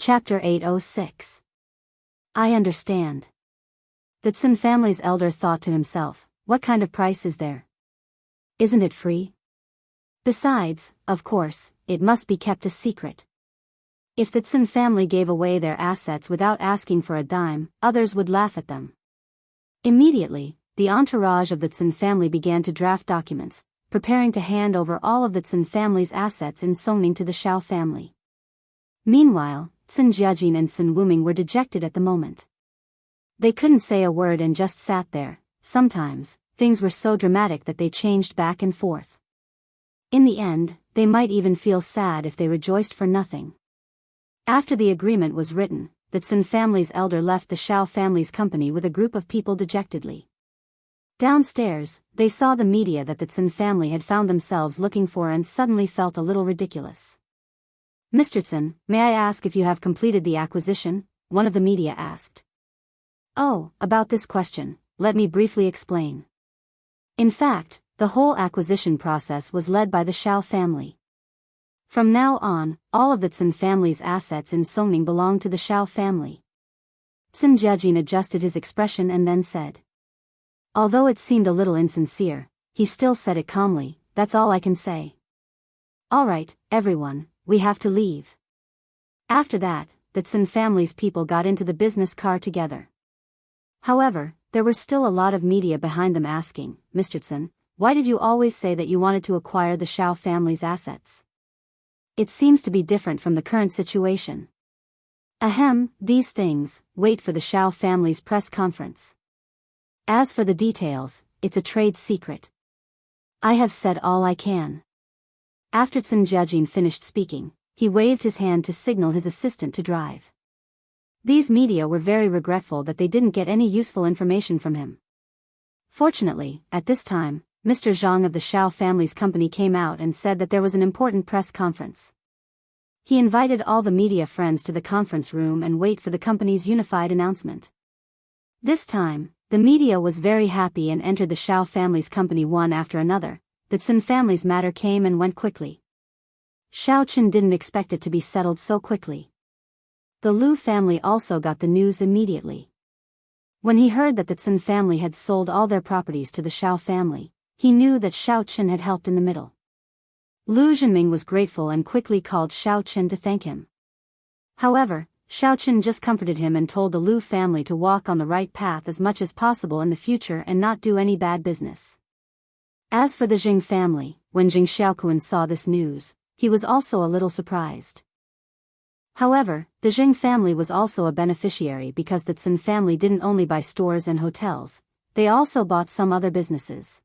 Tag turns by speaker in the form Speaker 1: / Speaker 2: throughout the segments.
Speaker 1: Chapter 806. I understand. The Tsin family's elder thought to himself, what kind of price is there? Isn't it free? Besides, of course, it must be kept a secret. If the Tsin family gave away their assets without asking for a dime, others would laugh at them. Immediately, the entourage of the Tsin family began to draft documents, preparing to hand over all of the Tsin family's assets in Songning to the Shao family. Meanwhile, Tsin Jiajin and Tsin Wuming were dejected at the moment. They couldn't say a word and just sat there. Sometimes, things were so dramatic that they changed back and forth. In the end, they might even feel sad if they rejoiced for nothing. After the agreement was written, the Tsin family's elder left the Shao family's company with a group of people dejectedly. Downstairs, they saw the media that the Tsin family had found themselves looking for and suddenly felt a little ridiculous. Mr. Tsin, may I ask if you have completed the acquisition? One of the media asked. Oh, about this question, let me briefly explain. In fact, the whole acquisition process was led by the Shao family. From now on, all of the Tsin family's assets in Songning belong to the Shao family. Tsin Jiajin adjusted his expression and then said. Although it seemed a little insincere, he still said it calmly, that's all I can say. All right, everyone, we have to leave. After that, the Tsin family's people got into the business car together. However, there were still a lot of media behind them asking, Mr. Tsin, why did you always say that you wanted to acquire the Shao family's assets? It seems to be different from the current situation. Ahem, these things, wait for the Shao family's press conference. As for the details, it's a trade secret. I have said all I can. After Tsin Jiajin finished speaking, he waved his hand to signal his assistant to drive. These media were very regretful that they didn't get any useful information from him. Fortunately, at this time, Mr. Zhang of the Shao family's company came out and said that there was an important press conference. He invited all the media friends to the conference room and wait for the company's unified announcement. This time, the media was very happy and entered the Shao family's company one after another. The Tsin family's matter came and went quickly. Shao Chen didn't expect it to be settled so quickly. The Lu family also got the news immediately. When he heard that the Tsin family had sold all their properties to the Shao family, he knew that Shao Chen had helped in the middle. Lu Zhenming was grateful and quickly called Shao Chen to thank him. However, Shao Chen just comforted him and told the Lu family to walk on the right path as much as possible in the future and not do any bad business. As for the Jing family, when Jing Xiaokuan saw this news, he was also a little surprised. However, the Jing family was also a beneficiary because the Tsin family didn't only buy stores and hotels, they also bought some other businesses.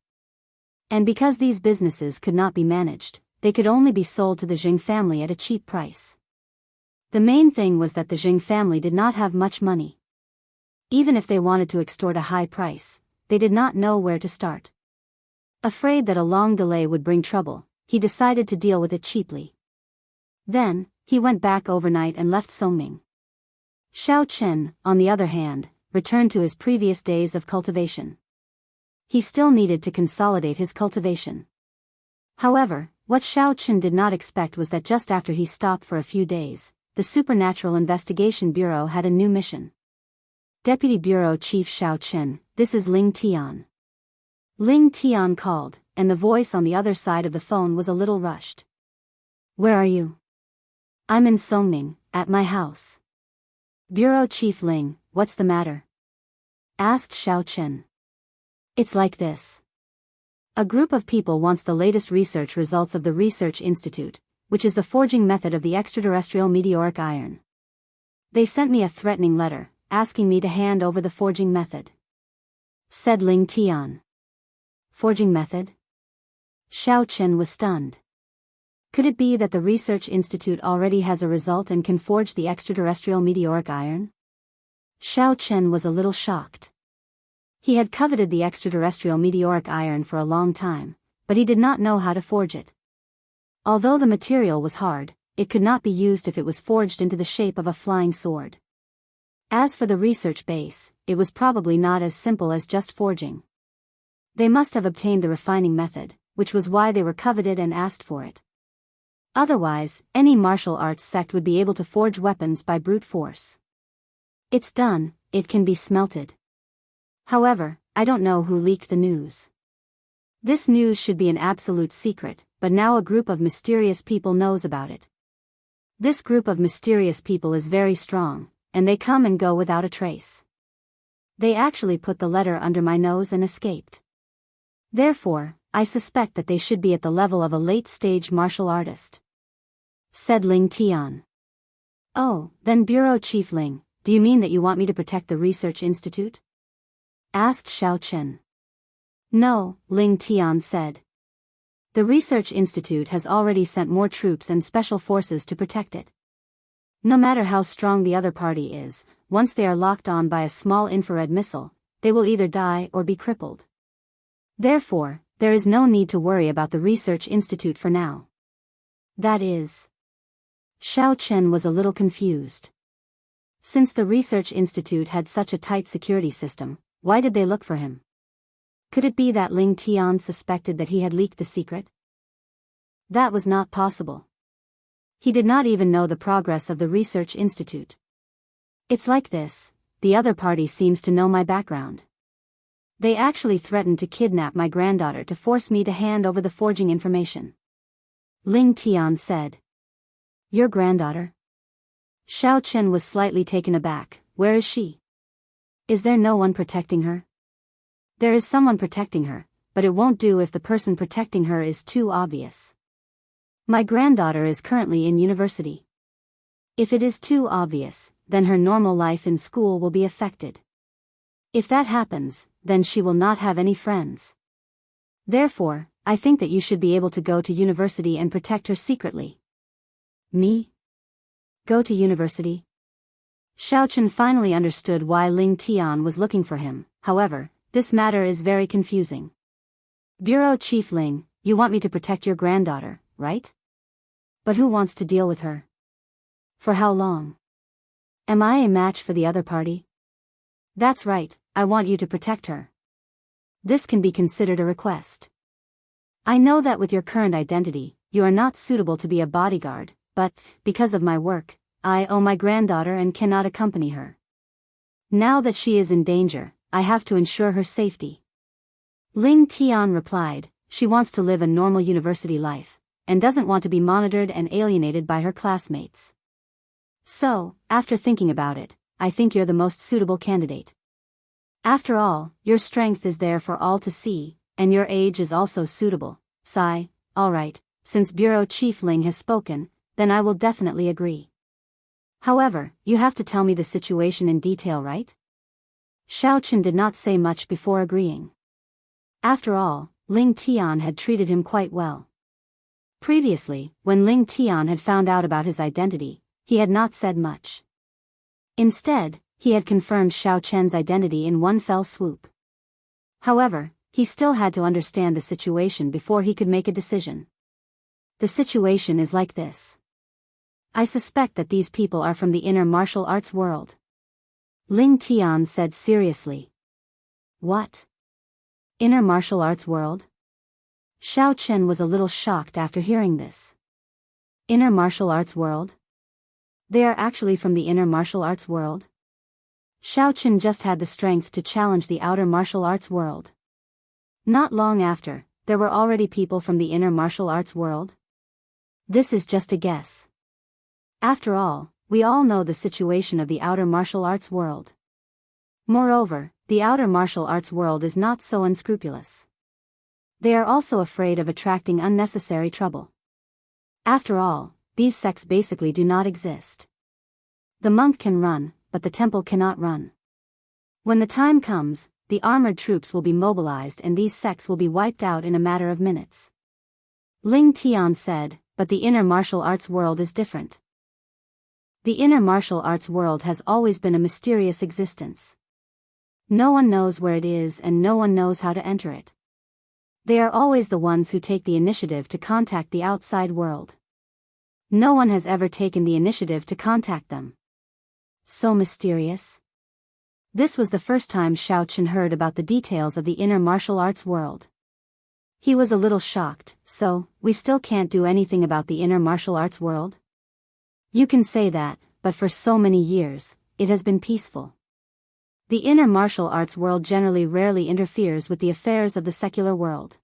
Speaker 1: And because these businesses could not be managed, they could only be sold to the Jing family at a cheap price. The main thing was that the Jing family did not have much money. Even if they wanted to extort a high price, they did not know where to start. Afraid that a long delay would bring trouble, he decided to deal with it cheaply. Then, he went back overnight and left Songning. Shao Chen, on the other hand, returned to his previous days of cultivation. He still needed to consolidate his cultivation. However, what Shao Chen did not expect was that just after he stopped for a few days, the Supernatural Investigation Bureau had a new mission. Deputy Bureau Chief Shao Chen, this is Ling Tian. Ling Tian called, and the voice on the other side of the phone was a little rushed. Where are you? I'm in Songning, at my house. Bureau Chief Ling, what's the matter? Asked Shao Chen. It's like this. A group of people wants the latest research results of the Research Institute, which is the forging method of the extraterrestrial meteoric iron. They sent me a threatening letter, asking me to hand over the forging method. Said Ling Tian. Forging method? Shao Chen was stunned. Could it be that the Research Institute already has a result and can forge the extraterrestrial meteoric iron? Shao Chen was a little shocked. He had coveted the extraterrestrial meteoric iron for a long time, but he did not know how to forge it. Although the material was hard, it could not be used if it was forged into the shape of a flying sword. As for the research base, it was probably not as simple as just forging. They must have obtained the refining method, which was why they were coveted and asked for it. Otherwise, any martial arts sect would be able to forge weapons by brute force. It's done, it can be smelted. However, I don't know who leaked the news. This news should be an absolute secret, but now a group of mysterious people knows about it. This group of mysterious people is very strong, and they come and go without a trace. They actually put the letter under my nose and escaped. Therefore, I suspect that they should be at the level of a late-stage martial artist," said Ling Tian. "Oh, then Bureau Chief Ling, do you mean that you want me to protect the research institute?" asked Xiao Chen. "No," Ling Tian said. "The research institute has already sent more troops and special forces to protect it. No matter how strong the other party is, once they are locked on by a small infrared missile, they will either die or be crippled. Therefore, there is no need to worry about the research institute for now." That is. Xiao Chen was a little confused. Since the research institute had such a tight security system, why did they look for him? Could it be that Ling Tian suspected that he had leaked the secret? That was not possible. He did not even know the progress of the research institute. It's like this, the other party seems to know my background. They actually threatened to kidnap my granddaughter to force me to hand over the forging information. Ling Tian said. "Your granddaughter?" Xiao Chen was slightly taken aback. "Where is she? Is there no one protecting her?" "There is someone protecting her, but it won't do if the person protecting her is too obvious. My granddaughter is currently in university. If it is too obvious, then her normal life in school will be affected. If that happens, then she will not have any friends. Therefore, I think that you should be able to go to university and protect her secretly." "Me? Go to university?" Xiao Chen finally understood why Ling Tian was looking for him. However, this matter is very confusing. "Bureau Chief Ling, you want me to protect your granddaughter, right? But who wants to deal with her? For how long? Am I a match for the other party?" "That's right, I want you to protect her. This can be considered a request. I know that with your current identity, you are not suitable to be a bodyguard, but, because of my work, I owe my granddaughter and cannot accompany her. Now that she is in danger, I have to ensure her safety." Ling Tian replied, "She wants to live a normal university life, and doesn't want to be monitored and alienated by her classmates. So, after thinking about it, I think you're the most suitable candidate. After all, your strength is there for all to see, and your age is also suitable." Sigh. "Alright, since Bureau Chief Ling has spoken, then I will definitely agree. However, you have to tell me the situation in detail, right?" Xiao Chen did not say much before agreeing. After all, Ling Tian had treated him quite well. Previously, when Ling Tian had found out about his identity, he had not said much. Instead, he had confirmed Xiao Chen's identity in one fell swoop. However, he still had to understand the situation before he could make a decision. The situation is like this. I suspect that these people are from the inner martial arts world. Ling Tian said seriously. What? Inner martial arts world? Xiao Chen was a little shocked after hearing this. Inner martial arts world? They are actually from the inner martial arts world? Xiao Chen just had the strength to challenge the outer martial arts world. Not long after, there were already people from the inner martial arts world? This is just a guess. After all, we all know the situation of the outer martial arts world. Moreover, the outer martial arts world is not so unscrupulous. They are also afraid of attracting unnecessary trouble. After all, these sects basically do not exist. The monk can run, but the temple cannot run. When the time comes, the armored troops will be mobilized and these sects will be wiped out in a matter of minutes. Ling Tian said, but the inner martial arts world is different. The inner martial arts world has always been a mysterious existence. No one knows where it is and no one knows how to enter it. They are always the ones who take the initiative to contact the outside world. No one has ever taken the initiative to contact them. So mysterious. This was the first time Xiao Chen heard about the details of the inner martial arts world. He was a little shocked. So, we still can't do anything about the inner martial arts world? You can say that, but for so many years, it has been peaceful. The inner martial arts world generally rarely interferes with the affairs of the secular world.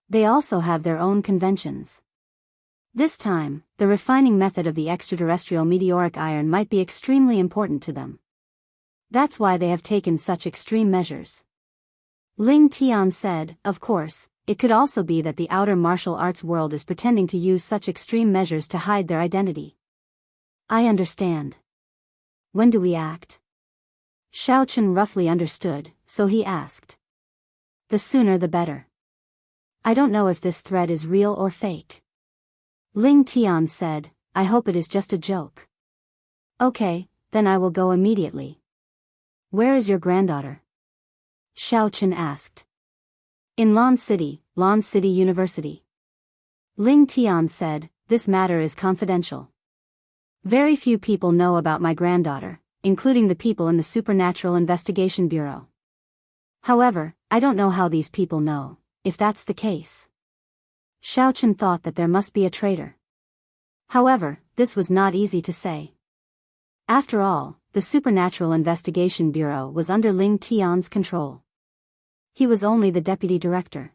Speaker 1: They also have their own conventions. This time, the refining method of the extraterrestrial meteoric iron might be extremely important to them. That's why they have taken such extreme measures. Ling Tian said, of course, it could also be that the outer martial arts world is pretending to use such extreme measures to hide their identity. I understand. When do we act? Xiao Chen roughly understood, so he asked. The sooner the better. I don't know if this threat is real or fake. Ling Tian said, I hope it is just a joke. Okay, then I will go immediately. Where is your granddaughter? Xiao Chen asked. In Lan City University. Ling Tian said, this matter is confidential. Very few people know about my granddaughter, including the people in the Supernatural Investigation Bureau. However, I don't know how these people know, if that's the case. Xiao Chen thought that there must be a traitor. However, this was not easy to say. After all, the Supernatural Investigation Bureau was under Ling Tian's control. He was only the deputy director.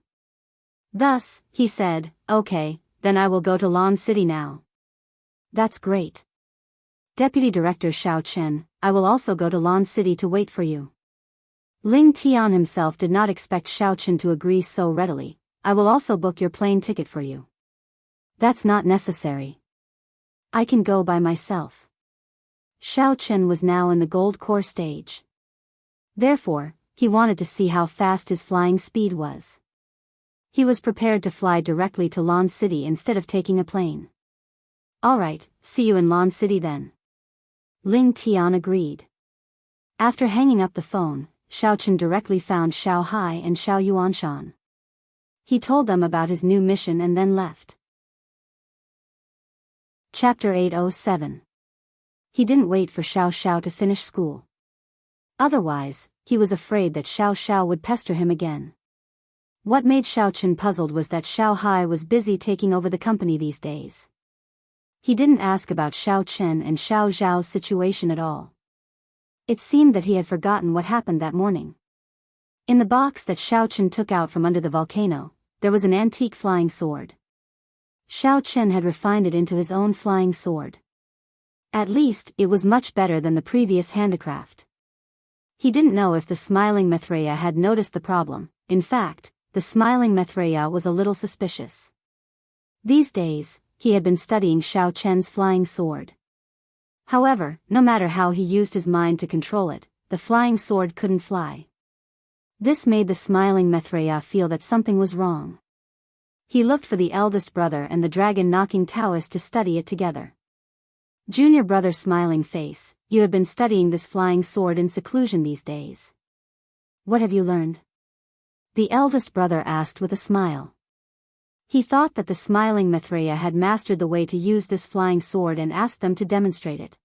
Speaker 1: Thus, he said, okay, then I will go to Lan City now. That's great. Deputy Director Xiao Chen, I will also go to Lan City to wait for you. Ling Tian himself did not expect Xiao Chen to agree so readily. I will also book your plane ticket for you. That's not necessary. I can go by myself. Xiao Chen was now in the gold core stage. Therefore, he wanted to see how fast his flying speed was. He was prepared to fly directly to Lan City instead of taking a plane. Alright, see you in Lan City then. Ling Tian agreed. After hanging up the phone, Xiao Chen directly found Xiao Hai and Xiao Yuanshan. He told them about his new mission and then left. Chapter 807. He didn't wait for Xiao Xiao to finish school. Otherwise, he was afraid that Xiao Xiao would pester him again. What made Xiao Chen puzzled was that Xiao Hai was busy taking over the company these days. He didn't ask about Xiao Chen and Xiao Zhao's situation at all. It seemed that he had forgotten what happened that morning. In the box that Xiao Chen took out from under the volcano, there was an antique flying sword. Xiao Chen had refined it into his own flying sword. At least, it was much better than the previous handicraft. He didn't know if the smiling Maitreya had noticed the problem. In fact, the smiling Maitreya was a little suspicious. These days, he had been studying Xiao Chen's flying sword. However, no matter how he used his mind to control it, the flying sword couldn't fly. This made the smiling Maitreya feel that something was wrong. He looked for the eldest brother and the dragon-knocking Taoist to study it together. Junior brother smiling face, you have been studying this flying sword in seclusion these days. What have you learned? The eldest brother asked with a smile. He thought that the smiling Maitreya had mastered the way to use this flying sword and asked them to demonstrate it.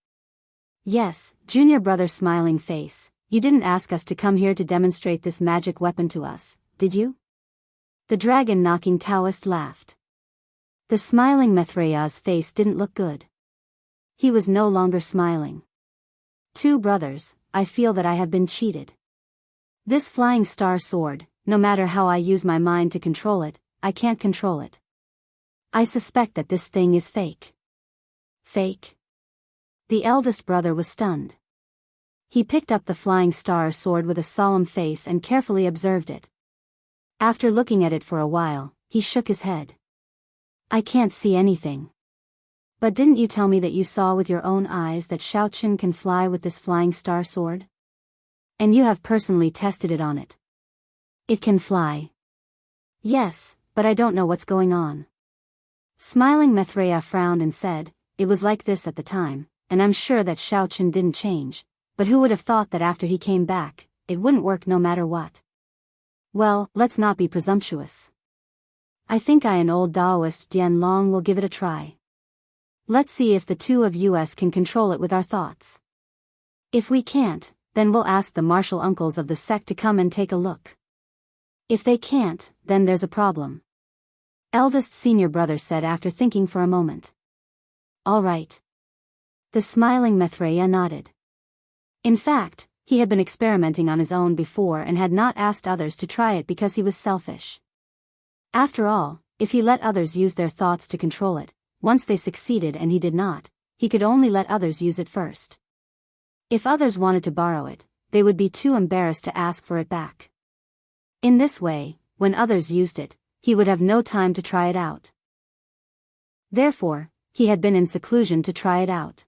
Speaker 1: Yes, junior brother smiling face, you didn't ask us to come here to demonstrate this magic weapon to us, did you? The dragon-knocking Taoist laughed. The smiling Maitreya's face didn't look good. He was no longer smiling. Two brothers, I feel that I have been cheated. This flying star sword, no matter how I use my mind to control it, I can't control it. I suspect that this thing is fake. Fake? The eldest brother was stunned. He picked up the flying star sword with a solemn face and carefully observed it. After looking at it for a while, he shook his head. I can't see anything. But didn't you tell me that you saw with your own eyes that Xiao Chen can fly with this flying star sword? And you have personally tested it on it. It can fly. Yes, but I don't know what's going on. Smiling Maitreya frowned and said, it was like this at the time, and I'm sure that Xiao Chen didn't change, but who would have thought that after he came back, it wouldn't work no matter what? Well, let's not be presumptuous. I think I and old Taoist Dian Long will give it a try. Let's see if the two of us can control it with our thoughts. If we can't, then we'll ask the martial uncles of the sect to come and take a look. If they can't, then there's a problem. Eldest senior brother said after thinking for a moment. All right. The smiling Maitreya nodded. In fact, he had been experimenting on his own before and had not asked others to try it because he was selfish. After all, if he let others use their thoughts to control it, once they succeeded and he did not, he could only let others use it first. If others wanted to borrow it, they would be too embarrassed to ask for it back. In this way, when others used it, he would have no time to try it out. Therefore, he had been in seclusion to try it out.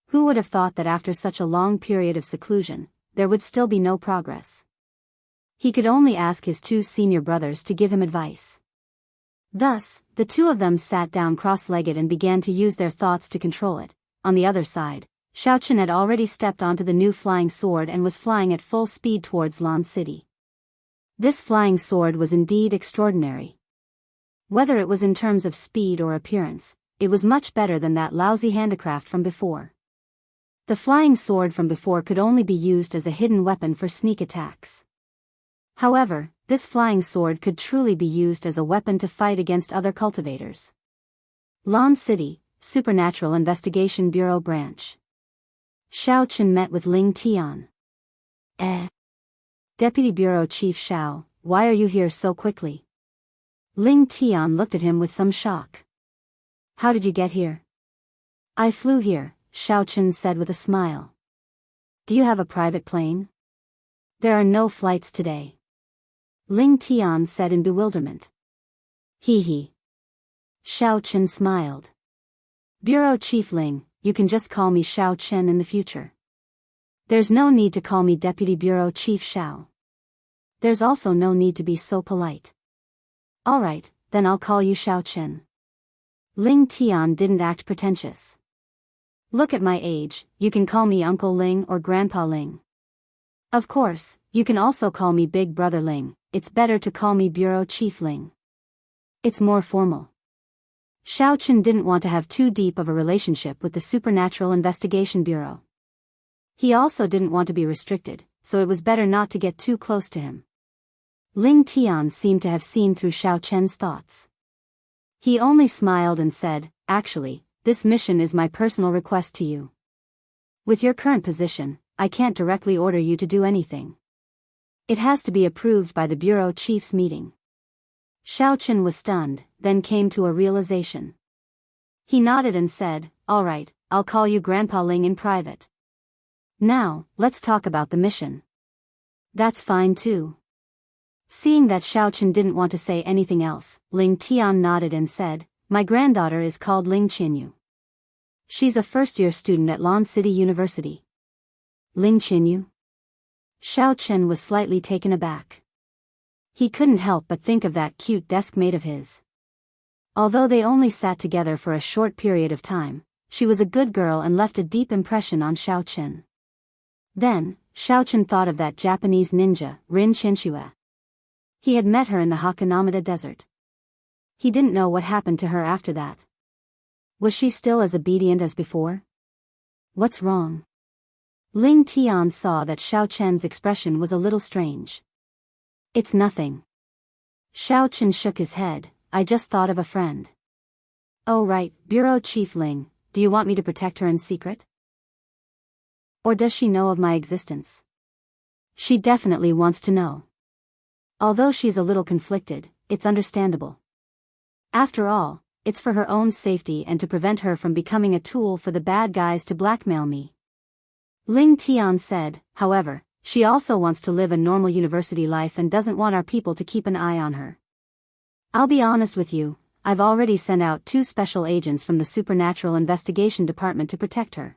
Speaker 1: Who would have thought that after such a long period of seclusion, there would still be no progress? He could only ask his two senior brothers to give him advice. Thus, the two of them sat down cross-legged and began to use their thoughts to control it. On the other side, Xiaochen had already stepped onto the new flying sword and was flying at full speed towards Lan City. This flying sword was indeed extraordinary. Whether it was in terms of speed or appearance, it was much better than that lousy handicraft from before. The flying sword from before could only be used as a hidden weapon for sneak attacks. However, this flying sword could truly be used as a weapon to fight against other cultivators. Lan City, Supernatural Investigation Bureau Branch. Xiaochen met with Ling Tian. Deputy Bureau Chief Xiao, why are you here so quickly? Ling Tian looked at him with some shock. How did you get here? I flew here, Xiaochen said with a smile. Do you have a private plane? There are no flights today. Ling Tian said in bewilderment. Hee hee. Xiaochen smiled. Bureau Chief Ling, you can just call me Xiaochen in the future. There's no need to call me Deputy Bureau Chief Xiao. There's also no need to be so polite. All right, then I'll call you Xiaochen. Ling Tian didn't act pretentious. Look at my age, you can call me Uncle Ling or Grandpa Ling. Of course, you can also call me Big Brother Ling, it's better to call me Bureau Chief Ling. It's more formal. Xiaochen didn't want to have too deep of a relationship with the Supernatural Investigation Bureau. He also didn't want to be restricted, so it was better not to get too close to him. Ling Tian seemed to have seen through Xiaochen's thoughts. He only smiled and said, actually, this mission is my personal request to you. With your current position, I can't directly order you to do anything. It has to be approved by the Bureau Chief's meeting. Xiaochen was stunned, then came to a realization. He nodded and said, all right, I'll call you Grandpa Ling in private. Now, let's talk about the mission. That's fine too. Seeing that Xiaochen didn't want to say anything else, Ling Tian nodded and said, my granddaughter is called Ling Qinyu. She's a first-year student at Lan City University. Ling Qinyu? Xiaochen was slightly taken aback. He couldn't help but think of that cute desk-mate of his. Although they only sat together for a short period of time, she was a good girl and left a deep impression on Xiaochen. Then, Xiaochen thought of that Japanese ninja, Rin Chinshue. He had met her in the Hakanamada desert. He didn't know what happened to her after that. Was she still as obedient as before? What's wrong? Ling Tian saw that Xiaochen's expression was a little strange. It's nothing. Xiaochen shook his head, I just thought of a friend. Oh right, Bureau Chief Ling, do you want me to protect her in secret? Or does she know of my existence? She definitely wants to know. Although she's a little conflicted, it's understandable. After all, it's for her own safety and to prevent her from becoming a tool for the bad guys to blackmail me. Ling Tian said, however, she also wants to live a normal university life and doesn't want our people to keep an eye on her. I'll be honest with you, I've already sent out 2 special agents from the Supernatural Investigation Department to protect her.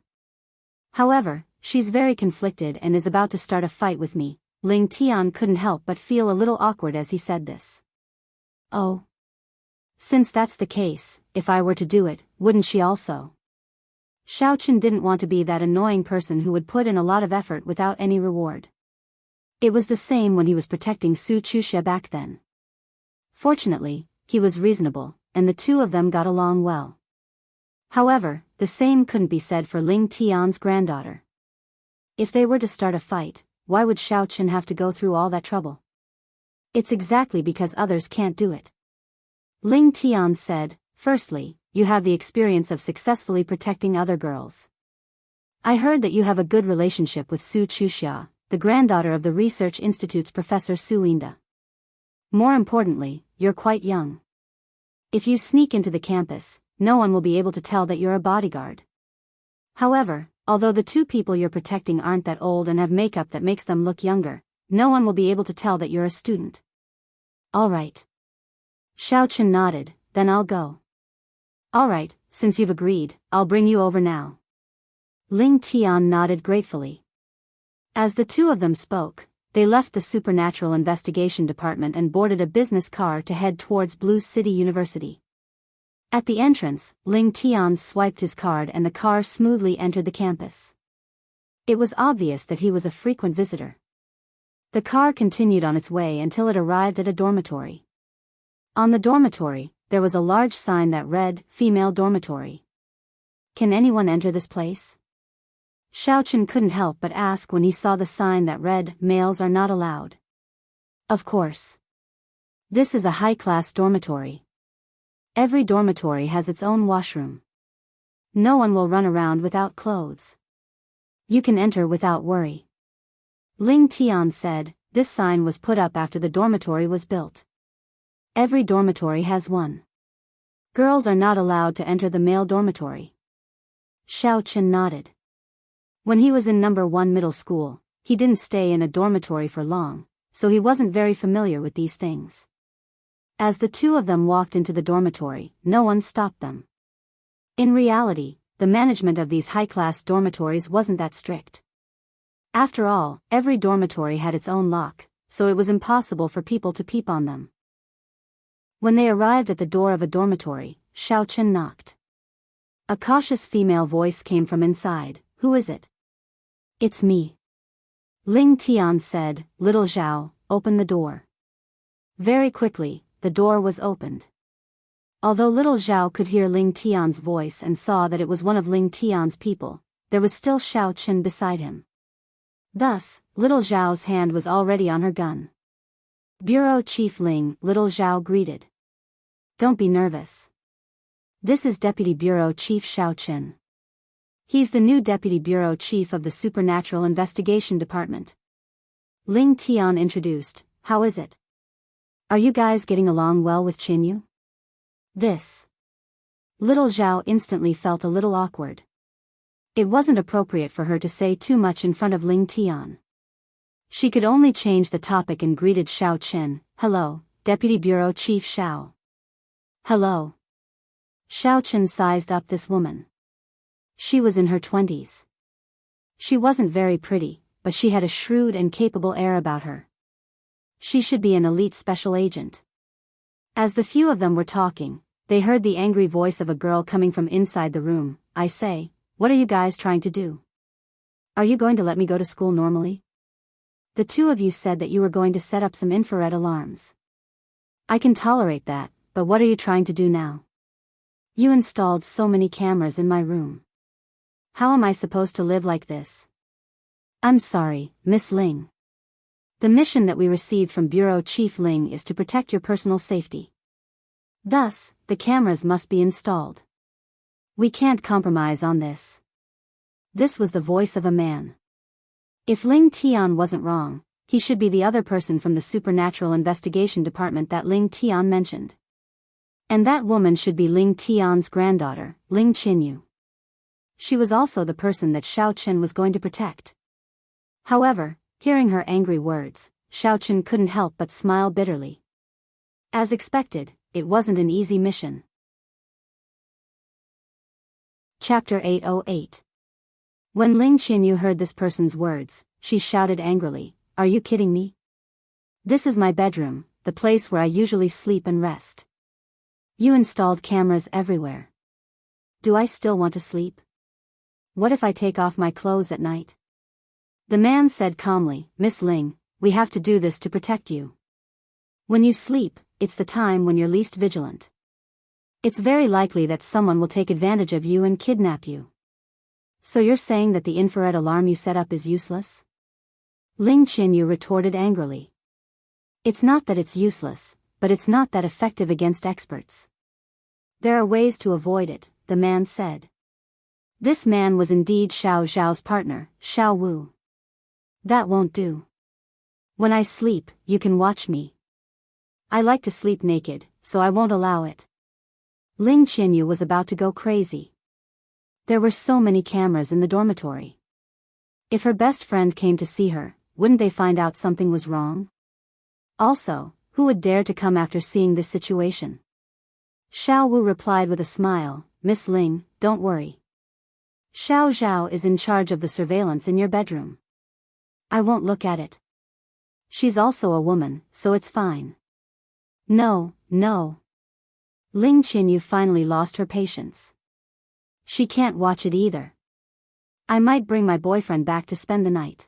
Speaker 1: However, she's very conflicted and is about to start a fight with me. Ling Tian couldn't help but feel a little awkward as he said this. Oh. Since that's the case, if I were to do it, wouldn't she also? Xiaochen didn't want to be that annoying person who would put in a lot of effort without any reward. It was the same when he was protecting Su Chuxia back then. Fortunately, he was reasonable, and the two of them got along well. However, the same couldn't be said for Ling Tian's granddaughter. If they were to start a fight, why would Xiaochen have to go through all that trouble? It's exactly because others can't do it. Ling Tian said, firstly, you have the experience of successfully protecting other girls. I heard that you have a good relationship with Su Chuxia, the granddaughter of the Research Institute's Professor Su Inda. More importantly, you're quite young. If you sneak into the campus, no one will be able to tell that you're a bodyguard. However, although the two people you're protecting aren't that old and have makeup that makes them look younger, no one will be able to tell that you're a student. All right. Xiao Chen nodded, then I'll go. All right, since you've agreed, I'll bring you over now. Ling Tian nodded gratefully. As the two of them spoke, they left the Supernatural Investigation Department and boarded a business car to head towards Blue City University. At the entrance, Ling Tian swiped his card and the car smoothly entered the campus. It was obvious that he was a frequent visitor. The car continued on its way until it arrived at a dormitory. On the dormitory, there was a large sign that read, Female Dormitory. Can anyone enter this place? Xiao Chen couldn't help but ask when he saw the sign that read, Males are not allowed. Of course. This is a high-class dormitory. Every dormitory has its own washroom. No one will run around without clothes. You can enter without worry. Ling Tian said, this sign was put up after the dormitory was built. Every dormitory has one. Girls are not allowed to enter the male dormitory. Xiao Chen nodded. When he was in number 1 middle school, he didn't stay in a dormitory for long, so he wasn't very familiar with these things. As the two of them walked into the dormitory, no one stopped them. In reality, the management of these high-class dormitories wasn't that strict. After all, every dormitory had its own lock, so it was impossible for people to peep on them. When they arrived at the door of a dormitory, Xiao Chen knocked. A cautious female voice came from inside. Who is it? It's me. Ling Tian said, Little Zhao, open the door. Very quickly, the door was opened. Although Little Zhao could hear Ling Tian's voice and saw that it was one of Ling Tian's people, there was still Xiao Chen beside him. Thus, Little Zhao's hand was already on her gun. Bureau Chief Ling, Little Zhao greeted. Don't be nervous. This is Deputy Bureau Chief Xiao Chen. He's the new Deputy Bureau Chief of the Supernatural Investigation Department. Ling Tian introduced, how is it? Are you guys getting along well with Qinyu? This. Little Zhao instantly felt a little awkward. It wasn't appropriate for her to say too much in front of Ling Tian. She could only change the topic and greeted Xiao Chen, hello, Deputy Bureau Chief Xiao. Hello. Xiao Chen sized up this woman. She was in her 20s. She wasn't very pretty, but she had a shrewd and capable air about her. She should be an elite special agent. As the few of them were talking, they heard the angry voice of a girl coming from inside the room. I say, what are you guys trying to do? Are you going to let me go to school normally? The two of you said that you were going to set up some infrared alarms. I can tolerate that, but what are you trying to do now? You installed so many cameras in my room. How am I supposed to live like this? I'm sorry, Miss Ling. The mission that we received from Bureau Chief Ling is to protect your personal safety. Thus, the cameras must be installed. We can't compromise on this. This was the voice of a man. If Ling Tian wasn't wrong, he should be the other person from the Supernatural Investigation Department that Ling Tian mentioned. And that woman should be Ling Tian's granddaughter, Ling Qinyu. She was also the person that Xiao Chen was going to protect. However, hearing her angry words, Xiao Chen couldn't help but smile bitterly. As expected, it wasn't an easy mission. Chapter 808. When Ling Qinyu heard this person's words, she shouted angrily, Are you kidding me? This is my bedroom, the place where I usually sleep and rest. You installed cameras everywhere. Do I still want to sleep? What if I take off my clothes at night? The man said calmly, Miss Ling, we have to do this to protect you. When you sleep, it's the time when you're least vigilant. It's very likely that someone will take advantage of you and kidnap you. So you're saying that the infrared alarm you set up is useless? Ling Qinyu retorted angrily. It's not that it's useless, but it's not that effective against experts. There are ways to avoid it, the man said. This man was indeed Xiao Zhao's partner, Xiao Wu. That won't do. When I sleep, you can watch me. I like to sleep naked, so I won't allow it. Ling Qinyu was about to go crazy. There were so many cameras in the dormitory. If her best friend came to see her, wouldn't they find out something was wrong? Also, who would dare to come after seeing this situation? Xiao Wu replied with a smile, Miss Ling, don't worry. Xiao Zhao is in charge of the surveillance in your bedroom. I won't look at it. She's also a woman, so it's fine. No. Ling Qinyu finally lost her patience. She can't watch it either. I might bring my boyfriend back to spend the night.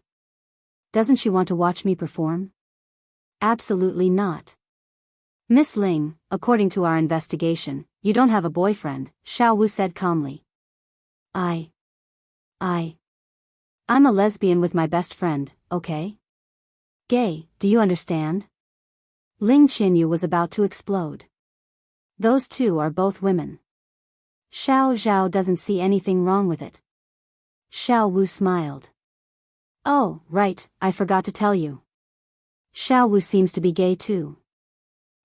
Speaker 1: Doesn't she want to watch me perform? Absolutely not. Miss Ling, according to our investigation, you don't have a boyfriend, Xiao Wu said calmly. I'm a lesbian with my best friend, okay? Gay, do you understand? Ling Qinyu was about to explode. Those two are both women. Xiao Zhao doesn't see anything wrong with it. Xiao Wu smiled. Oh, right, I forgot to tell you. Xiao Wu seems to be gay too.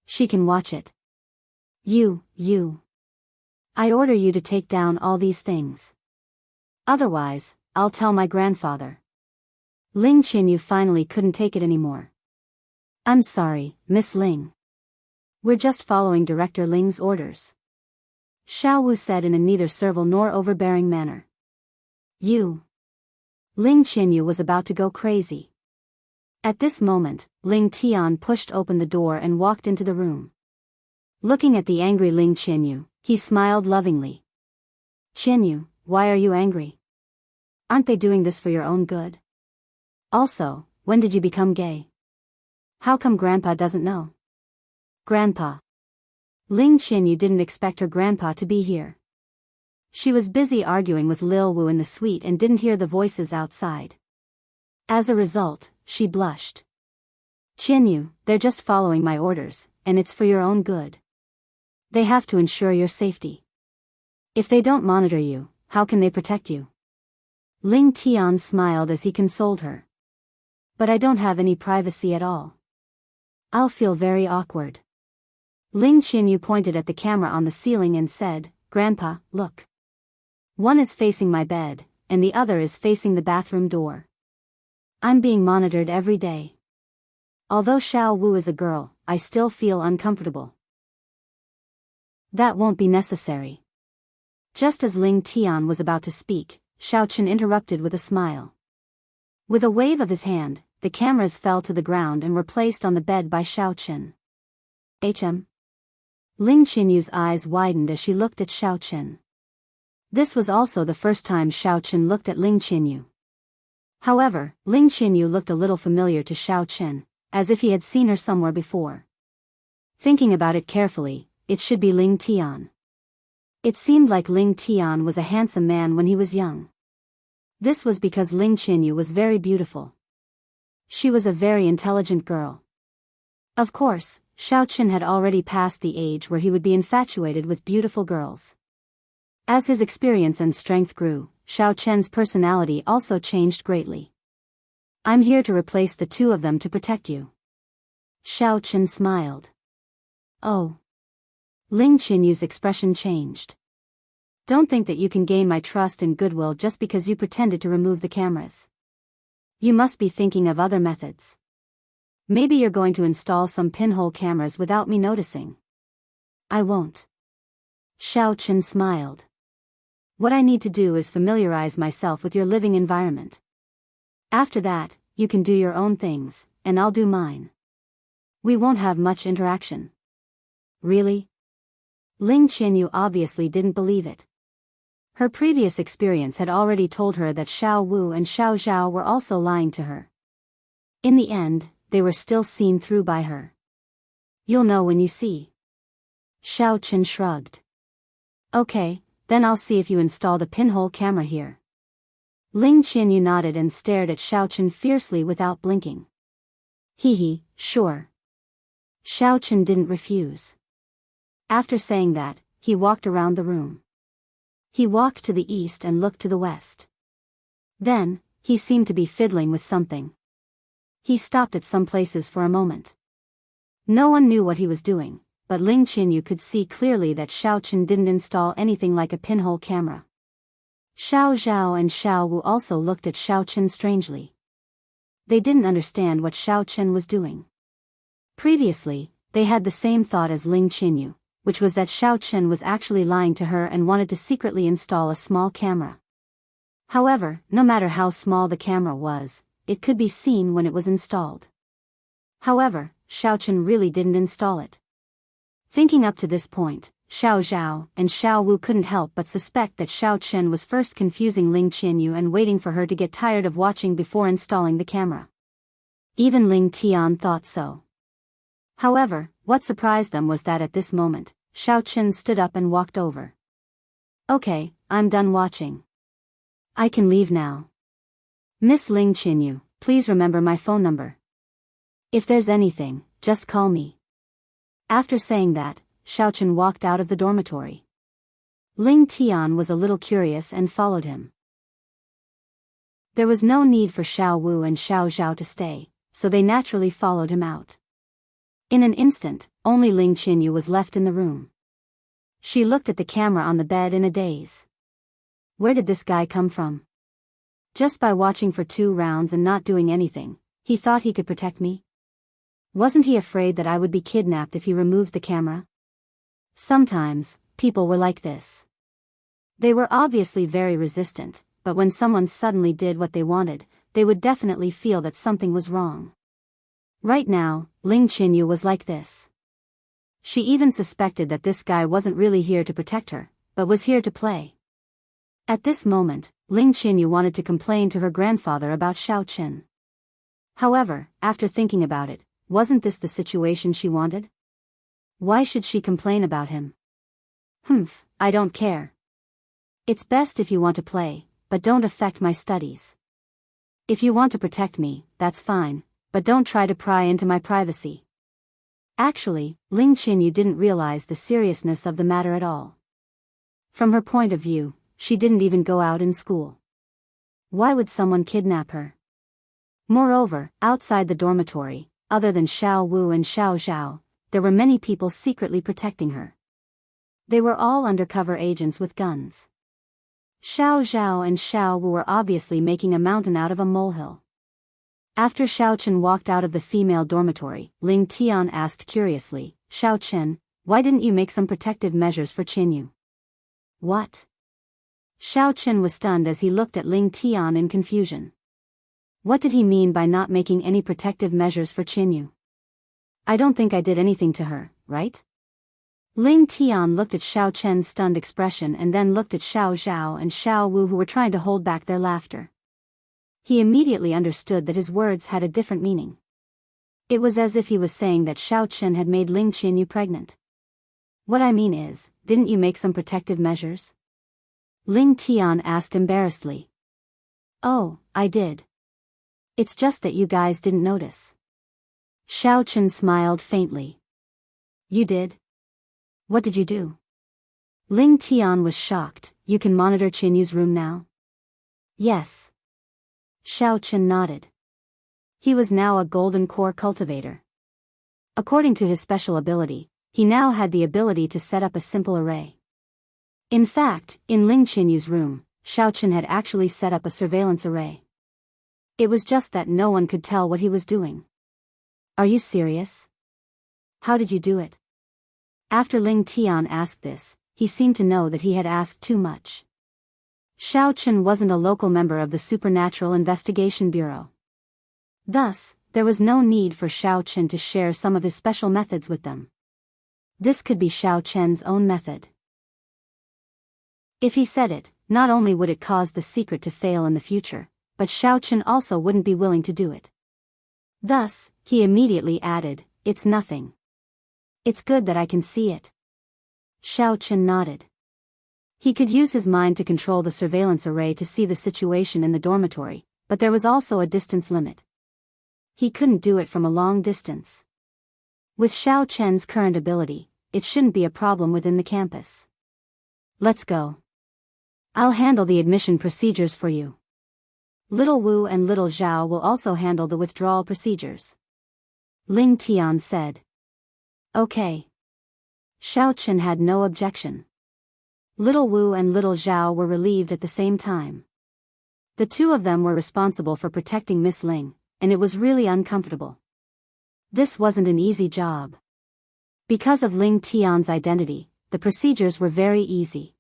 Speaker 1: She can watch it. You. I order you to take down all these things. Otherwise, I'll tell my grandfather. Ling Qinyu finally couldn't take it anymore. I'm sorry, Miss Ling. We're just following Director Ling's orders. Xiao Wu said in a neither servile nor overbearing manner. You. Ling Qinyu was about to go crazy. At this moment, Ling Tian pushed open the door and walked into the room. Looking at the angry Ling Qinyu, he smiled lovingly. Qinyu, why are you angry? Aren't they doing this for your own good? Also, when did you become gay? How come Grandpa doesn't know? Grandpa. Ling Qinyu didn't expect her grandpa to be here. She was busy arguing with Lil Wu in the suite and didn't hear the voices outside. As a result, she blushed. Qinyu, they're just following my orders, and it's for your own good. They have to ensure your safety. If they don't monitor you, how can they protect you? Ling Tian smiled as he consoled her. But I don't have any privacy at all. I'll feel very awkward. Ling Qinyu pointed at the camera on the ceiling and said, Grandpa, look. One is facing my bed, and the other is facing the bathroom door. I'm being monitored every day. Although Xiao Wu is a girl, I still feel uncomfortable. That won't be necessary. Just as Ling Tian was about to speak, Xiao Chen interrupted with a smile. With a wave of his hand, the cameras fell to the ground and were placed on the bed by Xiao Chen. Ling Qinyu's eyes widened as she looked at Xiao Chen. This was also the first time Xiao Chen looked at Ling Qinyu. However, Ling Qinyu looked a little familiar to Xiao Chen, as if he had seen her somewhere before. Thinking about it carefully, it should be Ling Tian. It seemed like Ling Tian was a handsome man when he was young. This was because Ling Qinyu was very beautiful. She was a very intelligent girl. Of course, Xiao Chen had already passed the age where he would be infatuated with beautiful girls. As his experience and strength grew, Xiao Chen's personality also changed greatly. I'm here to replace the two of them to protect you. Xiao Chen smiled. Oh. Ling Qinyu's expression changed. Don't think that you can gain my trust and goodwill just because you pretended to remove the cameras. You must be thinking of other methods. Maybe you're going to install some pinhole cameras without me noticing. I won't. Xiao Chen smiled. What I need to do is familiarize myself with your living environment. After that, you can do your own things, and I'll do mine. We won't have much interaction. Really? Ling Qinyu obviously didn't believe it. Her previous experience had already told her that Xiao Wu and Xiao Zhao were also lying to her. In the end, they were still seen through by her. You'll know when you see. Xiao Chen shrugged. Okay, then I'll see if you installed a pinhole camera here. Ling Qinyu nodded and stared at Xiao Chen fiercely without blinking. Sure. Xiao Chen didn't refuse. After saying that, he walked around the room. He walked to the east and looked to the west. Then, he seemed to be fiddling with something. He stopped at some places for a moment. No one knew what he was doing, but Ling Qinyu could see clearly that Xiao Chen didn't install anything like a pinhole camera. Xiao Zhao and Xiao Wu also looked at Xiao Chen strangely. They didn't understand what Xiao Chen was doing. Previously, they had the same thought as Ling Qinyu, which was that Xiao Chen was actually lying to her and wanted to secretly install a small camera. However, no matter how small the camera was, it could be seen when it was installed. However, Xiao Chen really didn't install it. Thinking up to this point, Xiao Zhao and Xiao Wu couldn't help but suspect that Xiao Chen was first confusing Ling Qinyu and waiting for her to get tired of watching before installing the camera. Even Ling Tian thought so. However, what surprised them was that at this moment, Xiao Chen stood up and walked over. "Okay, I'm done watching. I can leave now. Miss Ling Qinyu, please remember my phone number. If there's anything, just call me." After saying that, Xiao Chen walked out of the dormitory. Ling Tian was a little curious and followed him. There was no need for Xiao Wu and Xiao Zhao to stay, so they naturally followed him out. In an instant, only Ling Qinyu was left in the room. She looked at the camera on the bed in a daze. Where did this guy come from? Just by watching for 2 rounds and not doing anything, he thought he could protect me? Wasn't he afraid that I would be kidnapped if he removed the camera? Sometimes, people were like this. They were obviously very resistant, but when someone suddenly did what they wanted, they would definitely feel that something was wrong. Right now, Ling Qinyu was like this. She even suspected that this guy wasn't really here to protect her, but was here to play. At this moment, Ling Qinyu wanted to complain to her grandfather about Xiao Chen. However, after thinking about it, wasn't this the situation she wanted? Why should she complain about him? I don't care. It's best if you want to play, but don't affect my studies. If you want to protect me, that's fine, but don't try to pry into my privacy. Actually, Ling Qinyu didn't realize the seriousness of the matter at all. From her point of view, she didn't even go out in school. Why would someone kidnap her? Moreover, outside the dormitory, other than Xiao Wu and Xiao Zhao, there were many people secretly protecting her. They were all undercover agents with guns. Xiao Zhao and Xiao Wu were obviously making a mountain out of a molehill. After Xiao Chen walked out of the female dormitory, Ling Tian asked curiously, "Xiao Chen, why didn't you make some protective measures for Qinyu?" "What?" Xiao Chen was stunned as he looked at Ling Tian in confusion. What did he mean by not making any protective measures for Qinyu? "I don't think I did anything to her, right?" Ling Tian looked at Xiao Chen's stunned expression and then looked at Xiao Zhao and Xiao Wu, who were trying to hold back their laughter. He immediately understood that his words had a different meaning. It was as if he was saying that Xiao Chen had made Ling Qinyu pregnant. "What I mean is, didn't you make some protective measures?" Ling Tian asked embarrassedly. "Oh, I did. It's just that you guys didn't notice." Xiao Chen smiled faintly. "You did? What did you do?" Ling Tian was shocked. "You can monitor Qinyu's room now?" "Yes." Xiao Chen nodded. He was now a golden core cultivator. According to his special ability, he now had the ability to set up a simple array. In fact, in Ling Qinyu's room, Xiao Chen had actually set up a surveillance array. It was just that no one could tell what he was doing. "Are you serious? How did you do it?" After Ling Tian asked this, he seemed to know that he had asked too much. Xiao Chen wasn't a local member of the Supernatural Investigation Bureau. Thus, there was no need for Xiao Chen to share some of his special methods with them. This could be Xiao Chen's own method. If he said it, not only would it cause the secret to fail in the future, but Xiao Chen also wouldn't be willing to do it. Thus, he immediately added, "It's nothing. It's good that I can see it." Xiao Chen nodded. He could use his mind to control the surveillance array to see the situation in the dormitory, but there was also a distance limit. He couldn't do it from a long distance. With Xiao Chen's current ability, it shouldn't be a problem within the campus. Let's go. I'll handle the admission procedures for you. Little Wu and Little Zhao will also handle the withdrawal procedures. Ling Tian said. Okay. Xiao Chen had no objection. Little Wu and Little Zhao were relieved at the same time. The two of them were responsible for protecting Miss Ling, and it was really uncomfortable. This wasn't an easy job. Because of Ling Tian's identity, the procedures were very easy.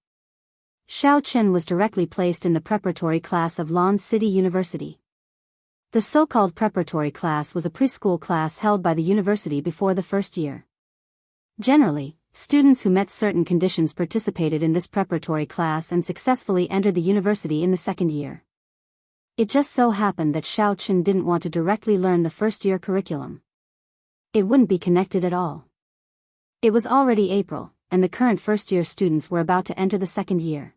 Speaker 1: Xiao Chen was directly placed in the preparatory class of Lan City University. The so-called preparatory class was a preschool class held by the university before the first year. Generally, students who met certain conditions participated in this preparatory class and successfully entered the university in the second year. It just so happened that Xiao Chen didn't want to directly learn the first-year curriculum. It wouldn't be connected at all. It was already April, and the current first-year students were about to enter the second year.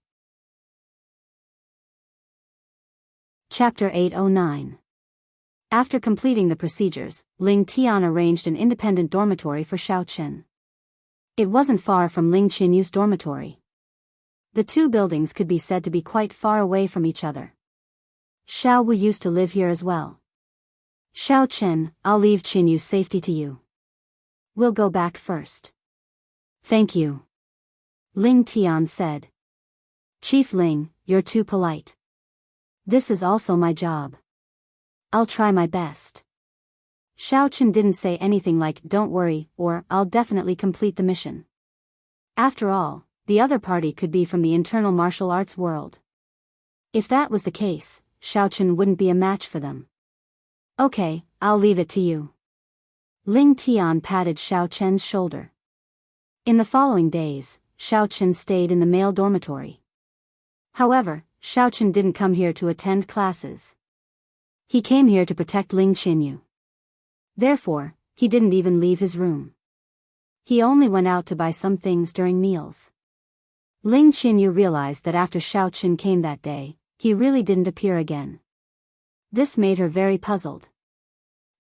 Speaker 1: Chapter 809. After completing the procedures, Ling Tian arranged an independent dormitory for Xiao Chen. It wasn't far from Ling Qinyu's dormitory. The two buildings could be said to be quite far away from each other. Xiao Wu used to live here as well. Xiao Chen, I'll leave Qinyu's safety to you. We'll go back first. Thank you. Ling Tian said. Chief Ling, you're too polite. This is also my job. I'll try my best. Xiao Chen didn't say anything like don't worry or I'll definitely complete the mission. After all, the other party could be from the internal martial arts world. If that was the case, Xiao Chen wouldn't be a match for them. Okay, I'll leave it to you. Ling Tian patted Xiao Chen's shoulder. In the following days, Xiao Chen stayed in the male dormitory. However, Xiao Chen didn't come here to attend classes. He came here to protect Ling Qinyu. Therefore, he didn't even leave his room. He only went out to buy some things during meals. Ling Qinyu realized that after Xiao Chen came that day, he really didn't appear again. This made her very puzzled.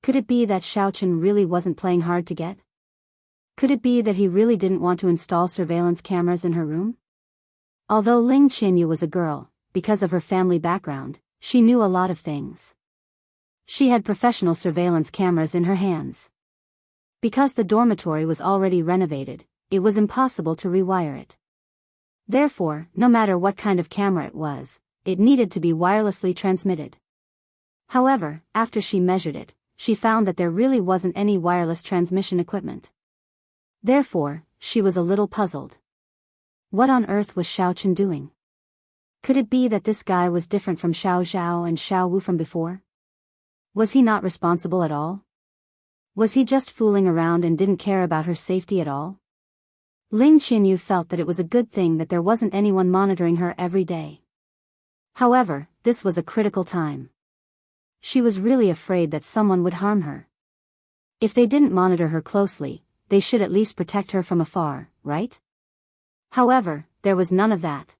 Speaker 1: Could it be that Xiao Chen really wasn't playing hard to get? Could it be that he really didn't want to install surveillance cameras in her room? Although Ling Qinyu was a girl, because of her family background, she knew a lot of things. She had professional surveillance cameras in her hands. Because the dormitory was already renovated, it was impossible to rewire it. Therefore, no matter what kind of camera it was, it needed to be wirelessly transmitted. However, after she measured it, she found that there really wasn't any wireless transmission equipment. Therefore, she was a little puzzled. What on earth was Xiao Chen doing? Could it be that this guy was different from Xiao Zhao and Xiao Wu from before? Was he not responsible at all? Was he just fooling around and didn't care about her safety at all? Ling Qinyu felt that it was a good thing that there wasn't anyone monitoring her every day. However, this was a critical time. She was really afraid that someone would harm her. If they didn't monitor her closely, they should at least protect her from afar, right? However, there was none of that.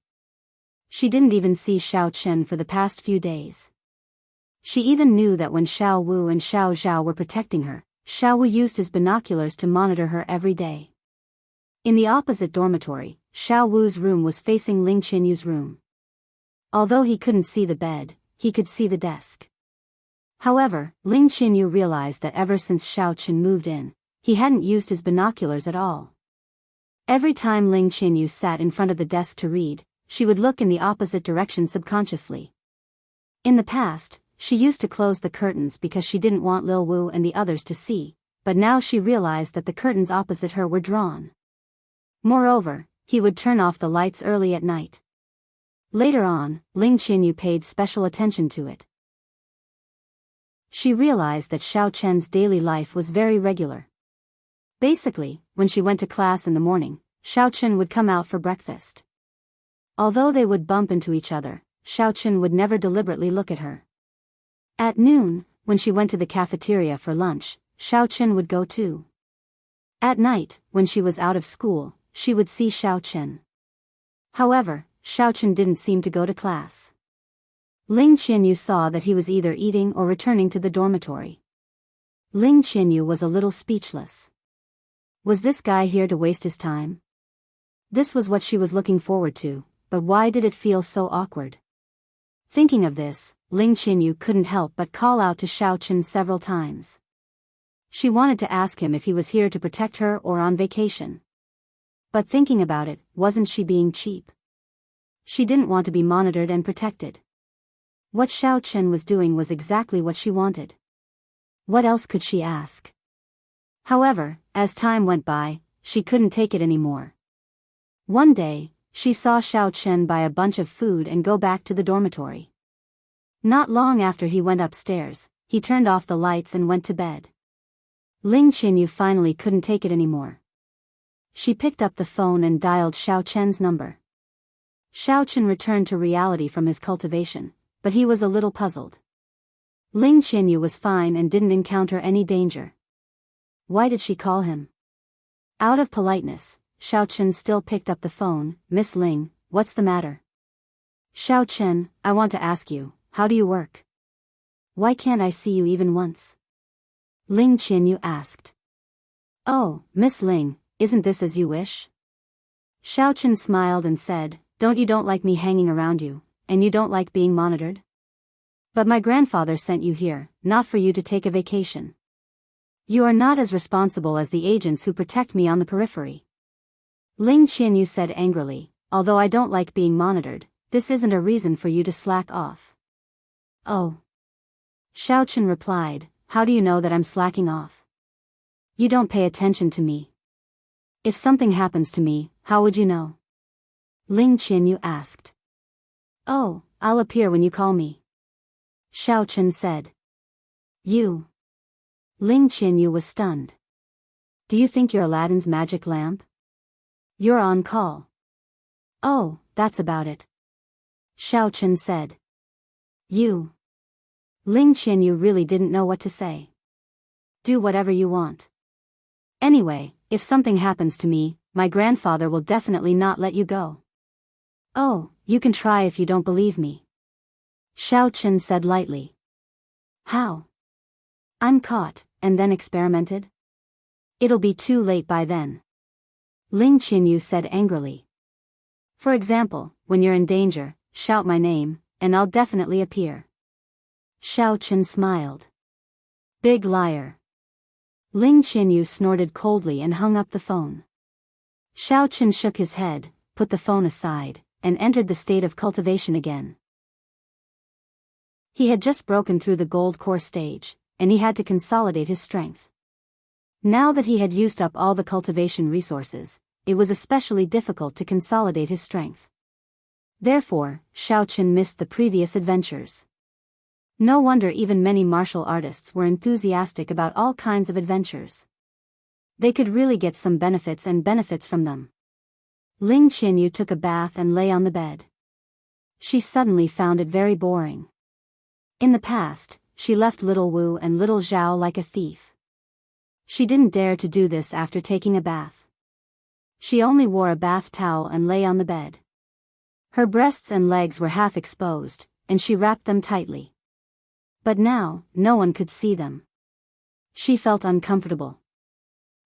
Speaker 1: She didn't even see Xiao Chen for the past few days. She even knew that when Xiao Wu and Xiao Zhao were protecting her, Xiao Wu used his binoculars to monitor her every day. In the opposite dormitory, Xiao Wu's room was facing Ling Qinyu's room. Although he couldn't see the bed, he could see the desk. However, Ling Qinyu realized that ever since Xiao Chen moved in, he hadn't used his binoculars at all. Every time Ling Qinyu sat in front of the desk to read, she would look in the opposite direction subconsciously. In the past, she used to close the curtains because she didn't want Lil Wu and the others to see, but now she realized that the curtains opposite her were drawn. Moreover, he would turn off the lights early at night. Later on, Ling Qinyu paid special attention to it. She realized that Xiao Chen's daily life was very regular. Basically, when she went to class in the morning, Xiao Chen would come out for breakfast. Although they would bump into each other, Xiao Chen would never deliberately look at her. At noon, when she went to the cafeteria for lunch, Xiao Chen would go too. At night, when she was out of school, she would see Xiao Chen. However, Xiao Chen didn't seem to go to class. Ling Qinyu saw that he was either eating or returning to the dormitory. Ling Qinyu was a little speechless. Was this guy here to waste his time? This was what she was looking forward to, but why did it feel so awkward? Thinking of this, Ling Qinyu couldn't help but call out to Xiao Chen several times. She wanted to ask him if he was here to protect her or on vacation. But thinking about it, wasn't she being cheap? She didn't want to be monitored and protected. What Xiao Chen was doing was exactly what she wanted. What else could she ask? However, as time went by, she couldn't take it anymore. One day, she saw Xiao Chen buy a bunch of food and go back to the dormitory. Not long after he went upstairs, he turned off the lights and went to bed. Ling Qinyu finally couldn't take it anymore. She picked up the phone and dialed Xiao Chen's number. Xiao Chen returned to reality from his cultivation, but he was a little puzzled. Ling Qinyu was fine and didn't encounter any danger. Why did she call him? Out of politeness, Xiao Chen still picked up the phone. Miss Ling, what's the matter? Xiao Chen, I want to ask you, how do you work? Why can't I see you even once? Ling Qinyu asked. Oh, Miss Ling, isn't this as you wish? Xiao Chen smiled and said, don't like me hanging around you, and you don't like being monitored? But my grandfather sent you here, not for you to take a vacation. You are not as responsible as the agents who protect me on the periphery. Ling Qinyu said angrily, although I don't like being monitored, this isn't a reason for you to slack off. Oh. Xiao Chen replied, how do you know that I'm slacking off? You don't pay attention to me. If something happens to me, how would you know? Ling Qinyu asked. Oh, I'll appear when you call me. Xiao Chen said. You. Ling Qinyu was stunned. Do you think you're Aladdin's magic lamp? You're on call. Oh, that's about it. Xiao Chen said. You. Ling Qinyu really didn't know what to say. Do whatever you want. Anyway, if something happens to me, my grandfather will definitely not let you go. Oh, you can try if you don't believe me. Xiao Chen said lightly. How? I'm caught, and then experimented? It'll be too late by then. Ling Qinyu said angrily. For example, when you're in danger, shout my name, and I'll definitely appear. Xiao Chen smiled. Big liar. Ling Qinyu snorted coldly and hung up the phone. Xiao Chen shook his head, put the phone aside, and entered the state of cultivation again. He had just broken through the gold core stage, and he had to consolidate his strength. Now that he had used up all the cultivation resources, it was especially difficult to consolidate his strength. Therefore, Xiao Chen missed the previous adventures. No wonder even many martial artists were enthusiastic about all kinds of adventures. They could really get some benefits from them. Ling Qinyu took a bath and lay on the bed. She suddenly found it very boring. In the past, she left little Wu and little Zhao like a thief. She didn't dare to do this after taking a bath. She only wore a bath towel and lay on the bed. Her breasts and legs were half exposed, and she wrapped them tightly. But now, no one could see them. She felt uncomfortable.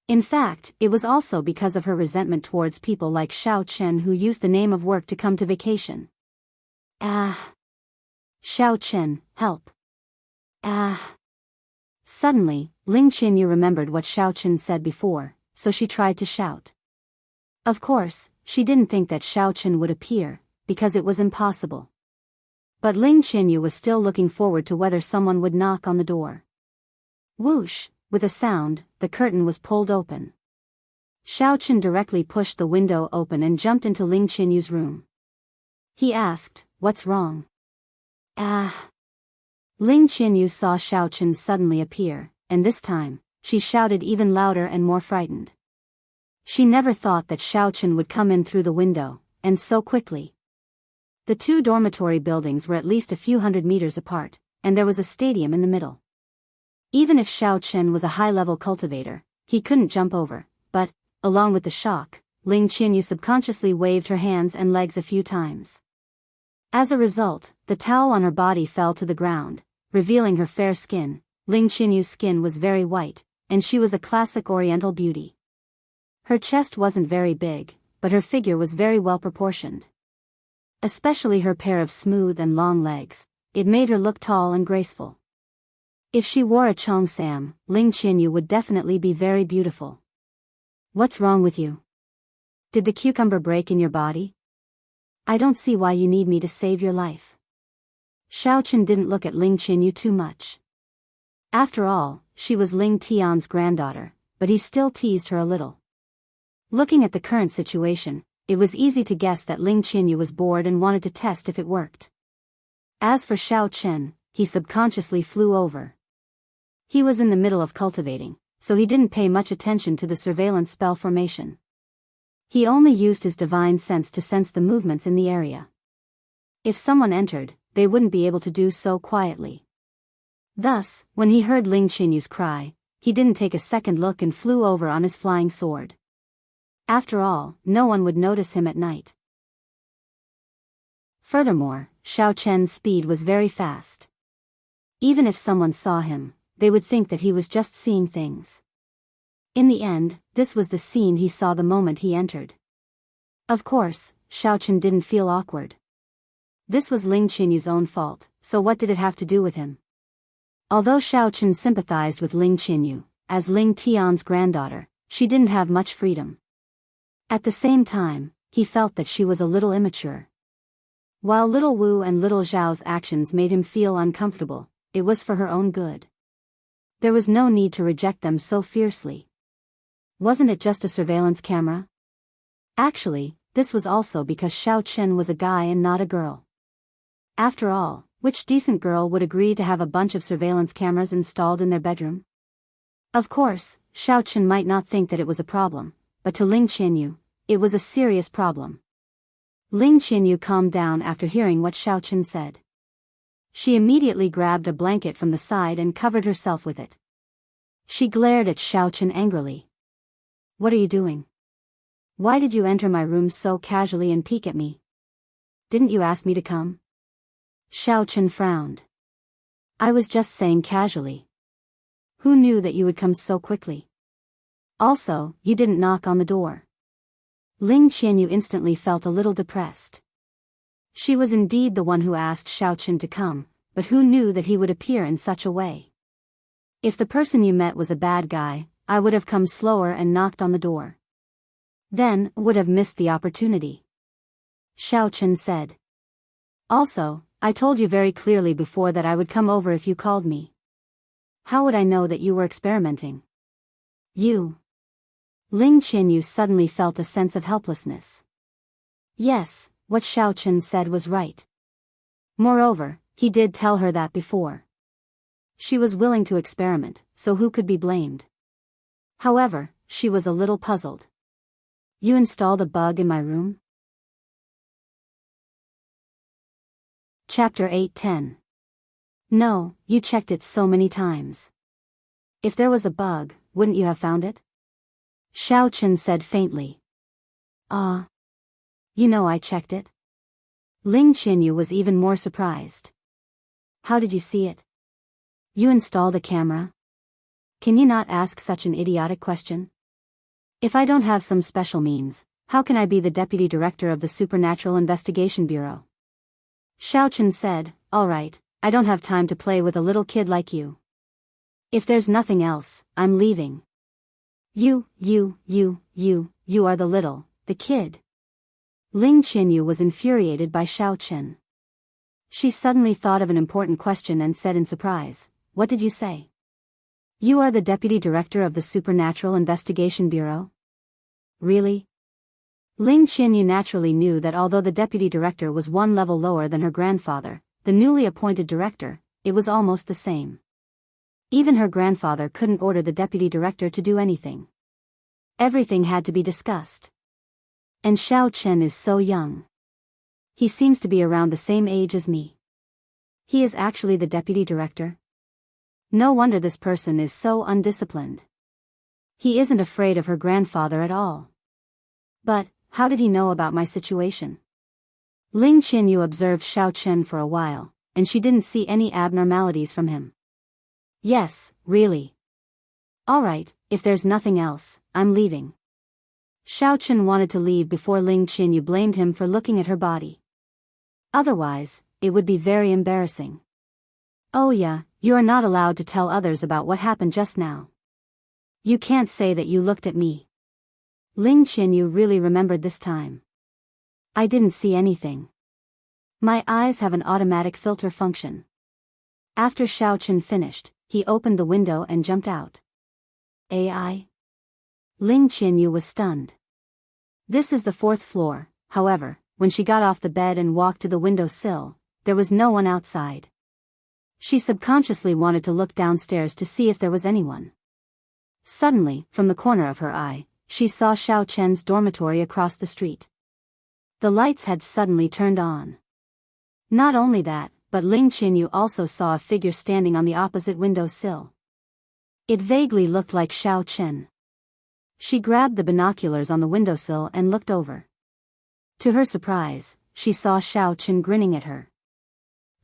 Speaker 1: In fact, it was also because of her resentment towards people like Xiao Chen who used the name of work to come to vacation. Ah! Xiao Chen, help! Ah! Suddenly, Ling Qinyu remembered what Xiao Chen said before, so she tried to shout. Of course, she didn't think that Xiao Chen would appear, because it was impossible. But Ling Qinyu was still looking forward to whether someone would knock on the door. Whoosh! With a sound, the curtain was pulled open. Xiao Chen directly pushed the window open and jumped into Ling Qinyu's room. He asked, "What's wrong?" "Ah!" Ling Qinyu saw Xiao Chen suddenly appear, and this time, she shouted even louder and more frightened. She never thought that Xiao Chen would come in through the window, and so quickly. The two dormitory buildings were at least a few hundred meters apart, and there was a stadium in the middle. Even if Xiao Chen was a high-level cultivator, he couldn't jump over, but, along with the shock, Ling Qinyu subconsciously waved her hands and legs a few times. As a result, the towel on her body fell to the ground, revealing her fair skin. Ling Qinyu's skin was very white, and she was a classic Oriental beauty. Her chest wasn't very big, but her figure was very well proportioned. Especially her pair of smooth and long legs, it made her look tall and graceful. If she wore a cheongsam, Ling Qianyu would definitely be very beautiful. What's wrong with you? Did the cucumber break in your body? I don't see why you need me to save your life. Xiaochen didn't look at Ling Qianyu too much. After all, she was Ling Tian's granddaughter, but he still teased her a little. Looking at the current situation, it was easy to guess that Ling Qianyu was bored and wanted to test if it worked. As for Xiaochen, he subconsciously flew over. He was in the middle of cultivating, so he didn't pay much attention to the surveillance spell formation. He only used his divine sense to sense the movements in the area. If someone entered, they wouldn't be able to do so quietly. Thus, when he heard Ling Qianyu's cry, he didn't take a second look and flew over on his flying sword. After all, no one would notice him at night. Furthermore, Xiaochen's speed was very fast. Even if someone saw him, they would think that he was just seeing things. In the end, this was the scene he saw the moment he entered. Of course, Xiaochen didn't feel awkward. This was Ling Qianyu's own fault, so what did it have to do with him? Although Xiaochen sympathized with Ling Qianyu, as Ling Tian's granddaughter, she didn't have much freedom. At the same time, he felt that she was a little immature. While little Wu and little Zhao's actions made him feel uncomfortable, it was for her own good. There was no need to reject them so fiercely. Wasn't it just a surveillance camera? Actually, this was also because Xiaochen was a guy and not a girl. After all, which decent girl would agree to have a bunch of surveillance cameras installed in their bedroom? Of course, Xiaochen might not think that it was a problem, but to Ling Qianyu, it was a serious problem. Ling Qianyu calmed down after hearing what Xiaochen said. She immediately grabbed a blanket from the side and covered herself with it. She glared at Xiaochen angrily. What are you doing? Why did you enter my room so casually and peek at me? Didn't you ask me to come? Xiaochen frowned. I was just saying casually. Who knew that you would come so quickly? Also, you didn't knock on the door. Ling Qianyu instantly felt a little depressed. She was indeed the one who asked Xiaochen to come, but who knew that he would appear in such a way? If the person you met was a bad guy, I would have come slower and knocked on the door. Then, would have missed the opportunity. Xiaochen said. Also, I told you very clearly before that I would come over if you called me. How would I know that you were experimenting? You. Ling Qianyu suddenly felt a sense of helplessness. Yes, what Xiaochen said was right. Moreover, he did tell her that before. She was willing to experiment, so who could be blamed? However, she was a little puzzled. You installed a bug in my room? Chapter 8:10. No, you checked it so many times. If there was a bug, wouldn't you have found it? Xiaochen said faintly. You know I checked it. Ling Qianyu was even more surprised. How did you see it? You installed a camera? Can you not ask such an idiotic question? If I don't have some special means, how can I be the deputy director of the Supernatural Investigation Bureau? Xiaochen said, all right, I don't have time to play with a little kid like you. If there's nothing else, I'm leaving. You are the kid. Ling Qianyu was infuriated by Xiaochen. She suddenly thought of an important question and said in surprise, what did you say? You are the deputy director of the Supernatural Investigation Bureau? Really? Ling Qianyu naturally knew that although the deputy director was one level lower than her grandfather, the newly appointed director, it was almost the same. Even her grandfather couldn't order the deputy director to do anything. Everything had to be discussed. And Xiaochen is so young. He seems to be around the same age as me. He is actually the deputy director? No wonder this person is so undisciplined. He isn't afraid of her grandfather at all. But, how did he know about my situation? Ling Qianyu observed Xiaochen for a while, and she didn't see any abnormalities from him. Yes, really. All right, if there's nothing else, I'm leaving. Xiao Chen wanted to leave before Ling Qinyu blamed him for looking at her body. Otherwise, it would be very embarrassing. Oh yeah, you are not allowed to tell others about what happened just now. You can't say that you looked at me. Ling Qinyu really remembered this time. I didn't see anything. My eyes have an automatic filter function. After Xiao Chen finished, he opened the window and jumped out. AI? Ling Qinyu was stunned. This is the 4th floor, however, when she got off the bed and walked to the window sill, there was no one outside. She subconsciously wanted to look downstairs to see if there was anyone. Suddenly, from the corner of her eye, she saw Xiao Chen's dormitory across the street. The lights had suddenly turned on. Not only that, but Ling Qinyu also saw a figure standing on the opposite window sill. It vaguely looked like Xiao Chen. She grabbed the binoculars on the windowsill and looked over. To her surprise, she saw Xiao Chen grinning at her.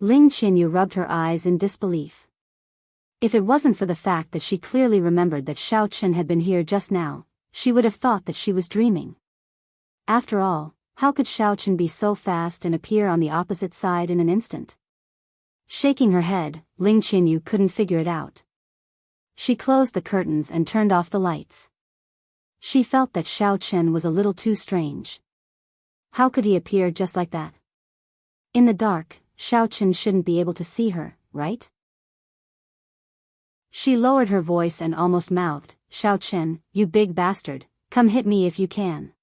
Speaker 1: Ling Qinyu rubbed her eyes in disbelief. If it wasn't for the fact that she clearly remembered that Xiao Chen had been here just now, she would have thought that she was dreaming. After all, how could Xiao Chen be so fast and appear on the opposite side in an instant? Shaking her head, Ling Qinyu couldn't figure it out. She closed the curtains and turned off the lights. She felt that Xiao Chen was a little too strange. How could he appear just like that? In the dark, Xiao Chen shouldn't be able to see her, right? She lowered her voice and almost mouthed, "Xiao Chen, you big bastard, come hit me if you can."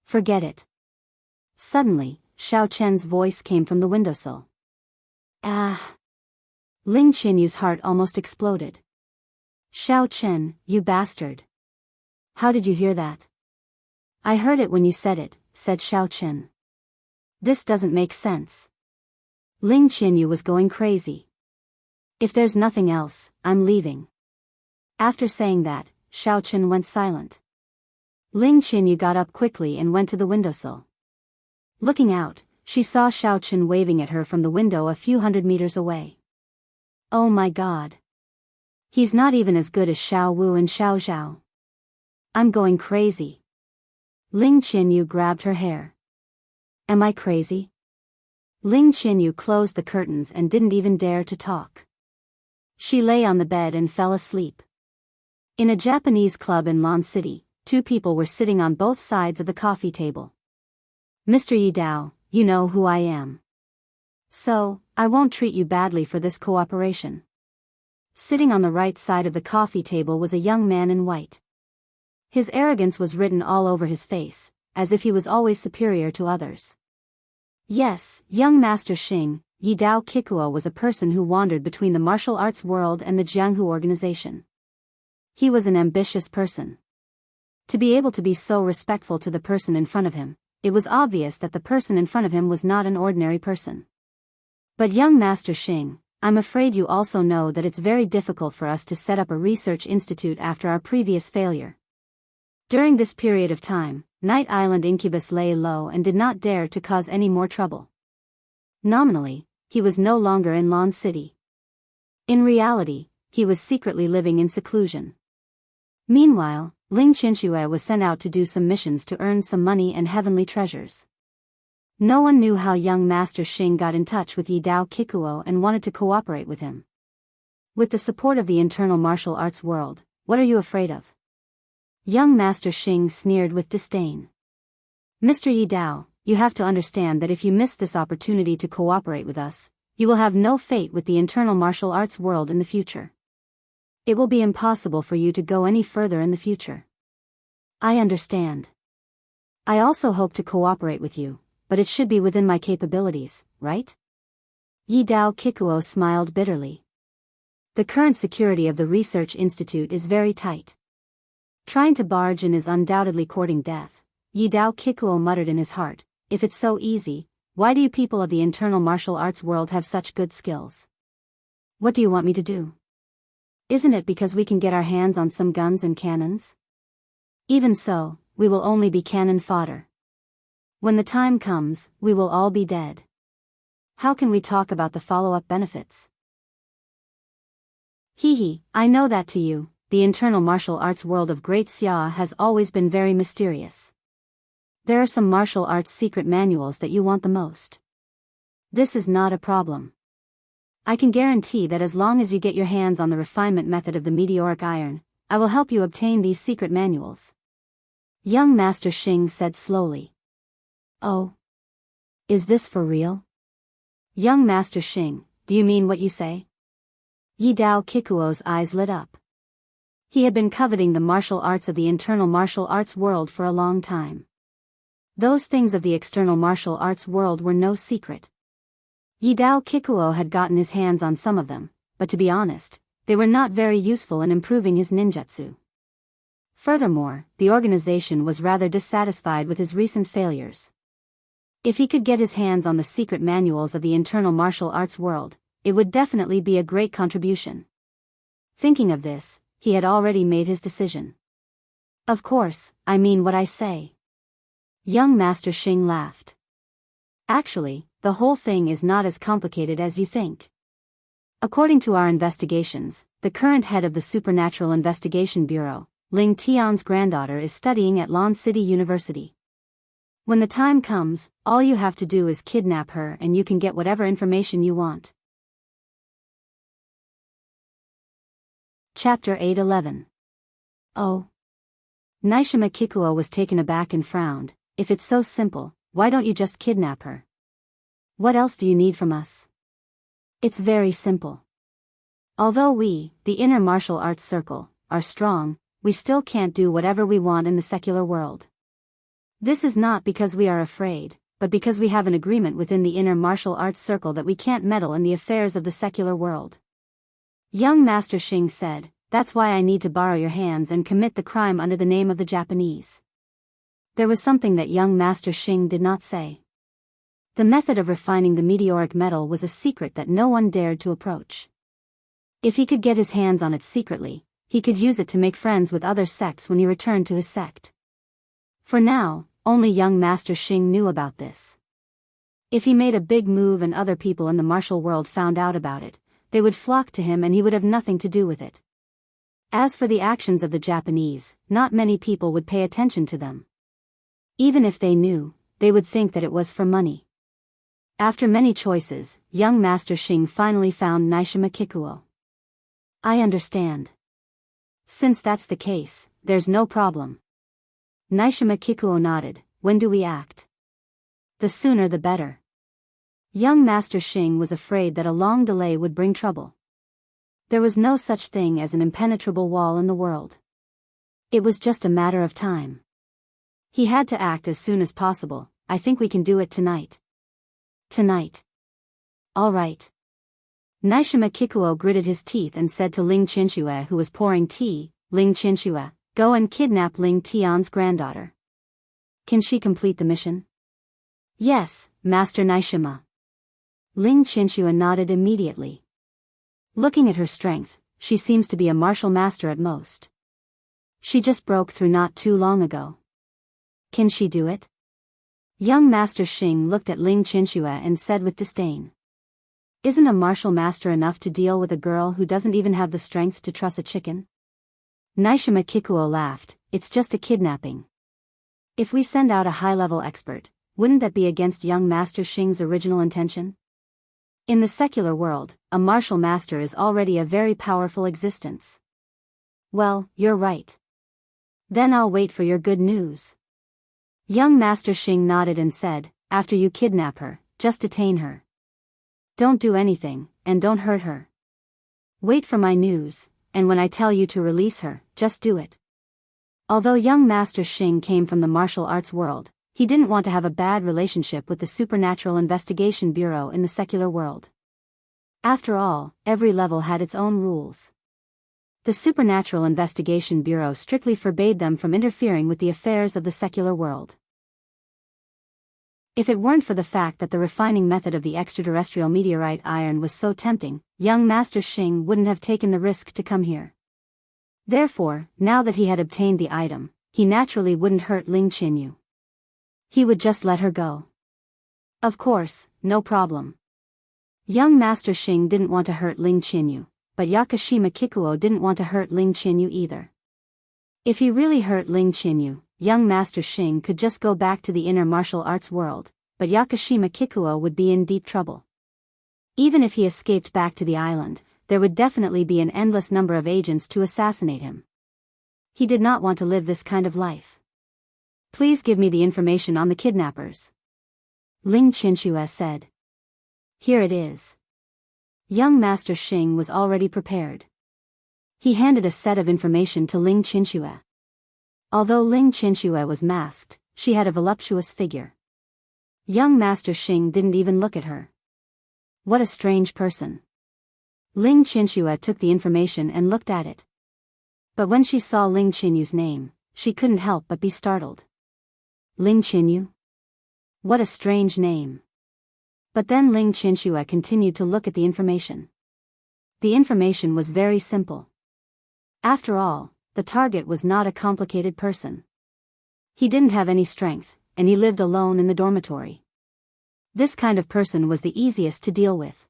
Speaker 1: Forget it. Suddenly, Xiao Chen's voice came from the windowsill. Ah! Ling Qinyu's heart almost exploded. "Xiao Chen, you bastard. How did you hear that?" "I heard it when you said it," said Xiao Chen. "This doesn't make sense." Ling Qinyu was going crazy. "If there's nothing else, I'm leaving." After saying that, Xiao Chen went silent. Ling Qinyu got up quickly and went to the windowsill. Looking out, she saw Xiao Chen waving at her from the window a few hundred meters away. Oh my god. He's not even as good as Xiao Wu and Xiao Zhao. I'm going crazy. Ling Qinyu grabbed her hair. Am I crazy? Ling Qinyu closed the curtains and didn't even dare to talk. She lay on the bed and fell asleep. In a Japanese club in Lan City, 2 people were sitting on both sides of the coffee table. "Mr. Yi Dao, you know who I am. So, I won't treat you badly for this cooperation." Sitting on the right side of the coffee table was a young man in white. His arrogance was written all over his face, as if he was always superior to others. Yes, young Master Xing, Yi Dao Kikuo was a person who wandered between the martial arts world and the Jianghu organization. He was an ambitious person. To be able to be so respectful to the person in front of him, it was obvious that the person in front of him was not an ordinary person. "But young Master Xing, I'm afraid you also know that it's very difficult for us to set up a research institute after our previous failure. During this period of time, Night Island Incubus lay low and did not dare to cause any more trouble. Nominally, he was no longer in Lan City. In reality, he was secretly living in seclusion. Meanwhile, Ling Qinxue was sent out to do some missions to earn some money and heavenly treasures. No one knew how young Master Xing got in touch with Yi Dao Kikuo and wanted to cooperate with him. With the support of the internal martial arts world, what are you afraid of? Young Master Xing sneered with disdain. "Mr. Yi Dao, you have to understand that if you miss this opportunity to cooperate with us, you will have no fate with the internal martial arts world in the future. It will be impossible for you to go any further in the future." "I understand. I also hope to cooperate with you, but it should be within my capabilities, right?" Yi Dao Kikuo smiled bitterly. The current security of the research institute is very tight. Trying to barge in is undoubtedly courting death. Yi Dao Kikuo muttered in his heart, "If it's so easy, why do you people of the internal martial arts world have such good skills? What do you want me to do? Isn't it because we can get our hands on some guns and cannons? Even so, we will only be cannon fodder. When the time comes, we will all be dead. How can we talk about the follow-up benefits?" "Hee hee, I know that to you, the internal martial arts world of Great Xia has always been very mysterious. There are some martial arts secret manuals that you want the most. This is not a problem. I can guarantee that as long as you get your hands on the refinement method of the meteoric iron, I will help you obtain these secret manuals. Young Master Xing said slowly. Oh. Is this for real? Young Master Xing, do you mean what you say? Yi Dao Kikuo's eyes lit up. He had been coveting the martial arts of the internal martial arts world for a long time. Those things of the external martial arts world were no secret. Yi Dao Kikuo had gotten his hands on some of them, but to be honest, they were not very useful in improving his ninjutsu. Furthermore, the organization was rather dissatisfied with his recent failures. If he could get his hands on the secret manuals of the internal martial arts world, it would definitely be a great contribution. Thinking of this, he had already made his decision. Of course, I mean what I say. Young Master Xing laughed. Actually, the whole thing is not as complicated as you think. According to our investigations, the current head of the Supernatural Investigation Bureau, Ling Tian's granddaughter, is studying at Lon City University. When the time comes, all you have to do is kidnap her and you can get whatever information you want. Chapter 8:11. Oh. Nishima Kikuo was taken aback and frowned. If it's so simple, why don't you just kidnap her? What else do you need from us? It's very simple. Although we, the inner martial arts circle, are strong, we still can't do whatever we want in the secular world. This is not because we are afraid, but because we have an agreement within the inner martial arts circle that we can't meddle in the affairs of the secular world. Young Master Xing said, that's why I need to borrow your hands and commit the crime under the name of the Japanese. There was something that young Master Xing did not say. The method of refining the meteoric metal was a secret that no one dared to approach. If he could get his hands on it secretly, he could use it to make friends with other sects when he returned to his sect. For now, only young Master Xing knew about this. If he made a big move and other people in the martial world found out about it, they would flock to him and he would have nothing to do with it. As for the actions of the Japanese, not many people would pay attention to them. Even if they knew, they would think that it was for money. After many choices, young Master Xing finally found Nishima Kikuo. I understand. Since that's the case, there's no problem. Nishima Kikuo nodded. When do we act? The sooner the better. Young Master Xing was afraid that a long delay would bring trouble. There was no such thing as an impenetrable wall in the world. It was just a matter of time. He had to act as soon as possible. I think we can do it tonight. Tonight. All right. Nishima Kikuo gritted his teeth and said to Ling Qinxue, who was pouring tea, Ling Qinxue, go and kidnap Ling Tian's granddaughter. Can she complete the mission? Yes, Master Nishima. Ling Qinxue nodded immediately. Looking at her strength, she seems to be a martial master at most. She just broke through not too long ago. Can she do it? Young Master Xing looked at Ling Qinxue and said with disdain. Isn't a martial master enough to deal with a girl who doesn't even have the strength to truss a chicken? Nishima Kikuo laughed. It's just a kidnapping. If we send out a high-level expert, wouldn't that be against young Master Xing's original intention? In the secular world, a martial master is already a very powerful existence. Well, you're right. Then I'll wait for your good news. Young Master Xing nodded and said, after you kidnap her, just detain her. Don't do anything, and don't hurt her. Wait for my news, and when I tell you to release her, just do it. Although young Master Xing came from the martial arts world, he didn't want to have a bad relationship with the Supernatural Investigation Bureau in the secular world. After all, every level had its own rules. The Supernatural Investigation Bureau strictly forbade them from interfering with the affairs of the secular world. If it weren't for the fact that the refining method of the extraterrestrial meteorite iron was so tempting, young Master Xing wouldn't have taken the risk to come here. Therefore, now that he had obtained the item, he naturally wouldn't hurt Ling Qinyu. He would just let her go. Of course, no problem. Young Master Xing didn't want to hurt Ling Qinyu, but Yakashima Kikuo didn't want to hurt Ling Chinyu either. If he really hurt Ling Chinyu, young Master Xing could just go back to the inner martial arts world, but Yakashima Kikuo would be in deep trouble. Even if he escaped back to the island, there would definitely be an endless number of agents to assassinate him. He did not want to live this kind of life. Please give me the information on the kidnappers, Ling Chinchua said. Here it is. Young Master Xing was already prepared. He handed a set of information to Ling Chinchua. Although Ling Chinchua was masked, she had a voluptuous figure. Young Master Xing didn't even look at her. What a strange person. Ling Chinchua took the information and looked at it. But when she saw Ling Chinyu's name, she couldn't help but be startled. Ling Chinyu? What a strange name. But then Ling Chinchua continued to look at the information. The information was very simple. After all, the target was not a complicated person. He didn't have any strength, and he lived alone in the dormitory. This kind of person was the easiest to deal with.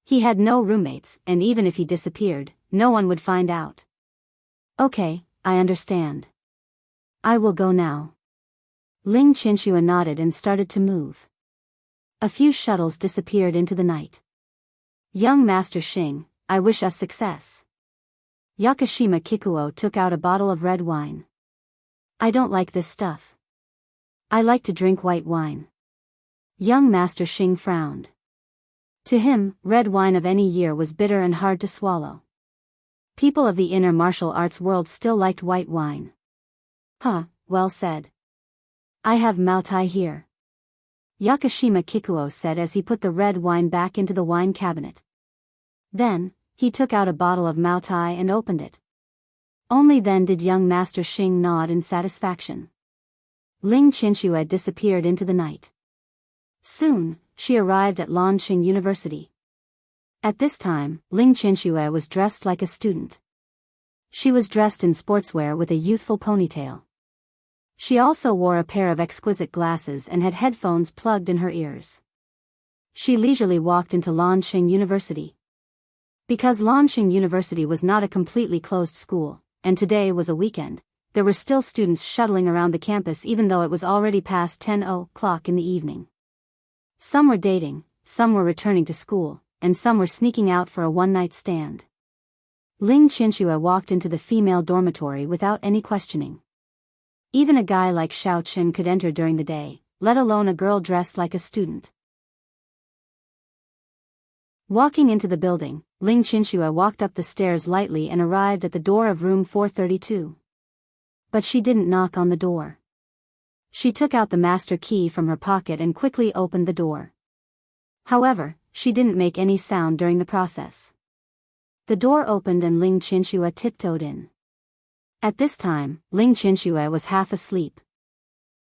Speaker 1: He had no roommates, and even if he disappeared, no one would find out. Okay, I understand. I will go now. Ling Chinchua nodded and started to move. A few shuttles disappeared into the night. Young Master Xing, I wish us success. Yakashima Kikuo took out a bottle of red wine. I don't like this stuff. I like to drink white wine. Young Master Xing frowned. To him, red wine of any year was bitter and hard to swallow. People of the inner martial arts world still liked white wine. Huh, well said. I have Maotai here. Yakashima Kikuo said as he put the red wine back into the wine cabinet. Then, he took out a bottle of Maotai and opened it. Only then did young Master Xing nod in satisfaction. Ling Chinchua disappeared into the night. Soon, she arrived at Lanqing University. At this time, Ling Chinchua was dressed like a student. She was dressed in sportswear with a youthful ponytail. She also wore a pair of exquisite glasses and had headphones plugged in her ears. She leisurely walked into Lanqing University. Because Lanqing University was not a completely closed school, and today was a weekend, there were still students shuttling around the campus even though it was already past 10 o'clock in the evening. Some were dating, some were returning to school, and some were sneaking out for a one-night stand. Ling Chinchua walked into the female dormitory without any questioning. Even a guy like Xiao Chen could enter during the day, let alone a girl dressed like a student. Walking into the building, Ling Chinchua walked up the stairs lightly and arrived at the door of room 432. But she didn't knock on the door. She took out the master key from her pocket and quickly opened the door. However, she didn't make any sound during the process. The door opened and Ling Chinchua tiptoed in. At this time, Ling Chinchua was half asleep.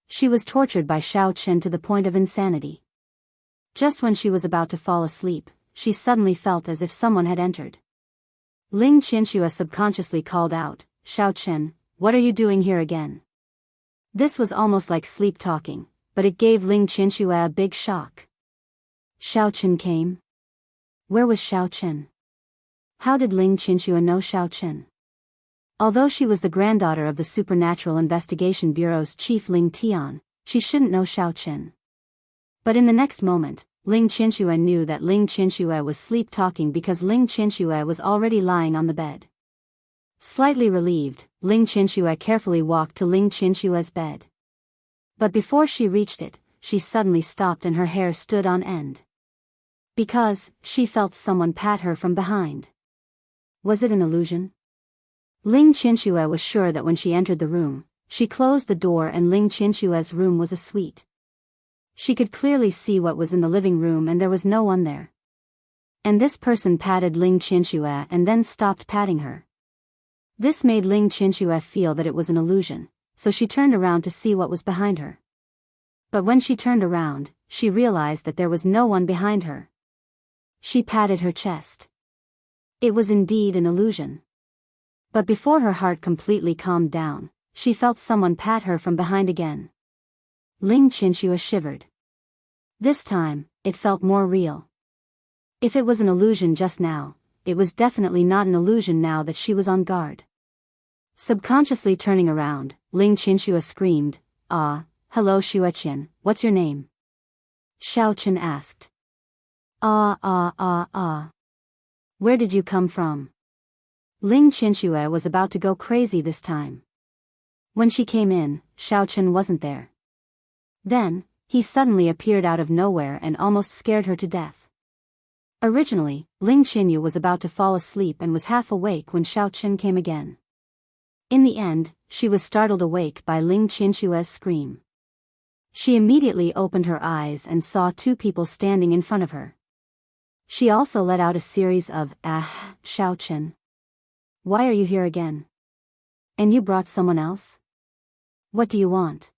Speaker 1: She was tortured by Xiao Chen to the point of insanity. Just when she was about to fall asleep, she suddenly felt as if someone had entered. Ling Chinchua subconsciously called out, Xiao Chen, what are you doing here again? This was almost like sleep talking, but it gave Ling Chinchua a big shock. Xiao Chen came? Where was Xiao Chen? How did Ling Chinchua know Xiao Chen? Although she was the granddaughter of the Supernatural Investigation Bureau's chief Ling Tian, she shouldn't know Xiao Chen. But in the next moment, Ling Chinchua knew that Ling Chinchua was sleep-talking because Ling Chinchua was already lying on the bed. Slightly relieved, Ling Chinchua carefully walked to Ling Chinchua's bed. But before she reached it, she suddenly stopped and her hair stood on end. Because, she felt someone pat her from behind. Was it an illusion? Ling Chinchua was sure that when she entered the room, she closed the door and Ling Chinchua's room was a suite. She could clearly see what was in the living room and there was no one there. And this person patted Ling Chinchua and then stopped patting her. This made Ling Chinchua feel that it was an illusion, so she turned around to see what was behind her. But when she turned around, she realized that there was no one behind her. She patted her chest. It was indeed an illusion. But before her heart completely calmed down, she felt someone pat her from behind again. Ling Chinchua shivered. This time, it felt more real. If it was an illusion just now, it was definitely not an illusion now that she was on guard. Subconsciously turning around, Ling Qinxue screamed, "Ah, hello Xueqian, what's your name?" Xiao Chen asked. Ah. Where did you come from?" Ling Qinxue was about to go crazy this time. When she came in, Xiao Chen wasn't there. Then, he suddenly appeared out of nowhere and almost scared her to death. Originally, Ling Qinyu was about to fall asleep and was half awake when Xiao Chen came again. In the end, she was startled awake by Ling Qinshue's scream. She immediately opened her eyes and saw two people standing in front of her. She also let out a series of "Ah, Xiao Chen. Why are you here again? And you brought someone else? What do you want?"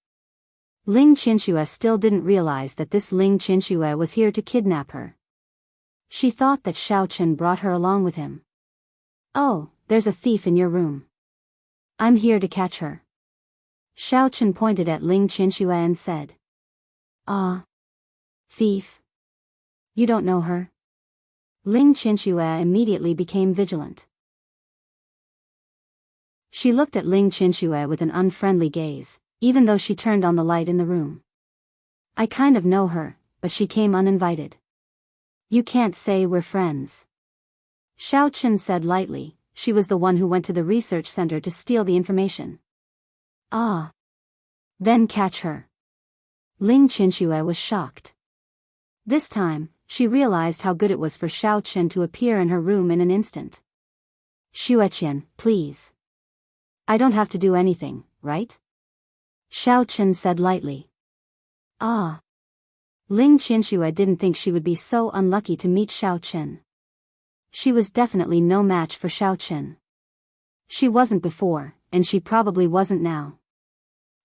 Speaker 1: Ling Qinxue still didn't realize that this Ling Qinxue was here to kidnap her. She thought that Xiao Chen brought her along with him. "Oh, there's a thief in your room. I'm here to catch her." Xiao Chen pointed at Ling Qinxue and said. "Ah. Thief? You don't know her?" Ling Qinxue immediately became vigilant. She looked at Ling Qinxue with an unfriendly gaze, even though she turned on the light in the room. "I kind of know her, but she came uninvited." "You can't say we're friends." Xiao Chen said lightly. She was the one who went to the research center to steal the information. "Ah. Then catch her." Ling Qinxue was shocked. This time, she realized how good it was for Xiao Chen to appear in her room in an instant. "Xueqian, please. I don't have to do anything, right?" Xiao Chen said lightly. "Ah." Ling Qinxue didn't think she would be so unlucky to meet Xiao Chen. She was definitely no match for Xiao Chen. She wasn't before, and she probably wasn't now.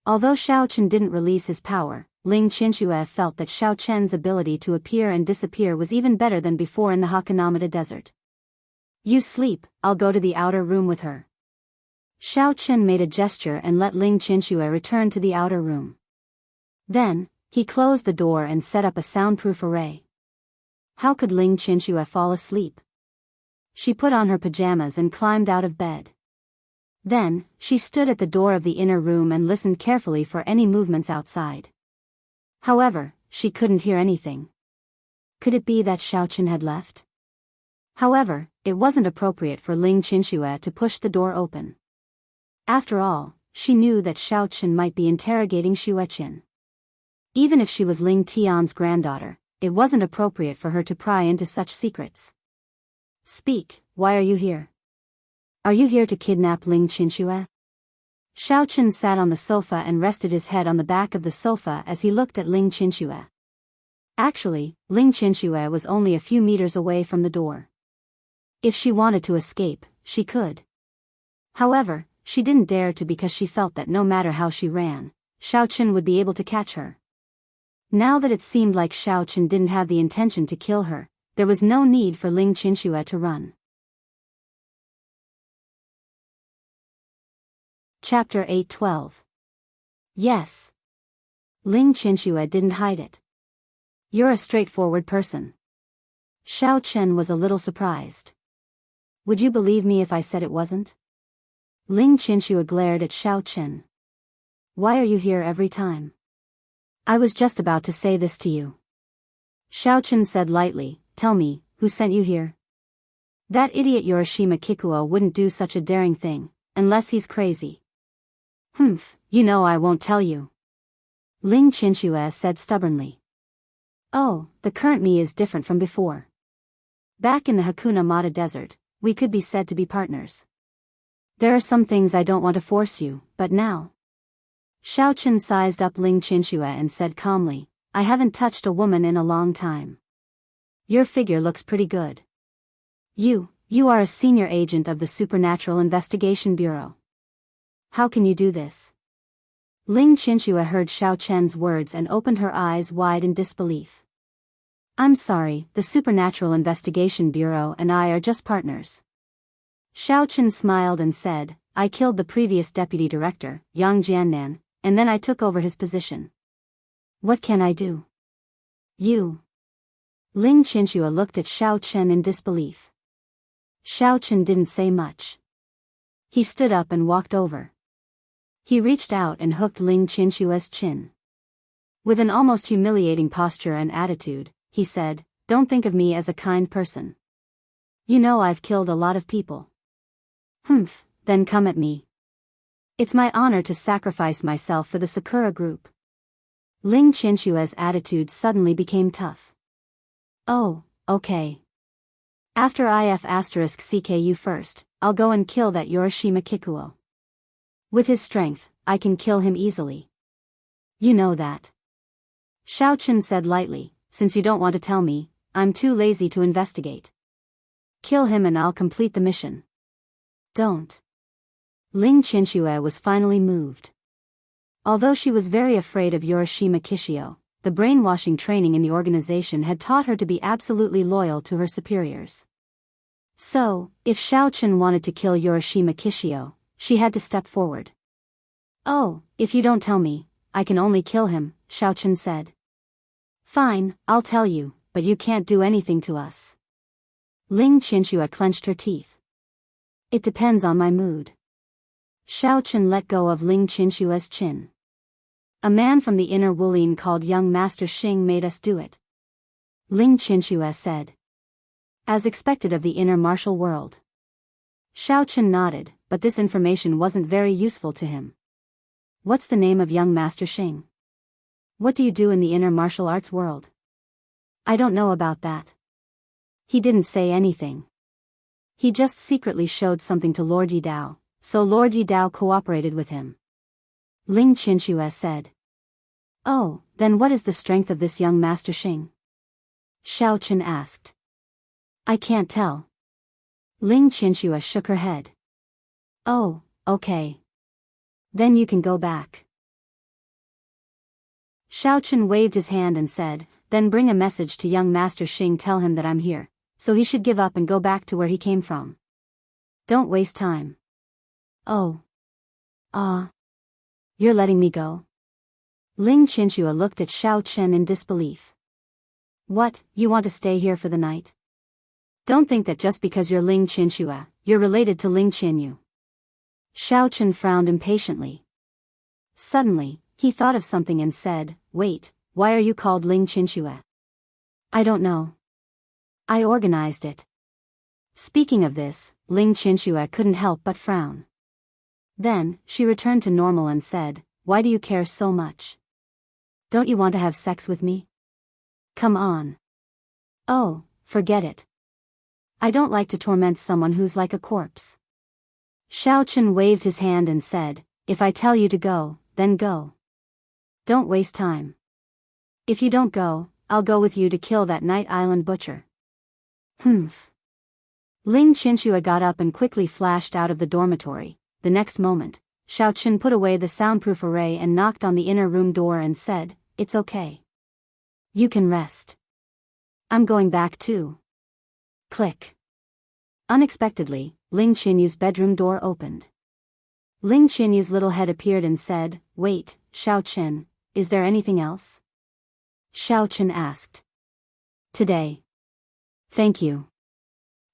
Speaker 1: Although Xiao Chen didn't release his power, Ling Qinxue felt that Xiao Chen's ability to appear and disappear was even better than before in the Hakanamada desert. "You sleep, I'll go to the outer room with her." Xiao Chen made a gesture and let Ling Qinxue return to the outer room. Then, he closed the door and set up a soundproof array. How could Ling Qinxue fall asleep? She put on her pajamas and climbed out of bed. Then, she stood at the door of the inner room and listened carefully for any movements outside. However, she couldn't hear anything. Could it be that Xiao Chen had left? However, it wasn't appropriate for Ling Qinxue to push the door open. After all, she knew that Xiao Chen might be interrogating Xueqian. Even if she was Ling Tian's granddaughter, it wasn't appropriate for her to pry into such secrets. "Speak, why are you here? Are you here to kidnap Ling Qinxue?" Xiao Chen sat on the sofa and rested his head on the back of the sofa as he looked at Ling Qinxue. Actually, Ling Qinxue was only a few meters away from the door. If she wanted to escape, she could. However, she didn't dare to because she felt that no matter how she ran, Xiao Chen would be able to catch her. Now that it seemed like Xiao Chen didn't have the intention to kill her, there was no need for Ling Qinxue to run. Chapter 8:12. Yes. Ling Qinxue didn't hide it. "You're a straightforward person." Xiao Chen was a little surprised. "Would you believe me if I said it wasn't?" Ling Qinxue glared at Xiao Chen. "Why are you here every time?" "I was just about to say this to you." Xiao Chen said lightly, "Tell me, who sent you here?" "That idiot Yorishima Kikuo wouldn't do such a daring thing, unless he's crazy." "Humph, you know I won't tell you." Ling Qinxue said stubbornly. "Oh, the current me is different from before. Back in the Hakuna Mata desert, we could be said to be partners. There are some things I don't want to force you, but now." Xiao Chen sized up Ling Qinxue and said calmly, "I haven't touched a woman in a long time. Your figure looks pretty good. You are a senior agent of the Supernatural Investigation Bureau. How can you do this?" Ling Qinxue heard Xiao Chen's words and opened her eyes wide in disbelief. "I'm sorry, the Supernatural Investigation Bureau and I are just partners." Xiao Chen smiled and said, "I killed the previous deputy director, Yang Jiannan, and then I took over his position. What can I do?" "You." Ling Qinxue looked at Xiao Chen in disbelief. Xiao Chen didn't say much. He stood up and walked over. He reached out and hooked Ling Qinshua's chin. With an almost humiliating posture and attitude, he said, "Don't think of me as a kind person. You know I've killed a lot of people." "Humph, then come at me. It's my honor to sacrifice myself for the Sakura group." Ling Qinshua's attitude suddenly became tough. "Oh, okay. After IF*CKU first, I'll go and kill that Yorishima Kikuo. With his strength, I can kill him easily. You know that." Xiao Chen said lightly, "Since you don't want to tell me, I'm too lazy to investigate. Kill him and I'll complete the mission." "Don't." Ling Qinshuo was finally moved. Although she was very afraid of Yorishima Kishio, the brainwashing training in the organization had taught her to be absolutely loyal to her superiors. So, if Xiao Chen wanted to kill Yorishima Kishio, she had to step forward. "Oh, if you don't tell me, I can only kill him," Xiao Chen said. "Fine, I'll tell you, but you can't do anything to us." Ling Qinshuo clenched her teeth. "It depends on my mood." Xiao Chen let go of Ling Qinshua's chin. "A man from the inner Wulin called young Master Xing made us do it," Ling Qinshuo said. "As expected of the inner martial world." Xiao Chen nodded, but this information wasn't very useful to him. "What's the name of young Master Xing? What do you do in the inner martial arts world?" "I don't know about that." He didn't say anything. He just secretly showed something to Lord Yidao, so Lord Yidao cooperated with him. Ling Qinshuo said. "Oh, then what is the strength of this young Master Xing?" Xiao Chen asked. "I can't tell." Ling Qinshuo shook her head. "Oh, okay. Then you can go back." Xiao Chen waved his hand and said, "Then bring a message to young Master Xing, tell him that I'm here, so he should give up and go back to where he came from. Don't waste time." "Oh. You're letting me go?" Ling Qinshuo looked at Xiao Chen in disbelief. "What, you want to stay here for the night? Don't think that just because you're Ling Qinshuo, you're related to Ling Qinyu." Xiao Chen frowned impatiently. Suddenly, he thought of something and said, "Wait, why are you called Ling Qinshuo?" "I don't know. I organized it." Speaking of this, Ling Qinshuo couldn't help but frown. Then, she returned to normal and said, "Why do you care so much? Don't you want to have sex with me? Come on." "Oh, forget it. I don't like to torment someone who's like a corpse." Xiao Chen waved his hand and said, "If I tell you to go, then go. Don't waste time. If you don't go, I'll go with you to kill that Night Island butcher." "Humph." Ling Qinshuo got up and quickly flashed out of the dormitory. The next moment, Xiao Chen put away the soundproof array and knocked on the inner room door and said, "It's okay. You can rest. I'm going back too." Click. Unexpectedly, Ling Qinyu's bedroom door opened. Ling Qinyu's little head appeared and said, "Wait, Xiao Chen, is there anything else?" Xiao Chen asked. "Today. Thank you."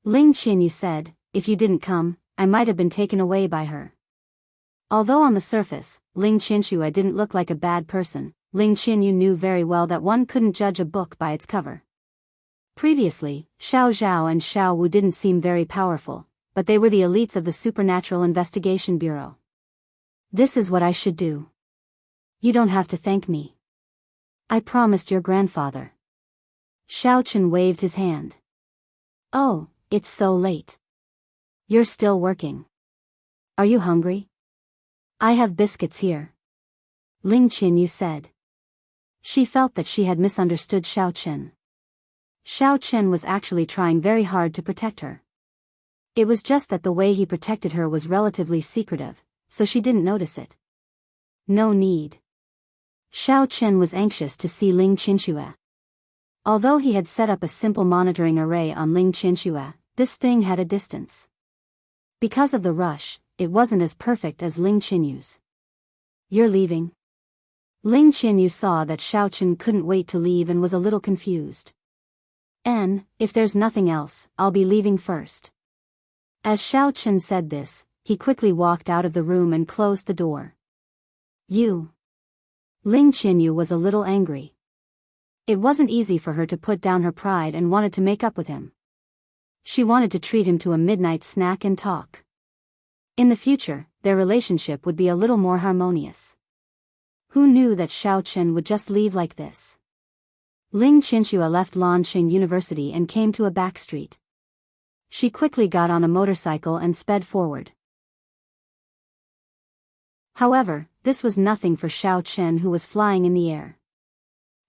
Speaker 1: Ling Qinyu said, "If you didn't come, I might have been taken away by her." Although on the surface, Ling Qinshuo didn't look like a bad person, Ling Qinyu knew very well that one couldn't judge a book by its cover. Previously, Xiao Zhao and Xiao Wu didn't seem very powerful, but they were the elites of the Supernatural Investigation Bureau. "This is what I should do. You don't have to thank me. I promised your grandfather." Xiao Chen waved his hand. "Oh, it's so late. You're still working. Are you hungry? I have biscuits here," Ling Qinyu said. She felt that she had misunderstood Xiao Chen. Xiao Chen was actually trying very hard to protect her. It was just that the way he protected her was relatively secretive, so she didn't notice it. No need. Xiao Chen was anxious to see Ling Qinshuo. Although he had set up a simple monitoring array on Ling Qinshuo, this thing had a distance. Because of the rush, it wasn't as perfect as Ling Qinyu's. "You're leaving?" Ling Qinyu saw that Xiao Chen couldn't wait to leave and was a little confused. "If there's nothing else, I'll be leaving first." As Xiao Chen said this, he quickly walked out of the room and closed the door. You. Ling Qinyu was a little angry. It wasn't easy for her to put down her pride and wanted to make up with him. She wanted to treat him to a midnight snack and talk. In the future, their relationship would be a little more harmonious. Who knew that Xiao Chen would just leave like this? Ling Qinxue left Lanqing University and came to a back street. She quickly got on a motorcycle and sped forward. However, this was nothing for Xiao Chen, who was flying in the air.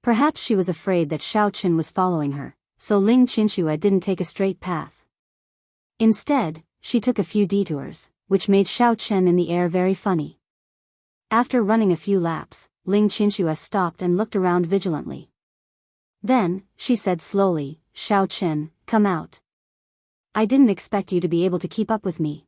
Speaker 1: Perhaps she was afraid that Xiao Chen was following her, so Ling Qinxue didn't take a straight path. Instead, she took a few detours, which made Xiao Chen in the air very funny. After running a few laps, Ling Qinxue stopped and looked around vigilantly. Then, she said slowly, "Xiao Chen, come out. I didn't expect you to be able to keep up with me."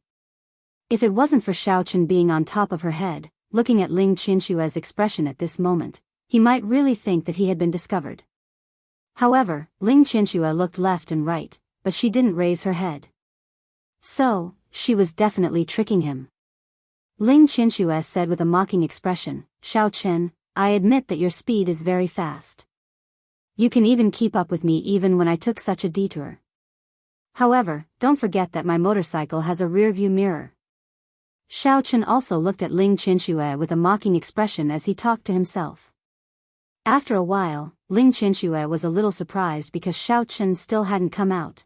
Speaker 1: If it wasn't for Xiao Chen being on top of her head, looking at Ling Qinshue's expression at this moment, he might really think that he had been discovered. However, Ling Qinshue looked left and right, but she didn't raise her head. So, she was definitely tricking him. Ling Qinshue said with a mocking expression, "Xiao Chen, I admit that your speed is very fast. You can even keep up with me even when I took such a detour. However, don't forget that my motorcycle has a rear-view mirror." Xiao Chen also looked at Ling Qinshue with a mocking expression as he talked to himself. After a while, Ling Qinshue was a little surprised because Xiao Chen still hadn't come out.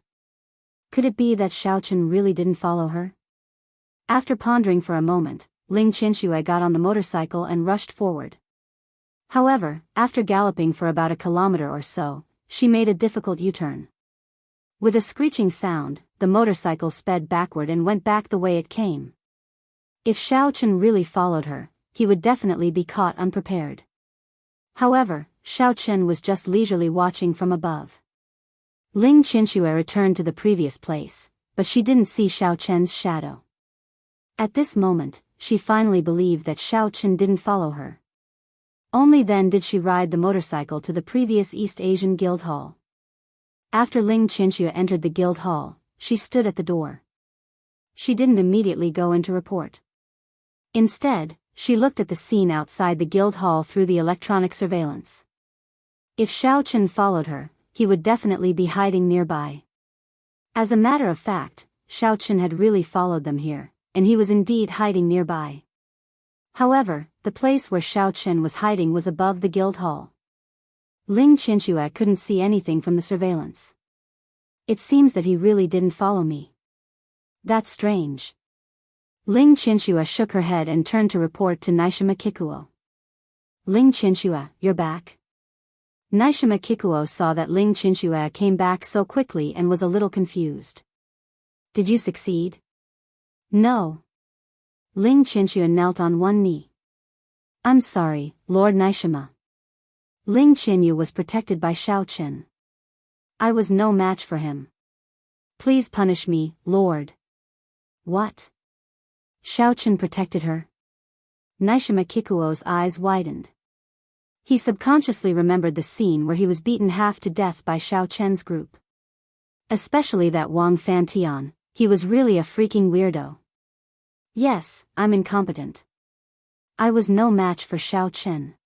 Speaker 1: Could it be that Xiao Chen really didn't follow her? After pondering for a moment, Ling Qinshue got on the motorcycle and rushed forward. However, after galloping for about a kilometer or so, she made a difficult U-turn. With a screeching sound, the motorcycle sped backward and went back the way it came. If Xiao Chen really followed her, he would definitely be caught unprepared. However, Xiao Chen was just leisurely watching from above. Ling Qinshue returned to the previous place, but she didn't see Xiao Chen's shadow. At this moment, she finally believed that Xiao Chen didn't follow her. Only then did she ride the motorcycle to the previous East Asian Guild Hall. After Ling Qinshue entered the guild hall, she stood at the door. She didn't immediately go in to report. Instead, she looked at the scene outside the guild hall through the electronic surveillance. If Xiao Chen followed her, he would definitely be hiding nearby. As a matter of fact, Xiao Chen had really followed them here, and he was indeed hiding nearby. However, the place where Xiao Chen was hiding was above the guild hall. Ling Qinshue couldn't see anything from the surveillance. It seems that he really didn't follow me. That's strange. Ling Qinshue shook her head and turned to report to Nishima Kikuo. "Ling Qinshue, you're back?" Nishima Kikuo saw that Ling Qinshue came back so quickly and was a little confused. "Did you succeed?" "No." Ling Qinshue knelt on one knee. "I'm sorry, Lord Nishima. Ling Qinyu was protected by Xiao Chen. I was no match for him. Please punish me, Lord." "What? Xiao Chen protected her?" Nishima Kikuo's eyes widened. He subconsciously remembered the scene where he was beaten half to death by Xiao Chen's group. Especially that Wang Fantian, he was really a freaking weirdo. "Yes, I'm incompetent. I was no match for Xiao Chen,"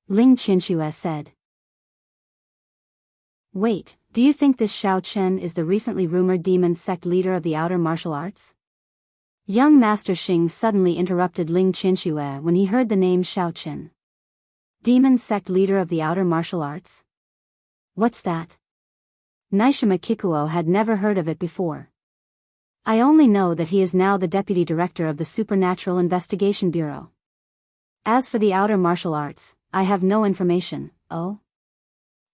Speaker 1: Ling Qinshue said. "Wait, do you think this Xiao Chen is the recently rumored demon sect leader of the outer martial arts?" Young Master Xing suddenly interrupted Ling Qinshue when he heard the name Xiao Chen. "Demon sect leader of the outer martial arts? What's that?" Nishima Kikuo had never heard of it before. "I only know that he is now the deputy director of the Supernatural Investigation Bureau. As for the outer martial arts, I have no information." "Oh?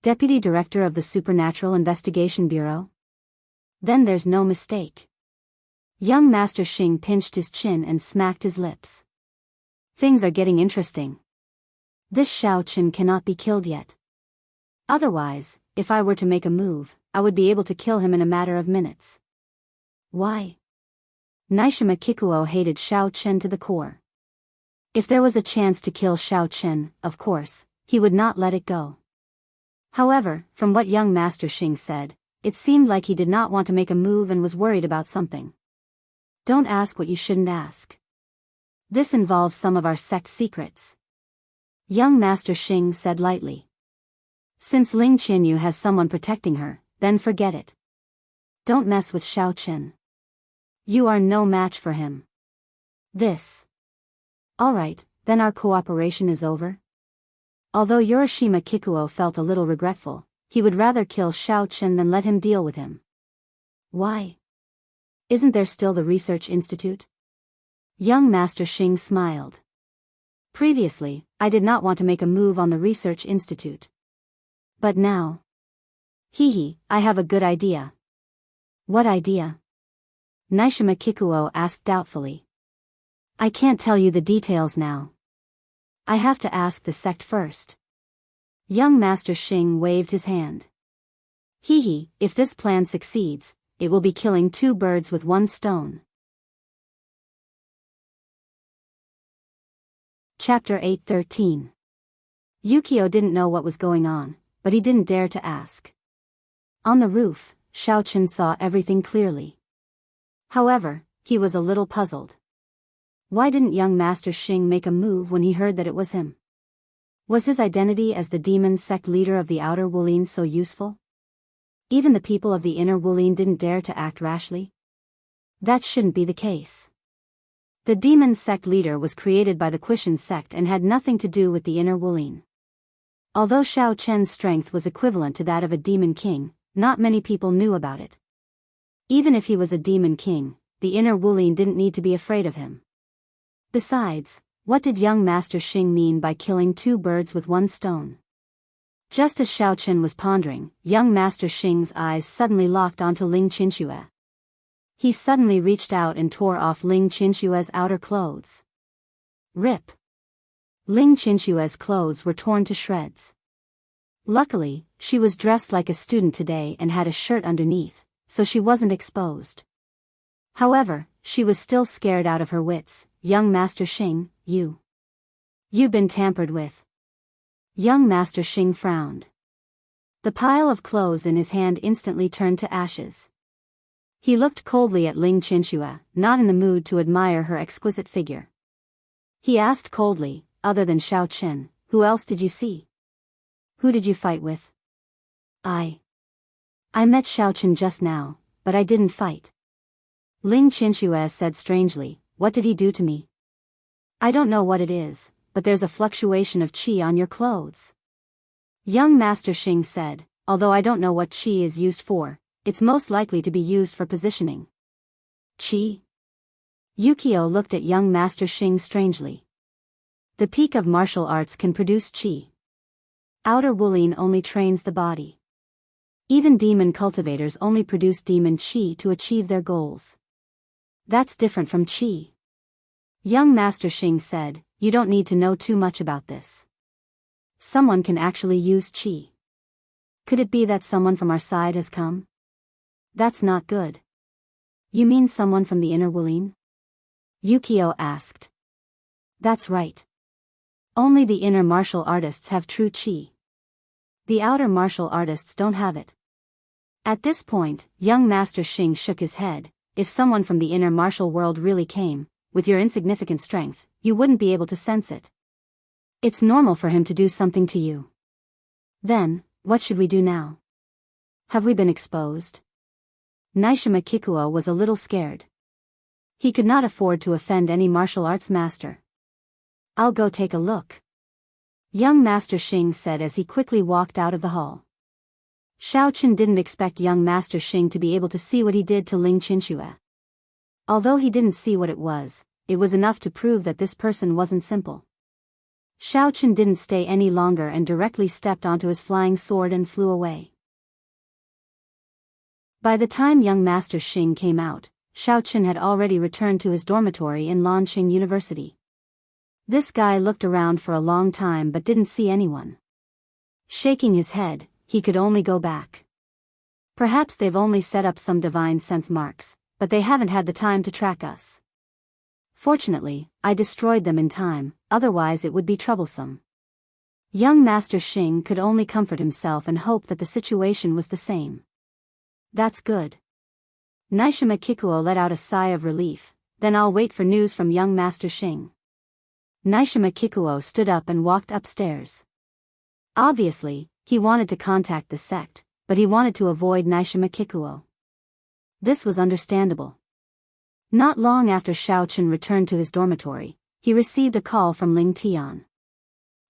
Speaker 1: Deputy director of the Supernatural Investigation Bureau? Then there's no mistake." Young Master Xing pinched his chin and smacked his lips. "Things are getting interesting. This Xiao Chen cannot be killed yet. Otherwise, if I were to make a move, I would be able to kill him in a matter of minutes." "Why?" Nishima Kikuo hated Xiao Chen to the core. If there was a chance to kill Xiao Chen, of course, he would not let it go. However, from what young Master Xing said, it seemed like he did not want to make a move and was worried about something. Don't ask what you shouldn't ask. This involves some of our sect's secrets. Young Master Xing said lightly. Since Ling Qinyu has someone protecting her, then forget it. Don't mess with Xiao Qin. You are no match for him. This. Alright, then our cooperation is over? Although Urashima Kikuo felt a little regretful, he would rather kill Xiao Qin than let him deal with him. Why? Isn't there still the Research Institute? Young Master Xing smiled. Previously, I did not want to make a move on the Research Institute. But now. I have a good idea. What idea? Nishima Kikuo asked doubtfully. I can't tell you the details now. I have to ask the sect first. Young Master Xing waved his hand. If this plan succeeds, it will be killing two birds with one stone. Chapter 8:13. Yukio didn't know what was going on, but he didn't dare to ask. On the roof, Xiao Qin saw everything clearly. However, he was a little puzzled. Why didn't young Master Xing make a move when he heard that it was him? Was his identity as the demon sect leader of the Outer Wulin so useful? Even the people of the Inner Wulin didn't dare to act rashly? That shouldn't be the case. The demon sect leader was created by the Quishan sect and had nothing to do with the Inner Wulin. Although Xiao Chen's strength was equivalent to that of a demon king, not many people knew about it. Even if he was a demon king, the Inner Wulin didn't need to be afraid of him. Besides, what did young Master Xing mean by killing two birds with one stone? Just as Xiao Qin was pondering, young Master Xing's eyes suddenly locked onto Ling Qinxue. He suddenly reached out and tore off Ling Qinxue's outer clothes. Rip! Ling Qinxue's clothes were torn to shreds. Luckily, she was dressed like a student today and had a shirt underneath, so she wasn't exposed. However, she was still scared out of her wits. Young Master Xing, you've been tampered with. Young Master Xing frowned. The pile of clothes in his hand instantly turned to ashes. He looked coldly at Ling Qinxue, not in the mood to admire her exquisite figure. He asked coldly, other than Xiao Qin, who else did you see? Who did you fight with? I met Xiao Qin just now, but I didn't fight. Ling Qinxue said strangely, what did he do to me? I don't know what it is, but there's a fluctuation of qi on your clothes. Young Master Xing said, although I don't know what qi is used for, it's most likely to be used for positioning. Qi? Yukio looked at young Master Xing strangely. The peak of martial arts can produce qi. Outer Wulin only trains the body. Even demon cultivators only produce demon qi to achieve their goals. That's different from qi. Young Master Xing said, you don't need to know too much about this. Someone can actually use qi. Could it be that someone from our side has come? That's not good. You mean someone from the Inner Wulin? Yukio asked. That's right. Only the inner martial artists have true qi. The outer martial artists don't have it. At this point, young Master Xing shook his head. If someone from the inner martial world really came, with your insignificant strength, you wouldn't be able to sense it. It's normal for him to do something to you. Then, what should we do now? Have we been exposed? Nishima Kikuo was a little scared. He could not afford to offend any martial arts master. I'll go take a look. Young Master Xing said as he quickly walked out of the hall. Xiao Qin didn't expect young Master Xing to be able to see what he did to Ling Qinxue. Although he didn't see what it was enough to prove that this person wasn't simple. Xiao Qin didn't stay any longer and directly stepped onto his flying sword and flew away. By the time young Master Xing came out, Xiao Qin had already returned to his dormitory in Lanqing University. This guy looked around for a long time but didn't see anyone. Shaking his head, he could only go back. Perhaps they've only set up some divine sense marks, but they haven't had the time to track us. Fortunately, I destroyed them in time, otherwise it would be troublesome. Young Master Xing could only comfort himself and hope that the situation was the same. That's good. Nishima Kikuo let out a sigh of relief. Then I'll wait for news from young Master Xing. Nishima Kikuo stood up and walked upstairs. Obviously, he wanted to contact the sect, but he wanted to avoid Nishima Kikuo. This was understandable. Not long after Xiao Chen returned to his dormitory, he received a call from Ling Tian.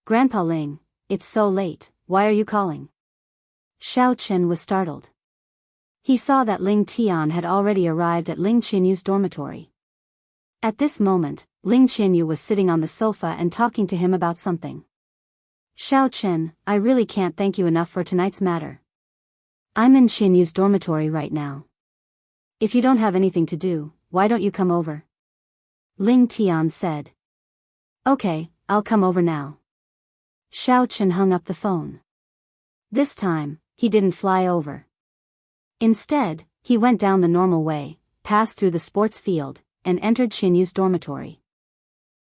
Speaker 1: Grandpa Ling, it's so late, why are you calling? Xiao Chen was startled. He saw that Ling Tian had already arrived at Ling Qinyu's dormitory. At this moment, Ling Qinyu was sitting on the sofa and talking to him about something. Xiao Chen, I really can't thank you enough for tonight's matter. I'm in Qinyu's dormitory right now. If you don't have anything to do, why don't you come over? Ling Tian said. Okay, I'll come over now. Xiao Chen hung up the phone. This time, he didn't fly over. Instead, he went down the normal way, passed through the sports field, and entered Qinyu's dormitory.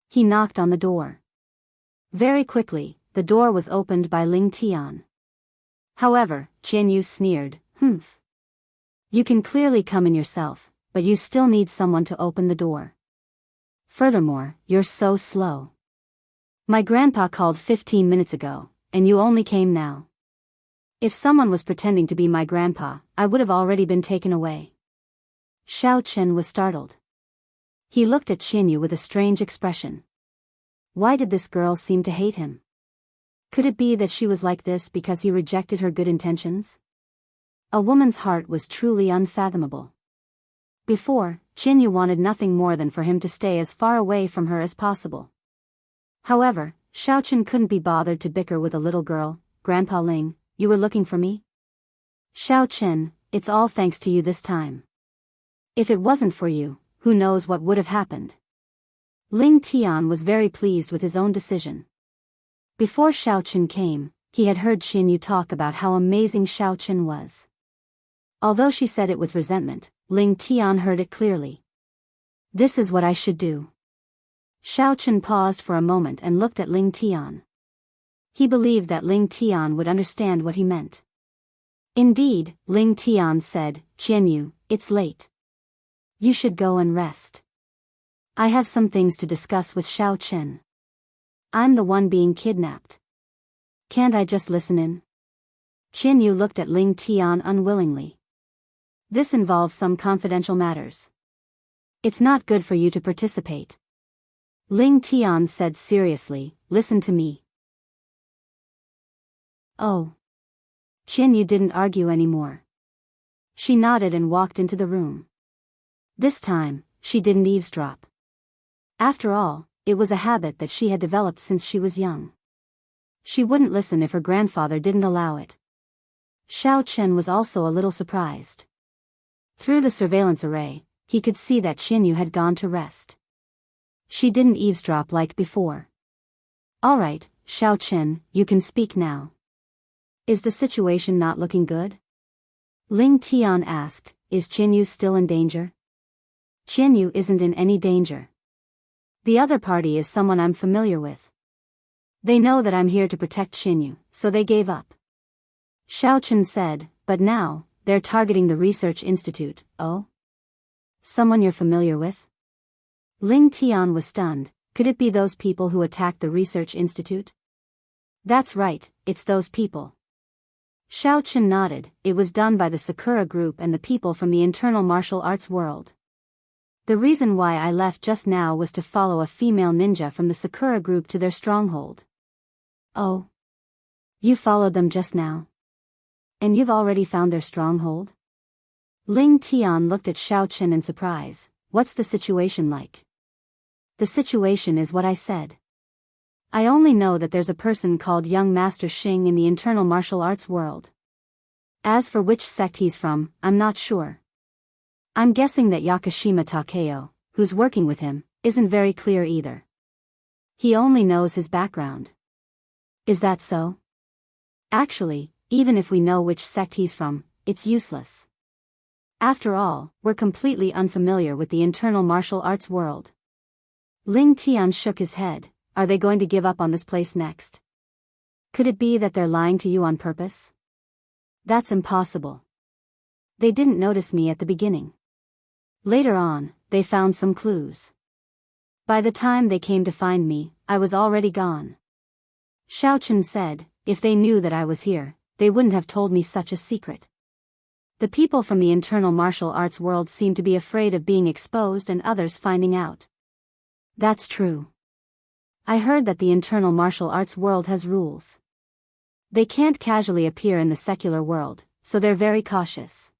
Speaker 1: He knocked on the door. Very quickly, the door was opened by Ling Tian. However, Qinyu sneered, "Humph. You can clearly come in yourself, but you still need someone to open the door. Furthermore, you're so slow. My grandpa called 15 minutes ago, and you only came now. If someone was pretending to be my grandpa, I would have already been taken away." Xiao Chen was startled. He looked at Qinyu with a strange expression. Why did this girl seem to hate him? Could it be that she was like this because he rejected her good intentions? A woman's heart was truly unfathomable. Before, Qinyu wanted nothing more than for him to stay as far away from her as possible. However, Xiao Chen couldn't be bothered to bicker with a little girl. "Grandpa Ling, you were looking for me?" "Xiao Chen, it's all thanks to you this time. If it wasn't for you, who knows what would have happened." Ling Tian was very pleased with his own decision. Before Xiao Chen came, he had heard Qinyu talk about how amazing Xiao Chen was. Although she said it with resentment, Ling Tian heard it clearly. "This is what I should do." Xiao Chen paused for a moment and looked at Ling Tian. He believed that Ling Tian would understand what he meant. Indeed, Ling Tian said, "Qinyu, it's late. You should go and rest. I have some things to discuss with Xiao Chen. I'm the one being kidnapped. Can't I just listen in?" Qinyu looked at Ling Tian unwillingly. "This involves some confidential matters. It's not good for you to participate." Ling Tian said seriously, "Listen to me." Oh. Qinyu didn't argue anymore. She nodded and walked into the room. This time, she didn't eavesdrop. After all, it was a habit that she had developed since she was young. She wouldn't listen if her grandfather didn't allow it. Xiao Chen was also a little surprised. Through the surveillance array, he could see that Qinyu had gone to rest. She didn't eavesdrop like before. "All right, Xiao Chen, you can speak now. Is the situation not looking good?" Ling Tian asked, "Is Qinyu still in danger?" "Qinyu isn't in any danger. The other party is someone I'm familiar with. They know that I'm here to protect Qinyu, so they gave up." Xiao Chen said, "But now, they're targeting the research institute." "Oh? Someone you're familiar with?" Ling Tian was stunned. Could it be those people who attacked the research institute? "That's right, it's those people." Xiao Chen nodded. "It was done by the Sakura group and the people from the internal martial arts world. The reason why I left just now was to follow a female ninja from the Sakura group to their stronghold." "Oh? You followed them just now? And you've already found their stronghold?" Ling Tian looked at Xiao Chen in surprise. "What's the situation like?" "The situation is what I said. I only know that there's a person called young Master Xing in the internal martial arts world. As for which sect he's from, I'm not sure. I'm guessing that Yakashima Takeo, who's working with him, isn't very clear either. He only knows his background." "Is that so?" "Actually, even if we know which sect he's from, it's useless. After all, we're completely unfamiliar with the internal martial arts world." Ling Tian shook his head. "Are they going to give up on this place next? Could it be that they're lying to you on purpose?" "That's impossible. They didn't notice me at the beginning. Later on, they found some clues. By the time they came to find me, I was already gone. Xiaochen said, if they knew that I was here, they wouldn't have told me such a secret. The people from the internal martial arts world seem to be afraid of being exposed and others finding out. That's true. I heard that the internal martial arts world has rules. They can't casually appear in the secular world, so they're very cautious.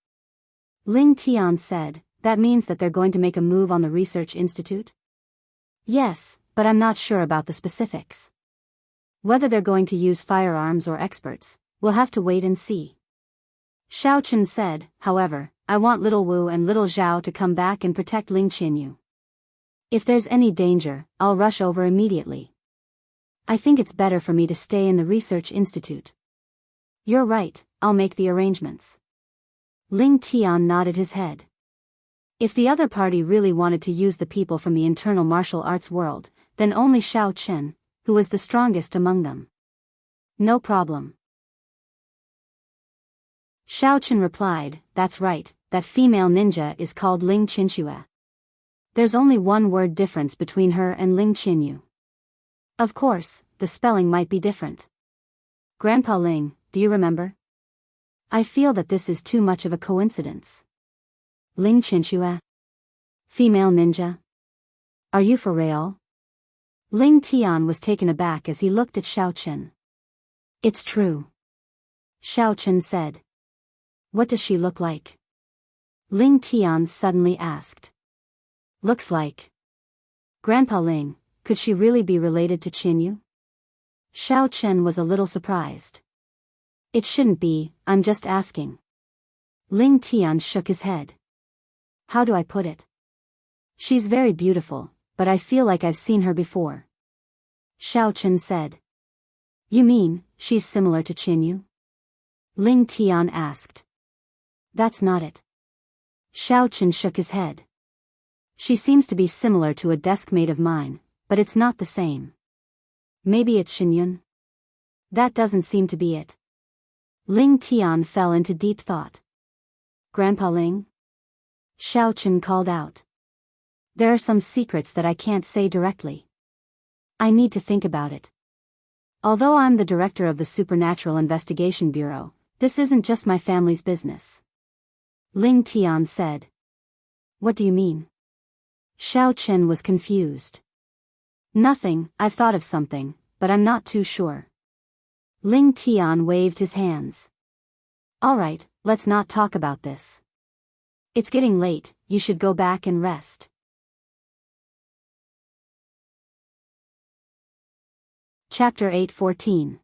Speaker 1: Ling Tian said, that means that they're going to make a move on the research institute? Yes, but I'm not sure about the specifics. Whether they're going to use firearms or experts, we'll have to wait and see. Xiaochen said, however, I want little Wu and little Zhao to come back and protect Ling Qinyu. If there's any danger, I'll rush over immediately. I think it's better for me to stay in the research institute. You're right, I'll make the arrangements. Ling Tian nodded his head. If the other party really wanted to use the people from the internal martial arts world, then only Xiao Chen, who was the strongest among them. No problem. Xiao Chen replied, that's right, that female ninja is called Ling Qinxue. There's only one word difference between her and Ling Qinyu. Of course, the spelling might be different. Grandpa Ling, do you remember? I feel that this is too much of a coincidence. Ling Qinxue? Female ninja? Are you for real? Ling Tian was taken aback as he looked at Xiao Chen. It's true. Xiao Chen said. What does she look like? Ling Tian suddenly asked. Looks like. Grandpa Ling, could she really be related to Qinyu? Xiao Chen was a little surprised. It shouldn't be, I'm just asking. Ling Tian shook his head. How do I put it? She's very beautiful, but I feel like I've seen her before. Xiao Chen said. You mean, she's similar to Qinyu? Ling Tian asked. That's not it. Xiao Chen shook his head. She seems to be similar to a deskmate of mine, but it's not the same. Maybe it's Xinyun? That doesn't seem to be it. Ling Tian fell into deep thought. Grandpa Ling? Xiao Chen called out. There are some secrets that I can't say directly. I need to think about it. Although I'm the director of the Supernatural Investigation Bureau, this isn't just my family's business. Ling Tian said. What do you mean? Xiao Chen was confused. Nothing, I've thought of something, but I'm not too sure. Ling Tian waved his hands. Alright, let's not talk about this. It's getting late, you should go back and rest. Chapter 8:14.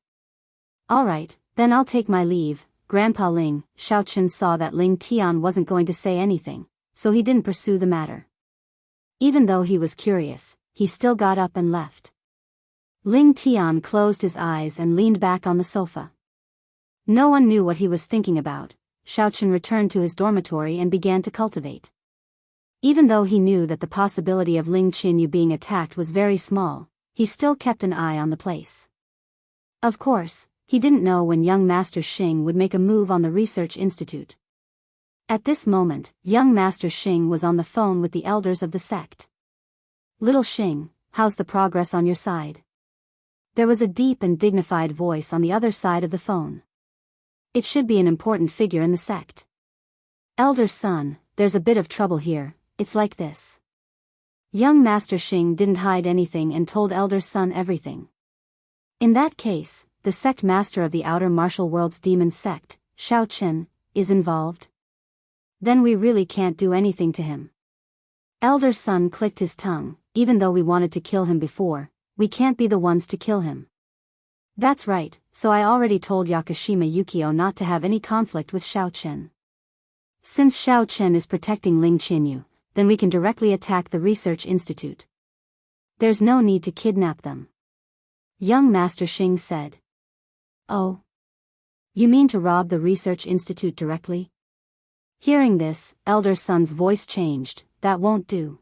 Speaker 1: Alright, then I'll take my leave, Grandpa Ling. Xiao Chen saw that Ling Tian wasn't going to say anything, so he didn't pursue the matter. Even though he was curious, he still got up and left. Ling Tian closed his eyes and leaned back on the sofa. No one knew what he was thinking about. Xiao Chen returned to his dormitory and began to cultivate. Even though he knew that the possibility of Ling Qinyu being attacked was very small, he still kept an eye on the place. Of course, he didn't know when young Master Xing would make a move on the research institute. At this moment, young Master Xing was on the phone with the elders of the sect. Little Xing, how's the progress on your side? There was a deep and dignified voice on the other side of the phone. It should be an important figure in the sect. Elder son, there's a bit of trouble here, it's like this. Young Master Xing didn't hide anything and told Elder son everything. In that case, the sect master of the outer martial world's demon sect, Xiao Chen, is involved. Then we really can't do anything to him. Elder son clicked his tongue. Even though we wanted to kill him before, we can't be the ones to kill him. That's right, so I already told Yakashima Yukio not to have any conflict with Xiao Chen. Since Xiao Chen is protecting Ling Qinyu, then we can directly attack the research institute. There's no need to kidnap them. Young Master Xing said. Oh. You mean to rob the research institute directly? Hearing this, Elder Son's voice changed. That won't do.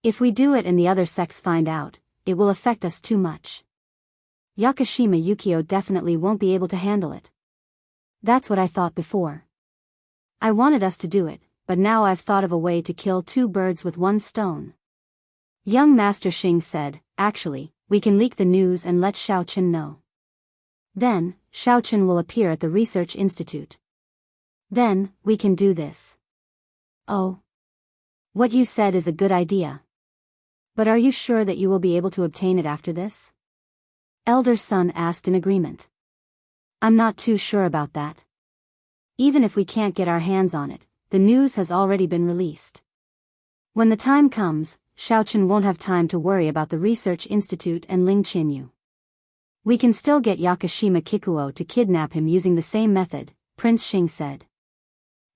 Speaker 1: If we do it and the other sects find out, it will affect us too much. Yakashima Yukio definitely won't be able to handle it. That's what I thought before. I wanted us to do it, but now I've thought of a way to kill two birds with one stone. Young Master Xing said, actually, we can leak the news and let Xiaochen know. Then, Xiaochen will appear at the research institute. Then, we can do this. Oh. What you said is a good idea. But are you sure that you will be able to obtain it after this? Elder son asked in agreement. I'm not too sure about that. Even if we can't get our hands on it, the news has already been released. When the time comes, Xiaochen won't have time to worry about the research institute and Ling Qinyu. We can still get Yakashima Kikuo to kidnap him using the same method, Prince Xing said.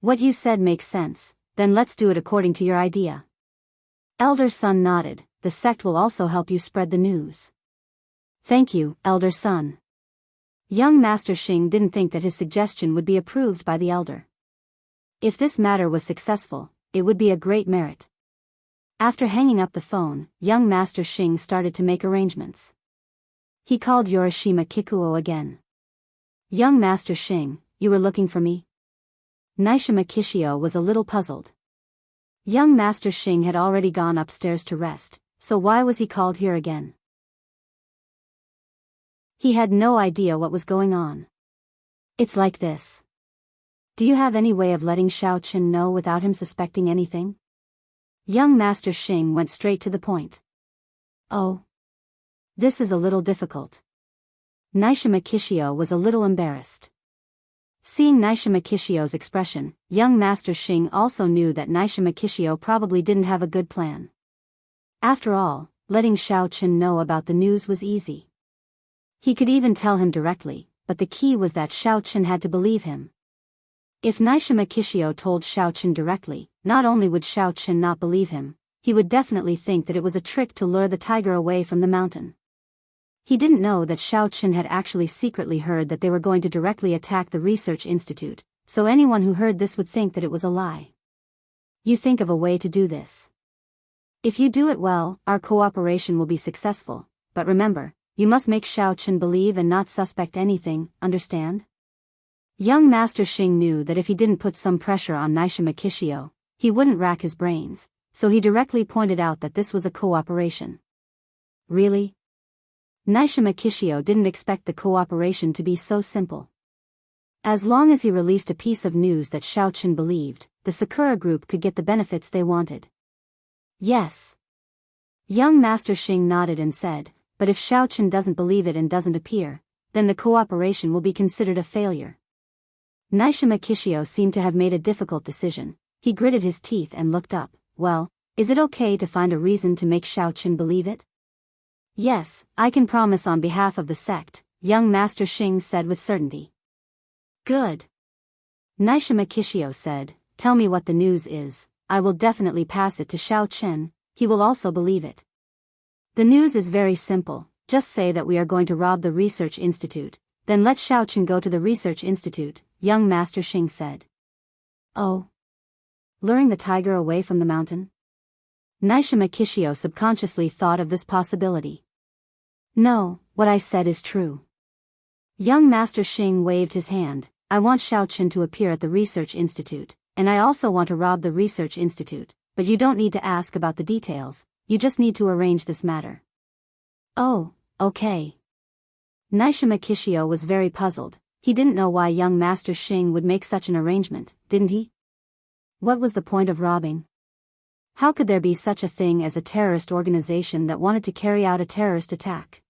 Speaker 1: What you said makes sense, then let's do it according to your idea. Elder son nodded, the sect will also help you spread the news. Thank you, Elder son. Young Master Xing didn't think that his suggestion would be approved by the elder. If this matter was successful, it would be a great merit. After hanging up the phone, young Master Xing started to make arrangements. He called Yorishima Kikuo again. Young Master Xing, you were looking for me? Nishima Kishio was a little puzzled. Young Master Xing had already gone upstairs to rest, so why was he called here again? He had no idea what was going on. It's like this. Do you have any way of letting Xiaochen know without him suspecting anything? Young Master Xing went straight to the point. Oh. This is a little difficult. Nishima Kishio was a little embarrassed. Seeing Nishima Kishio's expression, young Master Xing also knew that Nishima Kishio probably didn't have a good plan. After all, letting Xiaochen know about the news was easy. He could even tell him directly, but the key was that Xiaochen had to believe him. If Nishima Kishio told Xiaochen directly, not only would Xiaochen not believe him, he would definitely think that it was a trick to lure the tiger away from the mountain. He didn't know that Xiaochen had actually secretly heard that they were going to directly attack the research institute, so anyone who heard this would think that it was a lie. You think of a way to do this. If you do it well, our cooperation will be successful, but remember, you must make Xiaochen believe and not suspect anything, understand? Young Master Xing knew that if he didn't put some pressure on Nishima Kishio, he wouldn't rack his brains, so he directly pointed out that this was a cooperation. Really? Nishima Kishio didn't expect the cooperation to be so simple. As long as he released a piece of news that Xiaochen believed, the Sakura group could get the benefits they wanted. Yes. Young Master Xing nodded and said, but if Xiaochen doesn't believe it and doesn't appear, then the cooperation will be considered a failure. Nishima Kishio seemed to have made a difficult decision. He gritted his teeth and looked up. Well, is it okay to find a reason to make Xiaochen believe it? Yes, I can promise on behalf of the sect, young Master Xing said with certainty. Good. Nishima Kishio said, tell me what the news is, I will definitely pass it to Xiaochen, he will also believe it. The news is very simple, just say that we are going to rob the research institute, then let Xiaochen go to the research institute, young Master Xing said. Oh. Luring the tiger away from the mountain? Nishima Kishio subconsciously thought of this possibility. No, what I said is true. Young Master Xing waved his hand, I want Xiaochen to appear at the research institute, and I also want to rob the research institute, but you don't need to ask about the details, you just need to arrange this matter. Oh, okay. Nishima Kishio was very puzzled, he didn't know why young Master Xing would make such an arrangement, didn't he? What was the point of robbing? How could there be such a thing as a terrorist organization that wanted to carry out a terrorist attack?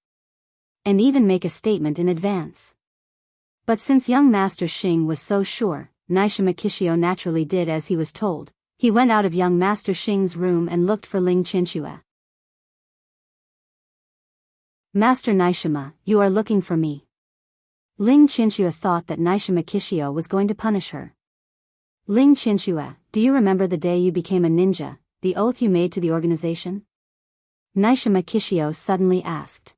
Speaker 1: And even make a statement in advance. But since young Master Xing was so sure, Nishima Kishio naturally did as he was told. He went out of young Master Xing's room and looked for Ling Qinxue. Master Nishima, you are looking for me. Ling Qinxue thought that Nishima Kishio was going to punish her. Ling Qinxue, do you remember the day you became a ninja, the oath you made to the organization? Nishima Kishio suddenly asked.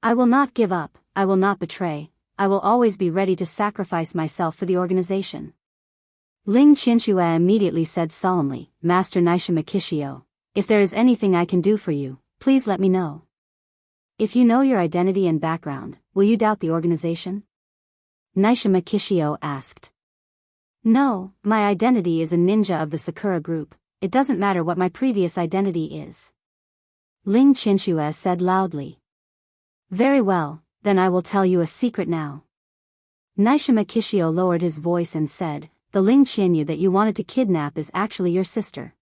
Speaker 1: I will not give up, I will not betray, I will always be ready to sacrifice myself for the organization. Ling Qinxue immediately said solemnly, Master Nishima Kishio, if there is anything I can do for you, please let me know. If you know your identity and background, will you doubt the organization? Nishima Kishio asked. No, my identity is a ninja of the Sakura group, it doesn't matter what my previous identity is. Ling Qinxue said loudly. Very well, then I will tell you a secret now. Nishima Kishio lowered his voice and said, the Ling Qianyu that you wanted to kidnap is actually your sister.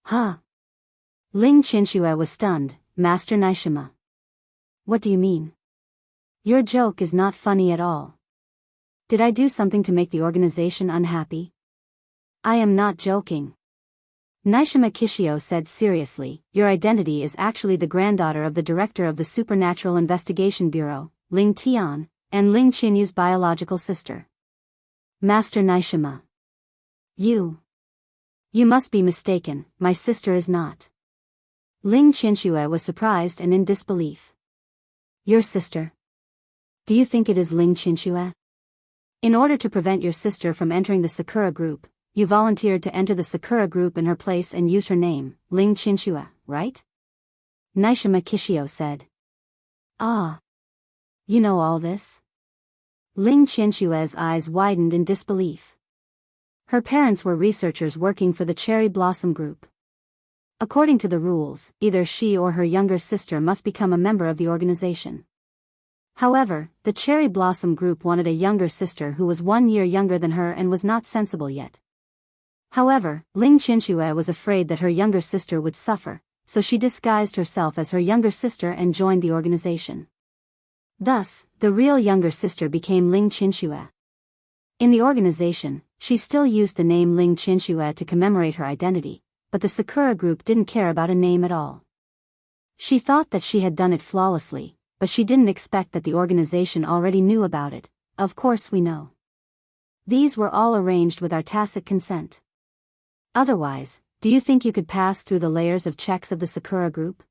Speaker 1: Huh? Ling Qinxue was stunned. Master Nishima. What do you mean? Your joke is not funny at all. Did I do something to make the organization unhappy? I am not joking. Nishima Kishio said seriously, your identity is actually the granddaughter of the director of the Supernatural Investigation Bureau, Ling Tian, and Ling Qianyu's biological sister. Master Nishima. You must be mistaken, my sister is not. Ling Qinxue was surprised and in disbelief. Your sister? Do you think it is Ling Qinxue? In order to prevent your sister from entering the Sakura group, you volunteered to enter the Sakura group in her place and use her name, Ling Qinxue, right? Nishima Kishio said. Ah. You know all this? Ling Qinxue's eyes widened in disbelief. Her parents were researchers working for the Cherry Blossom Group. According to the rules, either she or her younger sister must become a member of the organization. However, the Cherry Blossom Group wanted a younger sister who was 1 year younger than her and was not sensible yet. However, Ling Qinxue was afraid that her younger sister would suffer, so she disguised herself as her younger sister and joined the organization. Thus, the real younger sister became Ling Qinxue. In the organization, she still used the name Ling Qinxue to commemorate her identity, but the Sakura group didn't care about a name at all. She thought that she had done it flawlessly, but she didn't expect that the organization already knew about it. Of course we know. These were all arranged with our tacit consent. Otherwise, do you think you could pass through the layers of checks of the Sakura group?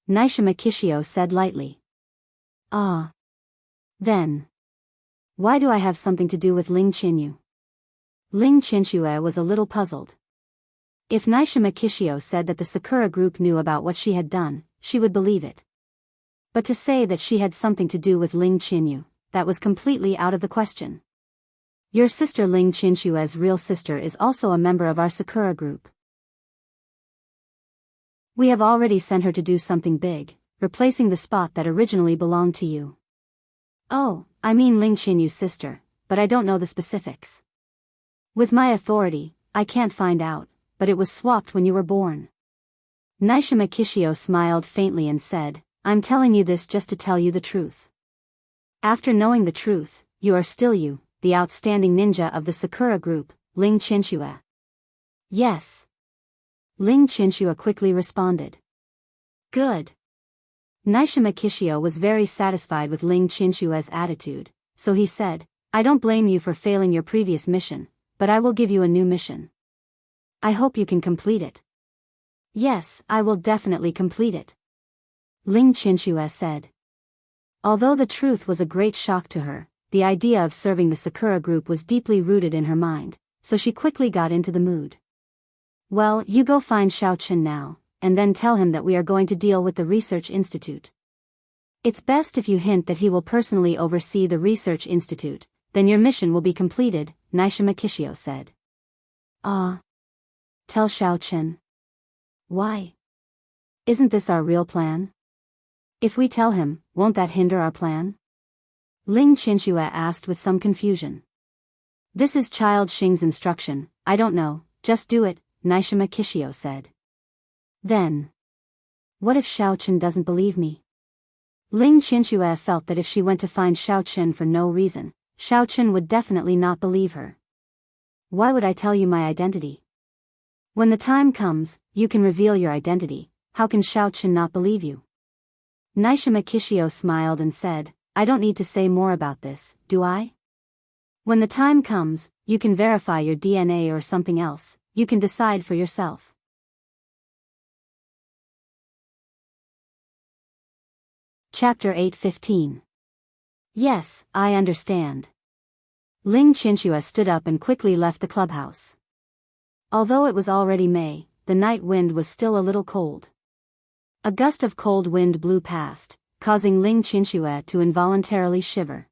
Speaker 1: Nishima Kishio said lightly. Ah. Then. Why do I have something to do with Ling Qianyu? Ling Qinxue was a little puzzled. If Nishima Kishio said that the Sakura group knew about what she had done, she would believe it. But to say that she had something to do with Ling Qianyu, that was completely out of the question. Your sister Ling Qinxue's real sister is also a member of our Sakura group. We have already sent her to do something big, replacing the spot that originally belonged to you. Oh, I mean Ling Qianyu's sister, but I don't know the specifics. With my authority, I can't find out, but it was swapped when you were born. Nishima Kishio smiled faintly and said, I'm telling you this just to tell you the truth. After knowing the truth, you are still you, the outstanding ninja of the Sakura group, Ling Qinxue. Yes. Ling Qinxue quickly responded. Good. Nishima Kishio was very satisfied with Ling Qinxue's attitude, so he said, I don't blame you for failing your previous mission, but I will give you a new mission. I hope you can complete it. Yes, I will definitely complete it. Ling Qinxue said. Although the truth was a great shock to her, the idea of serving the Sakura group was deeply rooted in her mind, so she quickly got into the mood. Well, you go find Xiaochen now, and then tell him that we are going to deal with the research institute. It's best if you hint that he will personally oversee the research institute, then your mission will be completed, Nishima Kishio said. Ah. Tell Xiaochen. Why? Isn't this our real plan? If we tell him, won't that hinder our plan? Ling Qinxue asked with some confusion. This is Child Xing's instruction, I don't know, just do it, Nishima Kishio said. Then. What if Xiaochen doesn't believe me? Ling Qinxue felt that if she went to find Xiaochen for no reason, Xiaochen would definitely not believe her. Why would I tell you my identity? When the time comes, you can reveal your identity, how can Xiaochen not believe you? Nishima Kishio smiled and said, I don't need to say more about this, do I? When the time comes, you can verify your DNA or something else, you can decide for yourself. Chapter 8:15. Yes, I understand. Ling Qinxue stood up and quickly left the clubhouse. Although it was already May, the night wind was still a little cold. A gust of cold wind blew past, causing Ling Qinxue to involuntarily shiver.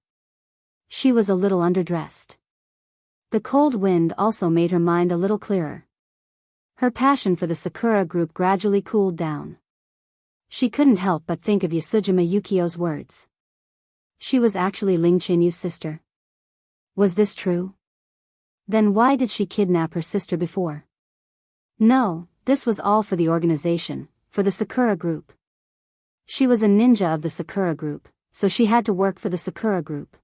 Speaker 1: She was a little underdressed. The cold wind also made her mind a little clearer. Her passion for the Sakura group gradually cooled down. She couldn't help but think of Yasujima Yukio's words. She was actually Ling Qinyu's sister. Was this true? Then why did she kidnap her sister before? No, this was all for the organization, for the Sakura group. She was a ninja of the Sakura group, so she had to work for the Sakura group.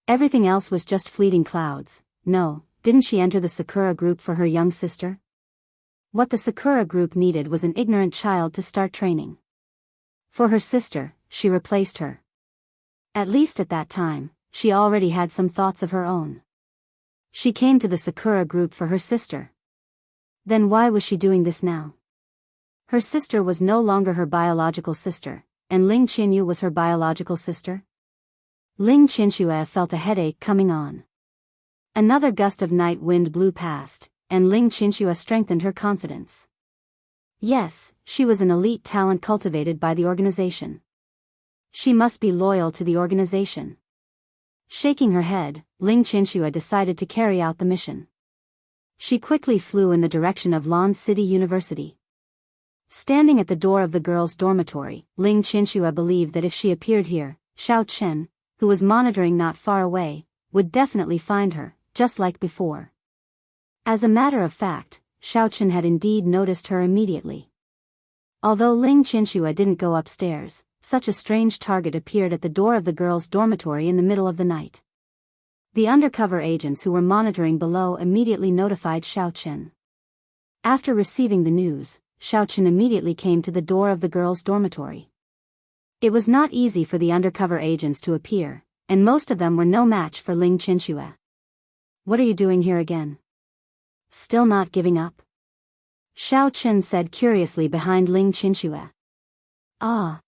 Speaker 1: Everything else was just fleeting clouds. No, didn't she enter the Sakura group for her young sister? What the Sakura group needed was an ignorant child to start training. For her sister, she replaced her. At least at that time, she already had some thoughts of her own. She came to the Sakura group for her sister. Then why was she doing this now? Her sister was no longer her biological sister, and Ling Qinyu was her biological sister. Ling Qinyue felt a headache coming on. Another gust of night wind blew past, and Ling Qinyue strengthened her confidence. Yes, she was an elite talent cultivated by the organization. She must be loyal to the organization. Shaking her head, Ling Qinyue decided to carry out the mission. She quickly flew in the direction of Lan City University. Standing at the door of the girls' dormitory, Ling Qinyue believed that if she appeared here, Xiao Chen, who was monitoring not far away, would definitely find her, just like before. As a matter of fact, Xiao Chen had indeed noticed her immediately. Although Ling Qinyue didn't go upstairs, such a strange target appeared at the door of the girls' dormitory in the middle of the night. The undercover agents who were monitoring below immediately notified Xiao Chen. After receiving the news, Xiao Chen immediately came to the door of the girls' dormitory. It was not easy for the undercover agents to appear, and most of them were no match for Ling Qinyue. What are you doing here again? Still not giving up? Xiao Chen said curiously behind Ling Qinyue. Ah.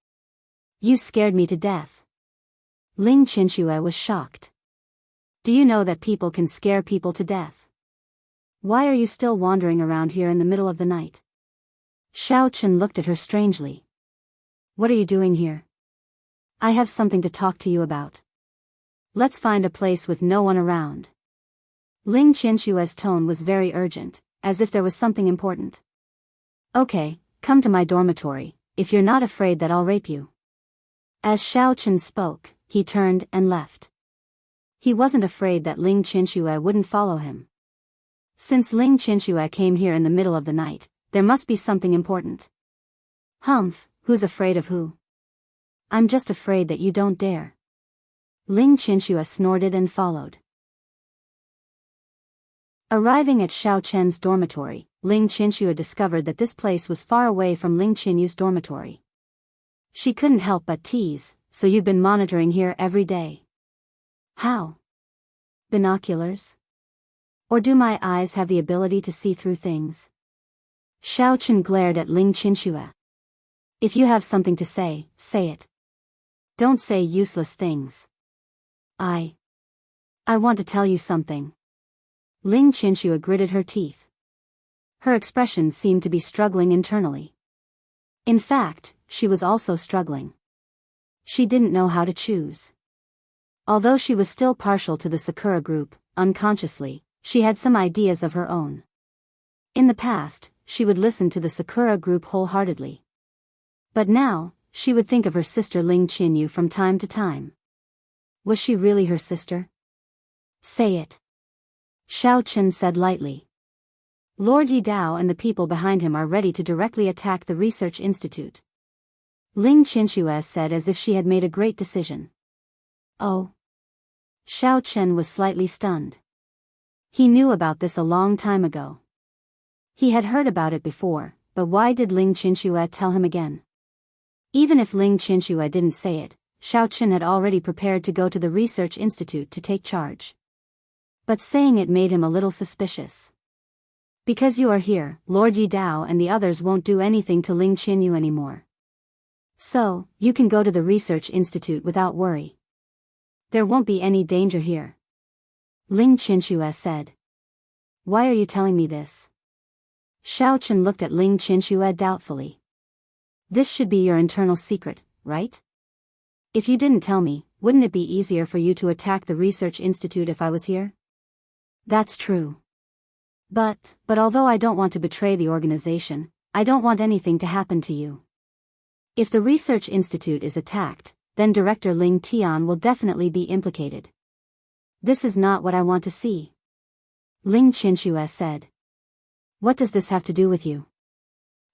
Speaker 1: You scared me to death. Ling Qinyue was shocked. Do you know that people can scare people to death? Why are you still wandering around here in the middle of the night? Xiao Chen looked at her strangely. What are you doing here? I have something to talk to you about. Let's find a place with no one around. Ling Qinyue's tone was very urgent, as if there was something important. Okay, come to my dormitory, if you're not afraid that I'll rape you. As Xiao Chen spoke, he turned and left. He wasn't afraid that Ling Qinyue wouldn't follow him. Since Ling Qinyue came here in the middle of the night, there must be something important. Humph, who's afraid of who? I'm just afraid that you don't dare. Ling Qinyue snorted and followed. Arriving at Xiao Chen's dormitory, Ling Qinyue discovered that this place was far away from Ling Qinyu's dormitory. She couldn't help but tease, so you've been monitoring here every day. How? Binoculars? Or do my eyes have the ability to see through things? Xiao Chen glared at Ling Qinyue. If you have something to say, say it. Don't say useless things. I want to tell you something. Ling Qinyue gritted her teeth. Her expression seemed to be struggling internally. In fact, she was also struggling. She didn't know how to choose. Although she was still partial to the Sakura group, unconsciously, she had some ideas of her own. In the past, she would listen to the Sakura group wholeheartedly. But now, she would think of her sister Ling Qinyue from time to time. Was she really her sister? Say it. Xiao Chen said lightly. Lord Yidao and the people behind him are ready to directly attack the research institute. Ling Qinyue said as if she had made a great decision. Oh. Xiao Chen was slightly stunned. He knew about this a long time ago. He had heard about it before, but why did Ling Qinyue tell him again? Even if Ling Qinyue didn't say it, Xiao Chen had already prepared to go to the research institute to take charge. But saying it made him a little suspicious. Because you are here, Lord Yidao and the others won't do anything to Ling Qinyue anymore. So, you can go to the research institute without worry. There won't be any danger here. Ling Qinyue said. Why are you telling me this? Xiao Chen looked at Ling Qinyue doubtfully. This should be your internal secret, right? If you didn't tell me, wouldn't it be easier for you to attack the research institute if I was here? That's true. But although I don't want to betray the organization, I don't want anything to happen to you. If the research institute is attacked, then Director Ling Tian will definitely be implicated. This is not what I want to see. Ling Qinxue said. What does this have to do with you?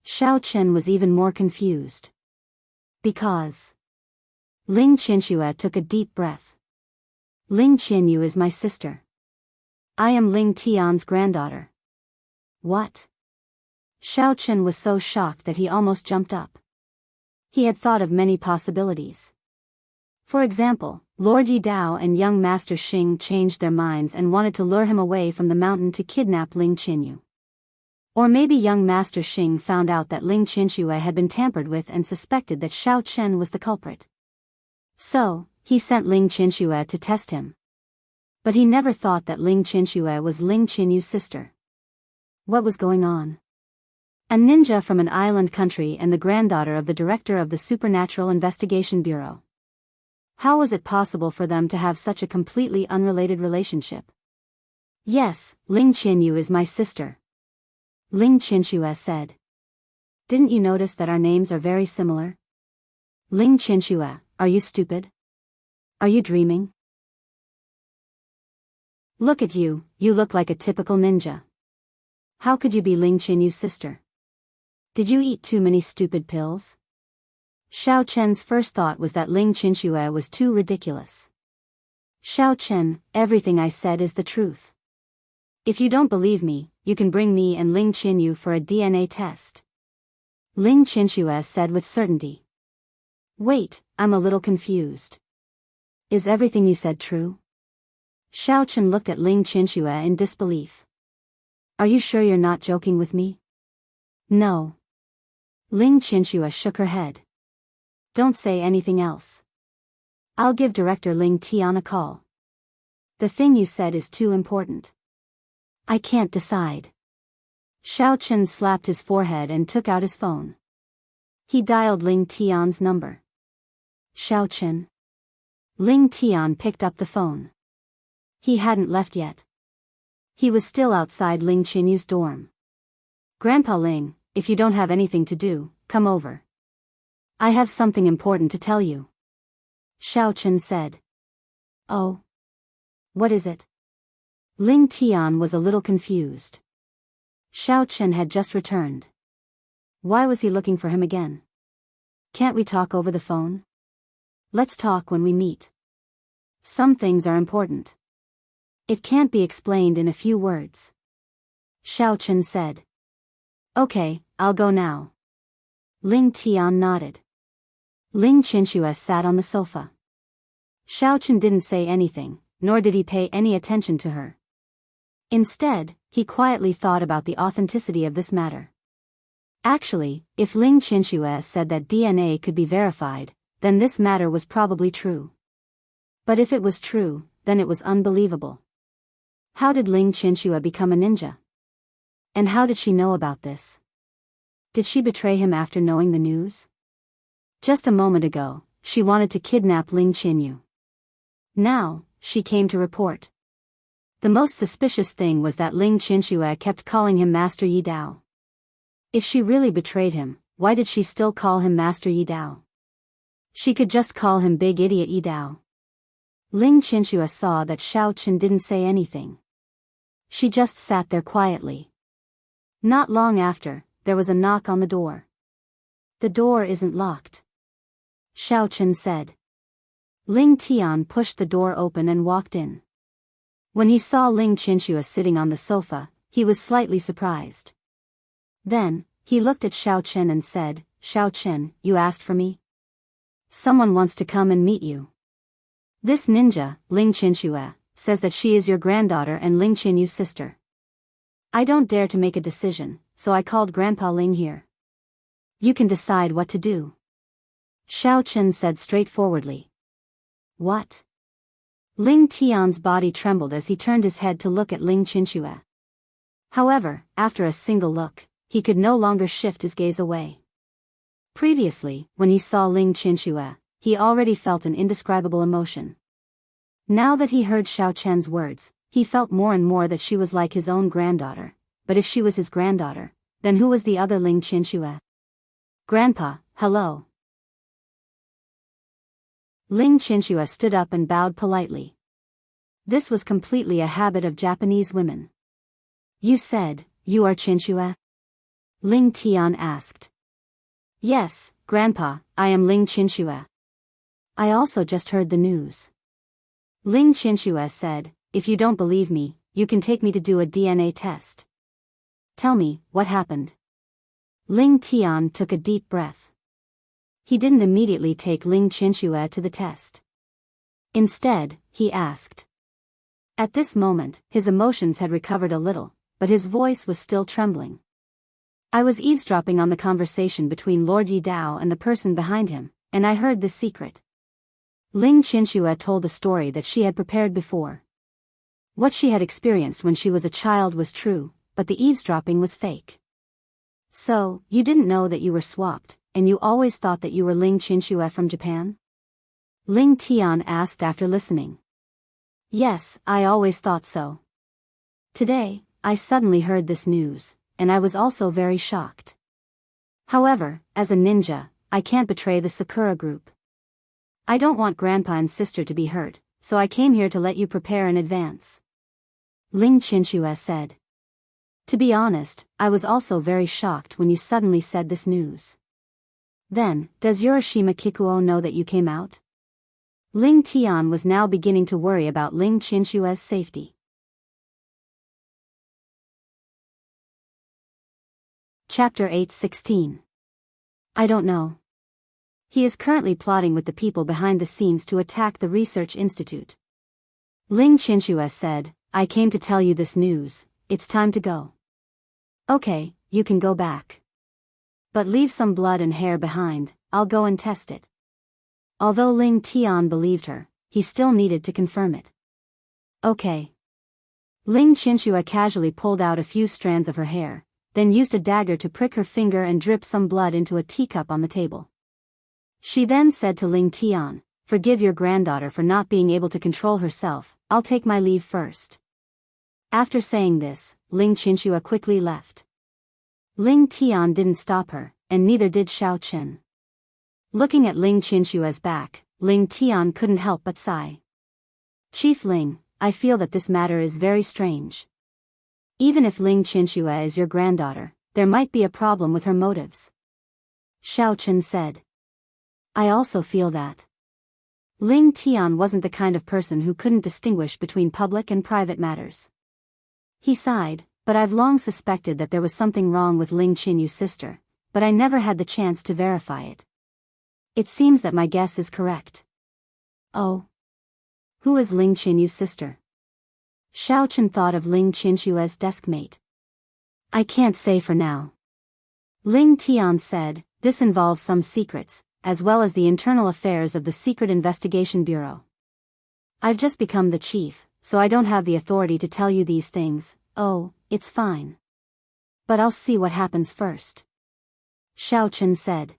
Speaker 1: Xiao Chen was even more confused. Because. Ling Qinxue took a deep breath. Ling Qinyu is my sister. I am Ling Tian's granddaughter. What? Xiao Chen was so shocked that he almost jumped up. He had thought of many possibilities. For example, Lord Yi Dao and young Master Xing changed their minds and wanted to lure him away from the mountain to kidnap Ling Qinyu. Or maybe young Master Xing found out that Ling Qinxue had been tampered with and suspected that Xiao Chen was the culprit. So, he sent Ling Qinxue to test him. But he never thought that Ling Qinxue was Ling Qinyu's sister. What was going on? A ninja from an island country and the granddaughter of the director of the Supernatural Investigation Bureau. How was it possible for them to have such a completely unrelated relationship? Yes, Ling Qinyu is my sister. Ling Qinxue said. Didn't you notice that our names are very similar? Ling Qinxue, are you stupid? Are you dreaming? Look at you, you look like a typical ninja. How could you be Ling Qinyu's sister? Did you eat too many stupid pills? Xiao Chen's first thought was that Ling Qinxue was too ridiculous. Xiao Chen, everything I said is the truth. If you don't believe me, you can bring me and Ling Qinyu for a DNA test. Ling Qinxue said with certainty. Wait, I'm a little confused. Is everything you said true? Xiao Chen looked at Ling Qinxue in disbelief. Are you sure you're not joking with me? No. Ling Qinxue shook her head. Don't say anything else. I'll give Director Ling Tian a call. The thing you said is too important. I can't decide. Xiao Chen slapped his forehead and took out his phone. He dialed Ling Tian's number. Xiao Chen. Ling Tian picked up the phone. He hadn't left yet. He was still outside Ling Qinyu's dorm. Grandpa Ling, if you don't have anything to do, come over. I have something important to tell you. Xiao Chen said. Oh. What is it? Ling Tian was a little confused. Xiao Chen had just returned. Why was he looking for him again? Can't we talk over the phone? Let's talk when we meet. Some things are important. It can't be explained in a few words. Xiao Chen said. Okay, I'll go now. Ling Tian nodded. Ling Qinxue sat on the sofa. Xiao Chen didn't say anything, nor did he pay any attention to her. Instead, he quietly thought about the authenticity of this matter. Actually, if Ling Qinxue said that DNA could be verified, then this matter was probably true. But if it was true, then it was unbelievable. How did Ling Qinxue become a ninja? And how did she know about this? Did she betray him after knowing the news? Just a moment ago, she wanted to kidnap Ling Qinyu. Now, she came to report. The most suspicious thing was that Ling Qinxue kept calling him Master Yi Dao. If she really betrayed him, why did she still call him Master Yi Dao? She could just call him Big Idiot Yi Dao. Ling Qinxue saw that Xiao Chen didn't say anything. She just sat there quietly. Not long after, there was a knock on the door. The door isn't locked. Xiao Chen said. Ling Tian pushed the door open and walked in. When he saw Ling Qinxue sitting on the sofa, he was slightly surprised. Then, he looked at Xiao Chen and said, Xiao Chen, you asked for me? Someone wants to come and meet you. This ninja, Ling Qinxue, says that she is your granddaughter and Ling Qinyu's sister. I don't dare to make a decision, so I called Grandpa Ling here. You can decide what to do. Xiao Chen said straightforwardly. What? Ling Tian's body trembled as he turned his head to look at Ling Qinxue. However, after a single look, he could no longer shift his gaze away. Previously, when he saw Ling Qinxue, he already felt an indescribable emotion. Now that he heard Xiao Chen's words, He felt more and more that she was like his own granddaughter, but if she was his granddaughter, then who was the other Ling Chinchua? Grandpa, hello. Ling Chinchua stood up and bowed politely. This was completely a habit of Japanese women. You said, you are Chinchua? Ling Tian asked. Yes, Grandpa, I am Ling Chinchua. I also just heard the news. Ling Chinchua said, if you don't believe me, you can take me to do a DNA test. Tell me, what happened? Ling Tian took a deep breath. He didn't immediately take Ling Chinchua to the test. Instead, he asked. At this moment, his emotions had recovered a little, but his voice was still trembling. I was eavesdropping on the conversation between Lord Yi Dao and the person behind him, and I heard this secret. Ling Chinchua told the story that she had prepared before. What she had experienced when she was a child was true, but the eavesdropping was fake. So, you didn't know that you were swapped, and you always thought that you were Ling Chinchua from Japan? Ling Tian asked after listening. Yes, I always thought so. Today, I suddenly heard this news, and I was also very shocked. However, as a ninja, I can't betray the Sakura group. I don't want Grandpa and sister to be hurt, so I came here to let you prepare in advance. Ling Chinchua said. To be honest, I was also very shocked when you suddenly said this news. Then, does Yorishima Kikuo know that you came out? Ling Tian was now beginning to worry about Ling Chinchua's safety. Chapter 8:16. I don't know. He is currently plotting with the people behind the scenes to attack the research institute. Ling Chinchua said, I came to tell you this news, it's time to go. Okay, you can go back. But leave some blood and hair behind, I'll go and test it. Although Ling Tian believed her, he still needed to confirm it. Okay. Ling Chinchua casually pulled out a few strands of her hair, then used a dagger to prick her finger and drip some blood into a teacup on the table. She then said to Ling Tian, forgive your granddaughter for not being able to control herself, I'll take my leave first. After saying this, Ling Chinchua quickly left. Ling Tian didn't stop her, and neither did Xiao Chen. Looking at Ling Chinchua's back, Ling Tian couldn't help but sigh. Chief Ling, I feel that this matter is very strange. Even if Ling Chinchua is your granddaughter, there might be a problem with her motives. Xiao Chen said. I also feel that. Ling Tian wasn't the kind of person who couldn't distinguish between public and private matters. He sighed, but I've long suspected that there was something wrong with Ling Chinyu's sister, but I never had the chance to verify it. It seems that my guess is correct. Oh. Who is Ling Chinyu's sister? Xiao Chen thought of Ling Chinchua's deskmate. I can't say for now. Ling Tian said, this involves some secrets, as well as the internal affairs of the Secret Investigation Bureau. I've just become the chief, so I don't have the authority to tell you these things. Oh, it's fine. But I'll see what happens first. Xiao Chen said.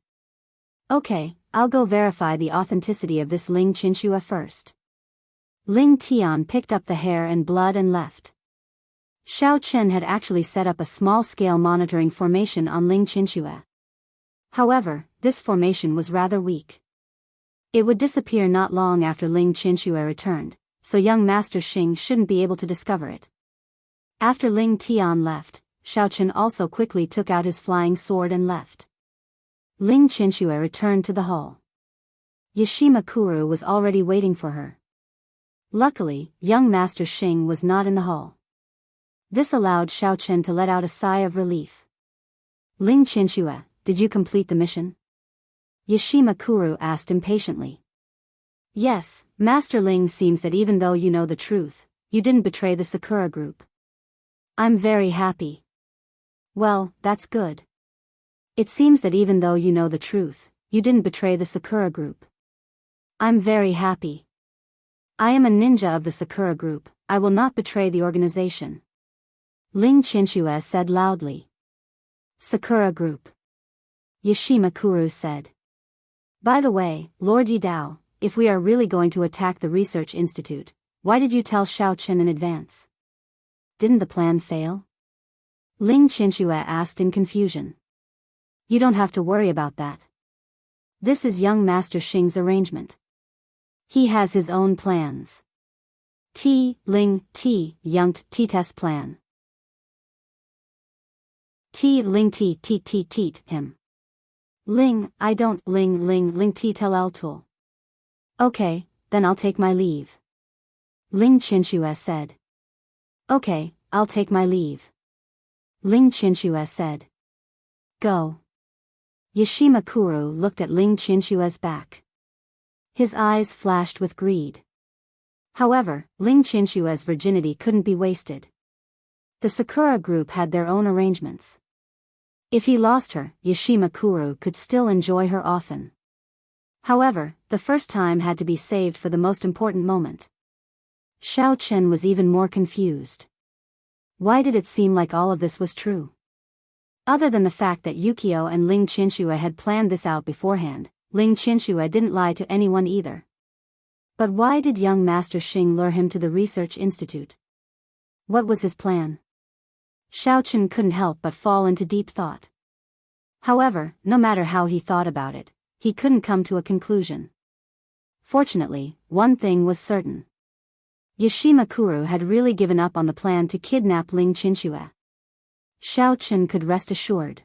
Speaker 1: Okay, I'll go verify the authenticity of this Ling Chinchua first. Ling Tian picked up the hair and blood and left. Xiao Chen had actually set up a small-scale monitoring formation on Ling Chinchua. However, this formation was rather weak. It would disappear not long after Ling Chinchua returned, so young Master Xing shouldn't be able to discover it. After Ling Tian left, Xiao Chen also quickly took out his flying sword and left. Ling Chinchua returned to the hall. Yashima Kuru was already waiting for her. Luckily, young Master Xing was not in the hall. This allowed Xiao Chen to let out a sigh of relief. Ling Chinchua, did you complete the mission? Yashima Kuru asked impatiently. Yes, Master Ling, seems that even though you know the truth, you didn't betray the Sakura group. I'm very happy. Well, that's good. It seems that even though you know the truth, you didn't betray the Sakura group. I'm very happy. I am a ninja of the Sakura group, I will not betray the organization. Ling Chinchua said loudly. Sakura group. Yashima Kuru said. By the way, Lord Yi Dao, if we are really going to attack the research institute, why did you tell Xiao Chen in advance? Didn't the plan fail? Ling Qinxue asked in confusion. You don't have to worry about that. This is young Master Xing's arrangement. He has his own plans. Young T-test plan. Ling him. Ling, I don't Ling tell el tool. Okay, then I'll take my leave. Ling Qinxue said. Okay, I'll take my leave. Ling Qinxue said. Go. Yashima Kuru looked at Ling Qinshue's back. His eyes flashed with greed. However, Ling Qinshue's virginity couldn't be wasted. The Sakura group had their own arrangements. If he lost her, Yashima Kuru could still enjoy her often. However, the first time had to be saved for the most important moment. Xiao Chen was even more confused. Why did it seem like all of this was true? Other than the fact that Yukio and Ling Qinxue had planned this out beforehand, Ling Qinxue didn't lie to anyone either. But why did young Master Xing lure him to the research institute? What was his plan? Xiao Chen couldn't help but fall into deep thought. However, no matter how he thought about it, he couldn't come to a conclusion. Fortunately, one thing was certain. Yashima Kuru had really given up on the plan to kidnap Ling Qinxue. Xiao Chen could rest assured.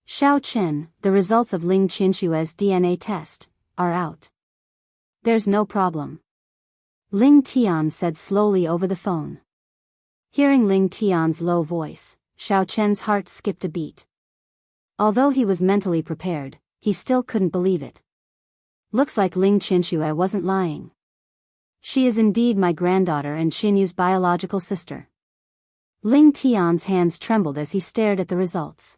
Speaker 1: Xiao Chen, the results of Ling Qinshue's DNA test are out. There's no problem. Ling Tian said slowly over the phone. Hearing Ling Tian's low voice, Xiao Chen's heart skipped a beat. Although he was mentally prepared, he still couldn't believe it. Looks like Ling Qinxue wasn't lying. She is indeed my granddaughter and Qinyu's biological sister. Ling Tian's hands trembled as he stared at the results.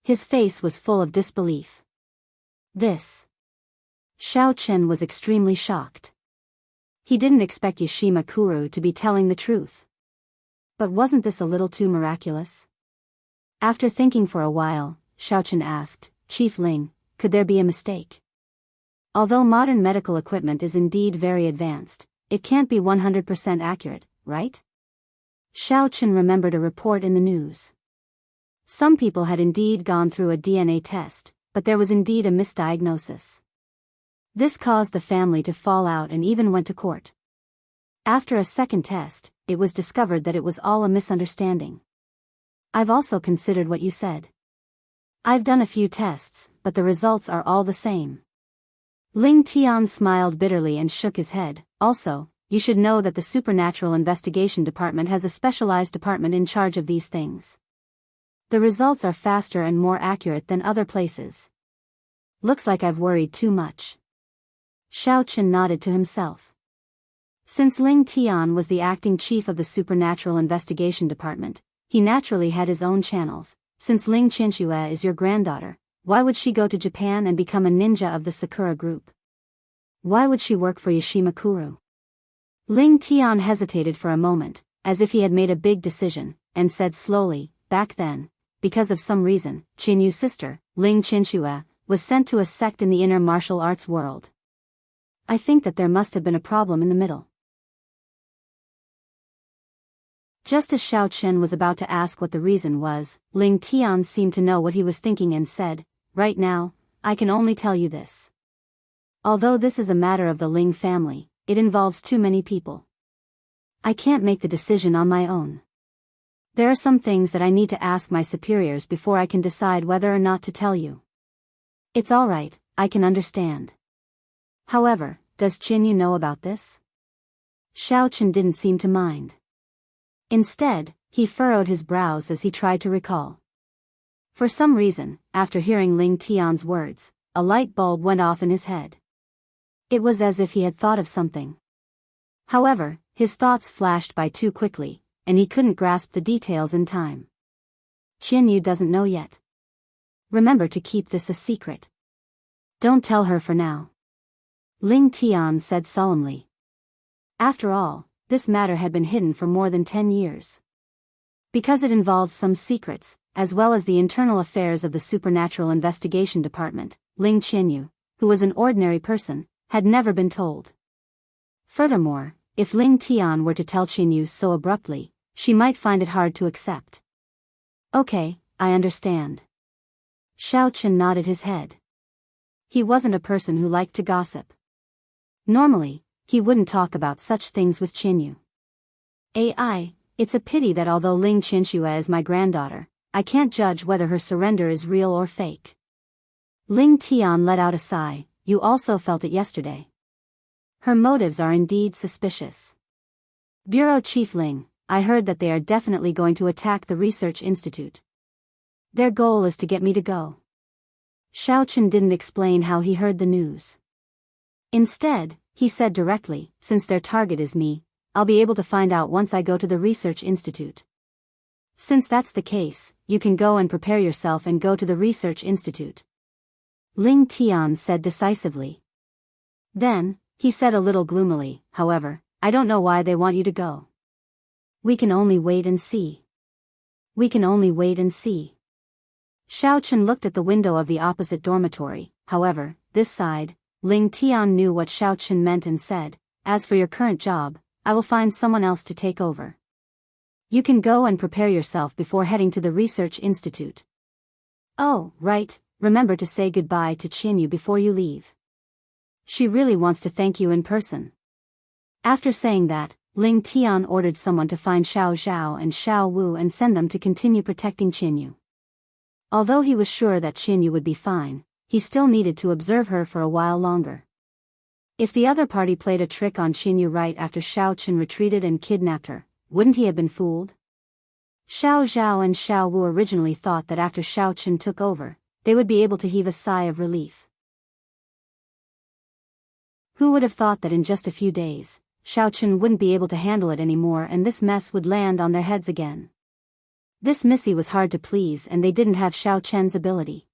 Speaker 1: His face was full of disbelief. This. Xiao Chen was extremely shocked. He didn't expect Yashima Kuru to be telling the truth. But wasn't this a little too miraculous? After thinking for a while, Xiao Chen asked, Chief Ling, could there be a mistake? Although modern medical equipment is indeed very advanced, it can't be 100% accurate, right? Xiao Chen remembered a report in the news. Some people had indeed gone through a DNA test, but there was indeed a misdiagnosis. This caused the family to fall out and even went to court. After a second test, it was discovered that it was all a misunderstanding. I've also considered what you said. I've done a few tests, but the results are all the same. Ling Tian smiled bitterly and shook his head. Also, you should know that the Supernatural Investigation Department has a specialized department in charge of these things. The results are faster and more accurate than other places. Looks like I've worried too much. Xiao Chen nodded to himself. Since Ling Tian was the acting chief of the Supernatural Investigation Department, he naturally had his own channels. Since Ling Qinxue is your granddaughter, why would she go to Japan and become a ninja of the Sakura group? Why would she work for Yashima Kuru? Ling Tian hesitated for a moment, as if he had made a big decision, and said slowly, back then, because of some reason, Qinyu's sister, Ling Qinxue, was sent to a sect in the inner martial arts world. I think that there must have been a problem in the middle. Just as Xiao Chen was about to ask what the reason was, Ling Tian seemed to know what he was thinking and said, right now, I can only tell you this. Although this is a matter of the Ling family, it involves too many people. I can't make the decision on my own. There are some things that I need to ask my superiors before I can decide whether or not to tell you. It's all right, I can understand. However, does Qinyu know about this? Xiao Chen didn't seem to mind. Instead, he furrowed his brows as he tried to recall. For some reason, after hearing Ling Tian's words, a light bulb went off in his head. It was as if he had thought of something. However, his thoughts flashed by too quickly, and he couldn't grasp the details in time. Qinyu doesn't know yet. Remember to keep this a secret. Don't tell her for now. Ling Tian said solemnly. After all, this matter had been hidden for more than 10 years. Because it involved some secrets, as well as the internal affairs of the Supernatural Investigation Department, Ling Qinyu, who was an ordinary person, had never been told. Furthermore, if Ling Tian were to tell Qinyu so abruptly, she might find it hard to accept. Okay, I understand. Xiao Chen nodded his head. He wasn't a person who liked to gossip. Normally, he wouldn't talk about such things with Qinyu. It's a pity that although Ling Qinxue is my granddaughter, I can't judge whether her surrender is real or fake. Ling Tian let out a sigh. You also felt it yesterday. Her motives are indeed suspicious. Bureau Chief Ling, I heard that they are definitely going to attack the research institute. Their goal is to get me to go. Xiao Chen didn't explain how he heard the news. Instead, he said directly, since their target is me, I'll be able to find out once I go to the research institute. Since that's the case, you can go and prepare yourself and go to the research institute. Ling Tian said decisively. Then, he said a little gloomily, however, I don't know why they want you to go. We can only wait and see. We can only wait and see. Xiao Chen looked at the window of the opposite dormitory, however, this side. Ling Tian knew what Xiao Chen meant and said, as for your current job, I will find someone else to take over. You can go and prepare yourself before heading to the research institute. Oh, right, remember to say goodbye to Qinyu before you leave. She really wants to thank you in person. After saying that, Ling Tian ordered someone to find Xiao Zhao and Xiao Wu and send them to continue protecting Qinyu. Although he was sure that Qinyu would be fine, he still needed to observe her for a while longer. If the other party played a trick on Qinyu right after Xiao Chen retreated and kidnapped her, wouldn't he have been fooled? Xiao Zhao and Xiao Wu originally thought that after Xiao Chen took over, they would be able to heave a sigh of relief. Who would have thought that in just a few days, Xiao Chen wouldn't be able to handle it anymore and this mess would land on their heads again? This Missy was hard to please and they didn't have Xiao Chen's ability.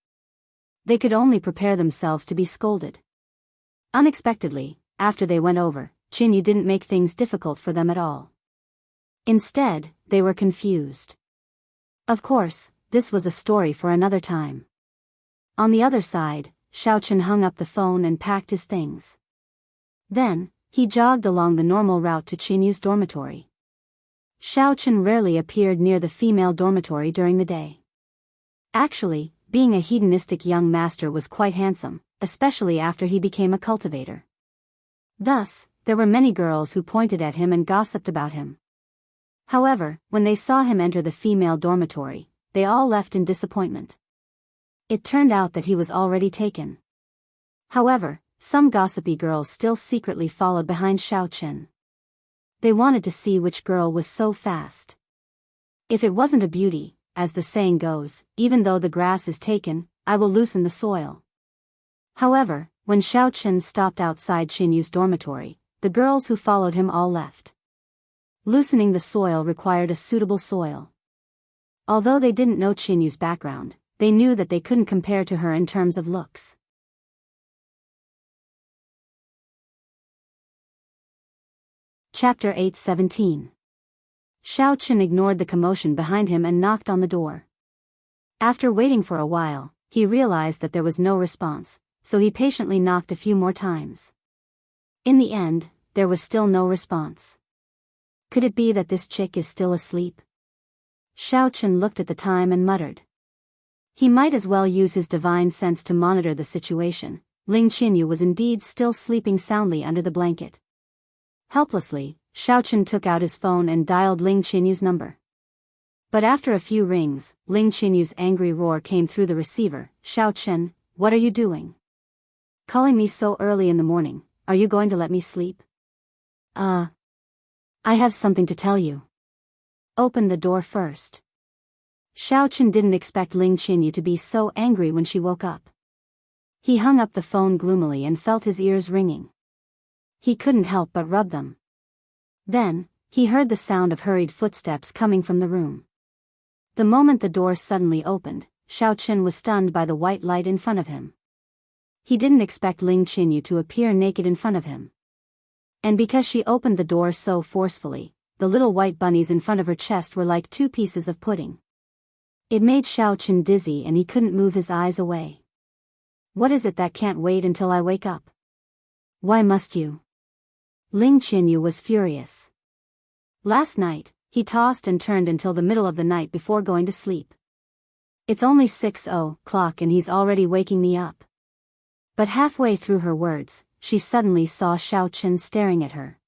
Speaker 1: They could only prepare themselves to be scolded. Unexpectedly, after they went over, Qinyu didn't make things difficult for them at all. Instead, they were confused. Of course, this was a story for another time. On the other side, Xiao Chen hung up the phone and packed his things. Then, he jogged along the normal route to Qinyu's dormitory. Xiao Chen rarely appeared near the female dormitory during the day. Actually, being a hedonistic young master was quite handsome, especially after he became a cultivator. Thus, there were many girls who pointed at him and gossiped about him. However, when they saw him enter the female dormitory, they all left in disappointment. It turned out that he was already taken. However, some gossipy girls still secretly followed behind Xiao Chen. They wanted to see which girl was so fast. If it wasn't a beauty, as the saying goes, even though the grass is taken, I will loosen the soil. However, when Xiao Chen stopped outside Qinyu's dormitory, the girls who followed him all left. Loosening the soil required a suitable soil. Although they didn't know Qinyu's background, they knew that they couldn't compare to her in terms of looks. Chapter 8:17. Xiao Chen ignored the commotion behind him and knocked on the door. After waiting for a while, he realized that there was no response, so he patiently knocked a few more times. In the end, there was still no response. Could it be that this chick is still asleep? Xiao Chen looked at the time and muttered. He might as well use his divine sense to monitor the situation. Ling Qinyu was indeed still sleeping soundly under the blanket. Helplessly, Xiao Chen took out his phone and dialed Ling Qinyu's number. But after a few rings, Ling Qinyu's angry roar came through the receiver. Xiao Chen, what are you doing? Calling me so early in the morning, are you going to let me sleep? I have something to tell you. Open the door first. Xiao Chen didn't expect Ling Qinyu to be so angry when she woke up. He hung up the phone gloomily and felt his ears ringing. He couldn't help but rub them. Then, he heard the sound of hurried footsteps coming from the room. The moment the door suddenly opened, Xiao Chen was stunned by the white light in front of him. He didn't expect Ling Qinyu to appear naked in front of him. And because she opened the door so forcefully, the little white bunnies in front of her chest were like two pieces of pudding. It made Xiao Chen dizzy and he couldn't move his eyes away. What is it that can't wait until I wake up? Why must you? Ling Qinyu was furious. Last night, he tossed and turned until the middle of the night before going to sleep. It's only 6:00 and he's already waking me up. But halfway through her words, she suddenly saw Xiao Chen staring at her.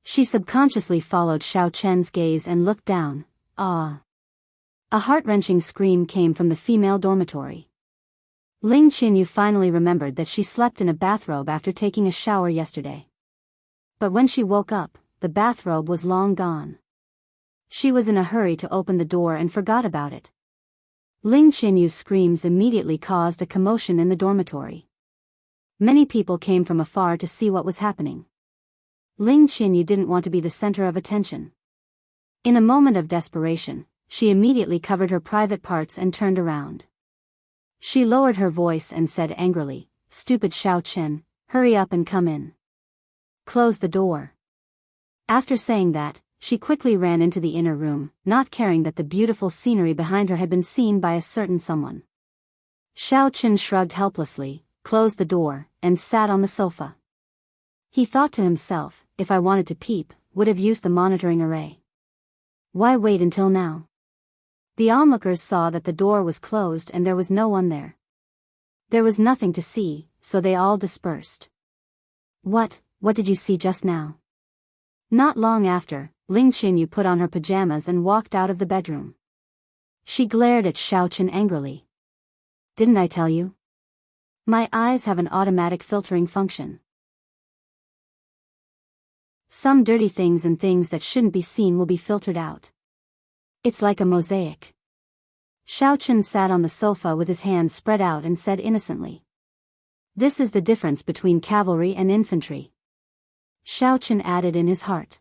Speaker 1: She subconsciously followed Xiao Chen's gaze and looked down. Ah! A heart-wrenching scream came from the female dormitory. Ling Qinyu finally remembered that she slept in a bathrobe after taking a shower yesterday. But when she woke up, the bathrobe was long gone. She was in a hurry to open the door and forgot about it. Ling Qinyu's screams immediately caused a commotion in the dormitory. Many people came from afar to see what was happening. Ling Qinyu didn't want to be the center of attention. In a moment of desperation, she immediately covered her private parts and turned around. She lowered her voice and said angrily, "Stupid Xiao Chen, hurry up and come in. Close the door." After saying that, she quickly ran into the inner room, not caring that the beautiful scenery behind her had been seen by a certain someone. Xiao Chen shrugged helplessly, closed the door, and sat on the sofa. He thought to himself, if I wanted to peep, would have used the monitoring array. Why wait until now? The onlookers saw that the door was closed and there was no one there. There was nothing to see, so they all dispersed. What did you see just now? Not long after, Ling Qinyu put on her pajamas and walked out of the bedroom. She glared at Xiao Chen angrily. Didn't I tell you? My eyes have an automatic filtering function. Some dirty things and things that shouldn't be seen will be filtered out. It's like a mosaic. Xiao Chen sat on the sofa with his hands spread out and said innocently. This is the difference between cavalry and infantry. Xiao Chen added in his heart.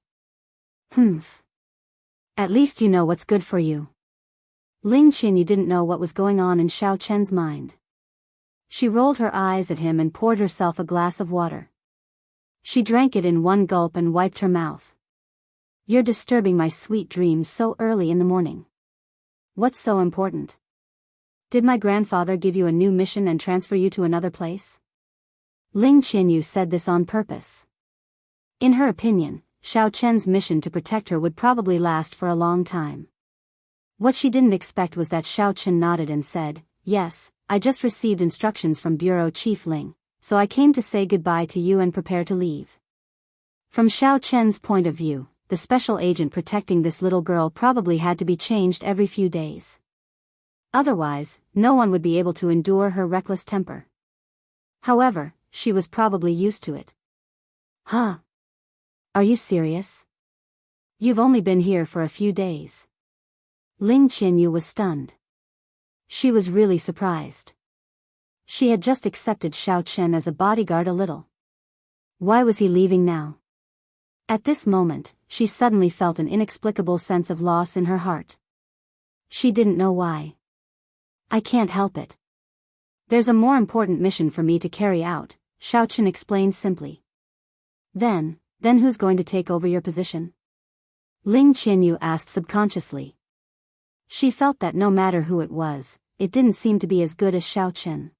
Speaker 1: At least you know what's good for you. Ling Qinyu didn't know what was going on in Xiao Chen's mind. She rolled her eyes at him and poured herself a glass of water. She drank it in one gulp and wiped her mouth. You're disturbing my sweet dreams so early in the morning. What's so important? Did my grandfather give you a new mission and transfer you to another place? Ling Qinyu said this on purpose. In her opinion, Xiao Chen's mission to protect her would probably last for a long time. What she didn't expect was that Xiao Chen nodded and said, "Yes, I just received instructions from Bureau Chief Ling, so I came to say goodbye to you and prepare to leave." From Xiao Chen's point of view, the special agent protecting this little girl probably had to be changed every few days. Otherwise, no one would be able to endure her reckless temper. However, she was probably used to it. Huh? Are you serious? You've only been here for a few days. Ling Qinyu was stunned. She was really surprised. She had just accepted Xiao Chen as a bodyguard a little. Why was he leaving now? At this moment, she suddenly felt an inexplicable sense of loss in her heart. She didn't know why. I can't help it. There's a more important mission for me to carry out, Xiao Chen explained simply. Then who's going to take over your position? Ling Qinyu asked subconsciously. She felt that no matter who it was, it didn't seem to be as good as Xiao Chen.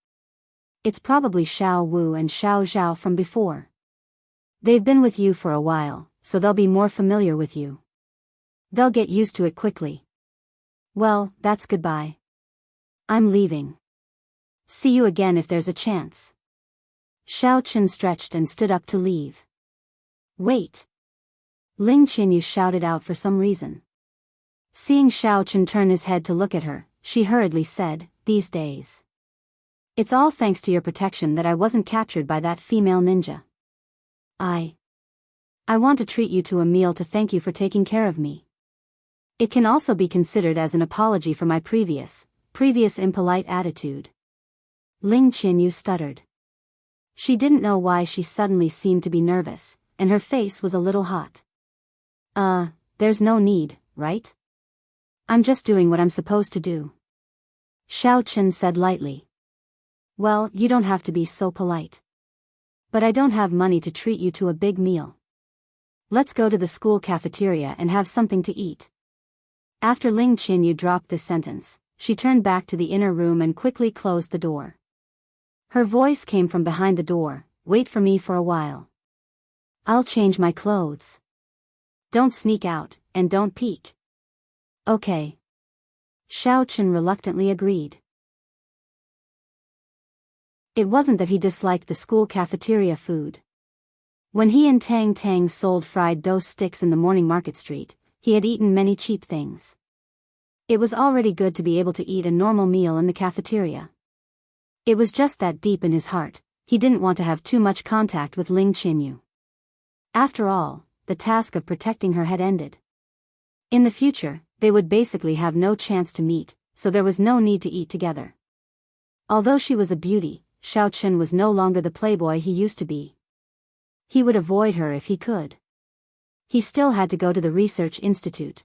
Speaker 1: It's probably Xiao Wu and Xiao Zhao from before. They've been with you for a while, so they'll be more familiar with you. They'll get used to it quickly. Well, that's goodbye. I'm leaving. See you again if there's a chance. Xiao Chen stretched and stood up to leave. Wait! Ling Qinyu shouted out for some reason. Seeing Xiao Chen turn his head to look at her, she hurriedly said, "These days. It's all thanks to your protection that I wasn't captured by that female ninja. I want to treat you to a meal to thank you for taking care of me. It can also be considered as an apology for my previous impolite attitude." Ling Qinyu stuttered. She didn't know why she suddenly seemed to be nervous, and her face was a little hot. There's no need, right? I'm just doing what I'm supposed to do. Xiao Chen said lightly. Well, you don't have to be so polite. But I don't have money to treat you to a big meal. Let's go to the school cafeteria and have something to eat. After Ling Qinyu dropped this sentence, she turned back to the inner room and quickly closed the door. Her voice came from behind the door, "Wait for me for a while." I'll change my clothes. Don't sneak out, and don't peek. Okay. Xiao Chen reluctantly agreed. It wasn't that he disliked the school cafeteria food. When he and Tang Tang sold fried dough sticks in the morning market street, he had eaten many cheap things. It was already good to be able to eat a normal meal in the cafeteria. It was just that deep in his heart, he didn't want to have too much contact with Ling Qinyu. After all, the task of protecting her had ended. In the future, they would basically have no chance to meet, so there was no need to eat together. Although she was a beauty, Xiao Chen was no longer the playboy he used to be. He would avoid her if he could. He still had to go to the research institute.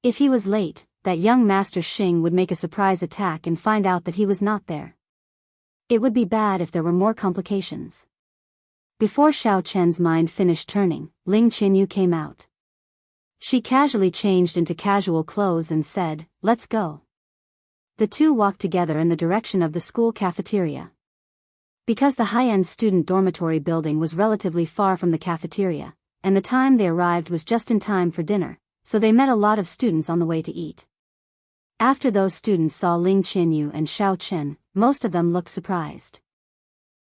Speaker 1: If he was late, that young Master Xing would make a surprise attack and find out that he was not there. It would be bad if there were more complications. Before Xiao Chen's mind finished turning, Ling Qinyu came out. She casually changed into casual clothes and said, "Let's go." The two walked together in the direction of the school cafeteria. Because the high-end student dormitory building was relatively far from the cafeteria, and the time they arrived was just in time for dinner, so they met a lot of students on the way to eat. After those students saw Ling Qinyu and Xiao Chen, most of them looked surprised.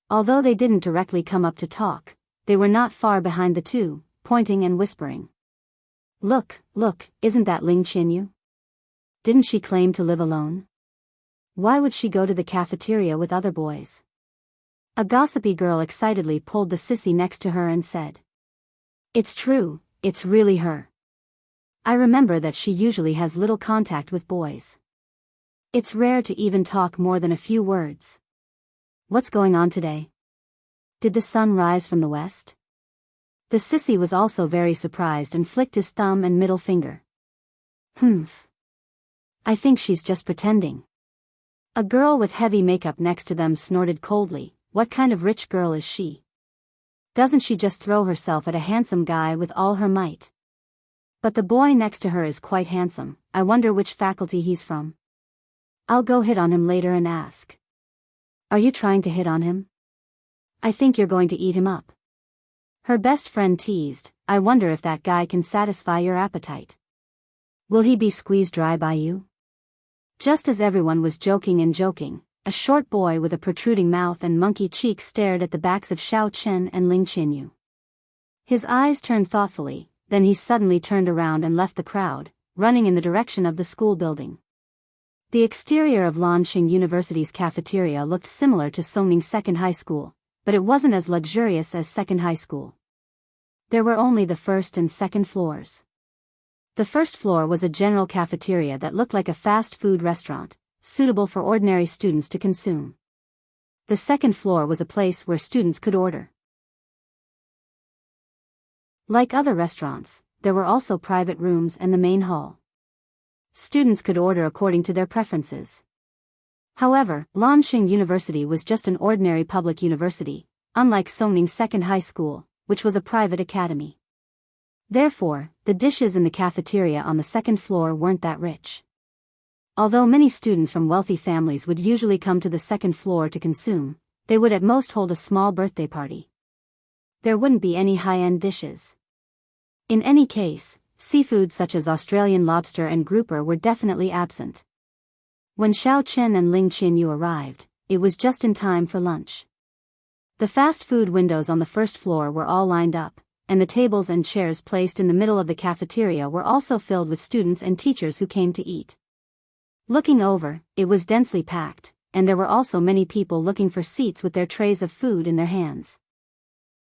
Speaker 1: Although they didn't directly come up to talk, they were not far behind the two, pointing and whispering. Look, isn't that Ling Qinyu? Didn't she claim to live alone? Why would she go to the cafeteria with other boys?" A gossipy girl excitedly pulled the sissy next to her and said. "It's true, it's really her. I remember that she usually has little contact with boys. It's rare to even talk more than a few words. What's going on today? Did the sun rise from the west?" The sissy was also very surprised and flicked his thumb and middle finger. "Humph. I think she's just pretending." A girl with heavy makeup next to them snorted coldly, "What kind of rich girl is she? Doesn't she just throw herself at a handsome guy with all her might? But the boy next to her is quite handsome, I wonder which faculty he's from. I'll go hit on him later and ask." "Are you trying to hit on him? I think you're going to eat him up." Her best friend teased, "I wonder if that guy can satisfy your appetite. Will he be squeezed dry by you?" Just as everyone was joking, a short boy with a protruding mouth and monkey cheeks stared at the backs of Xiao Chen and Ling Qinyu. His eyes turned thoughtfully, then he suddenly turned around and left the crowd, running in the direction of the school building. The exterior of Lanqing University's cafeteria looked similar to Songning Second High School, but it wasn't as luxurious as Second High School. There were only the first and second floors. The first floor was a general cafeteria that looked like a fast food restaurant, suitable for ordinary students to consume. The second floor was a place where students could order. Like other restaurants, there were also private rooms and the main hall. Students could order according to their preferences. However, Lanqing University was just an ordinary public university, unlike Songning Second High School, which was a private academy. Therefore, the dishes in the cafeteria on the second floor weren't that rich. Although many students from wealthy families would usually come to the second floor to consume, they would at most hold a small birthday party. There wouldn't be any high-end dishes. In any case, seafood such as Australian lobster and grouper were definitely absent. When Xiao Chen and Ling Qinyu arrived, it was just in time for lunch. The fast food windows on the first floor were all lined up, and the tables and chairs placed in the middle of the cafeteria were also filled with students and teachers who came to eat. Looking over, it was densely packed, and there were also many people looking for seats with their trays of food in their hands.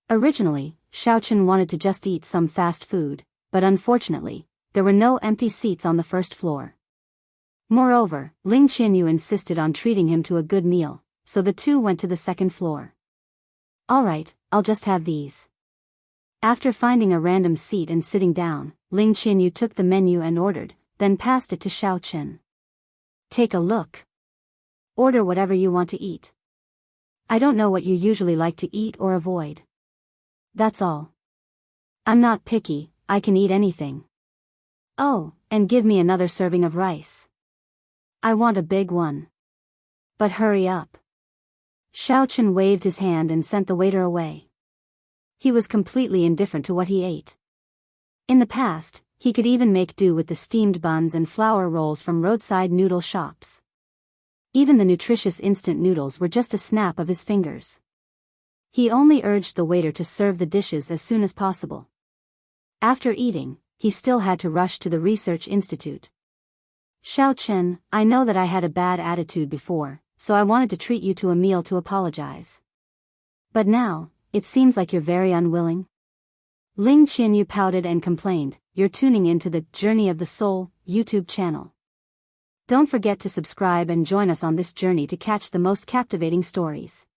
Speaker 1: Originally, Xiao Chen wanted to just eat some fast food, but unfortunately, there were no empty seats on the first floor. Moreover, Ling Qinyu insisted on treating him to a good meal, so the two went to the second floor. "All right, I'll just have these." After finding a random seat and sitting down, Ling Qinyu took the menu and ordered, then passed it to Xiao Chen. "Take a look. Order whatever you want to eat. I don't know what you usually like to eat or avoid. That's all. I'm not picky, I can eat anything. Oh, and give me another serving of rice. I want a big one. But hurry up." Xiao Chen waved his hand and sent the waiter away. He was completely indifferent to what he ate. In the past, he could even make do with the steamed buns and flour rolls from roadside noodle shops. Even the nutritious instant noodles were just a snap of his fingers. He only urged the waiter to serve the dishes as soon as possible. After eating, he still had to rush to the research institute. Xiao Chen, I know that I had a bad attitude before, so I wanted to treat you to a meal to apologize. But now, it seems like you're very unwilling. Ling Qianyu pouted and complained, you're tuning into the Journey of the Soul YouTube channel. Don't forget to subscribe and join us on this journey to catch the most captivating stories.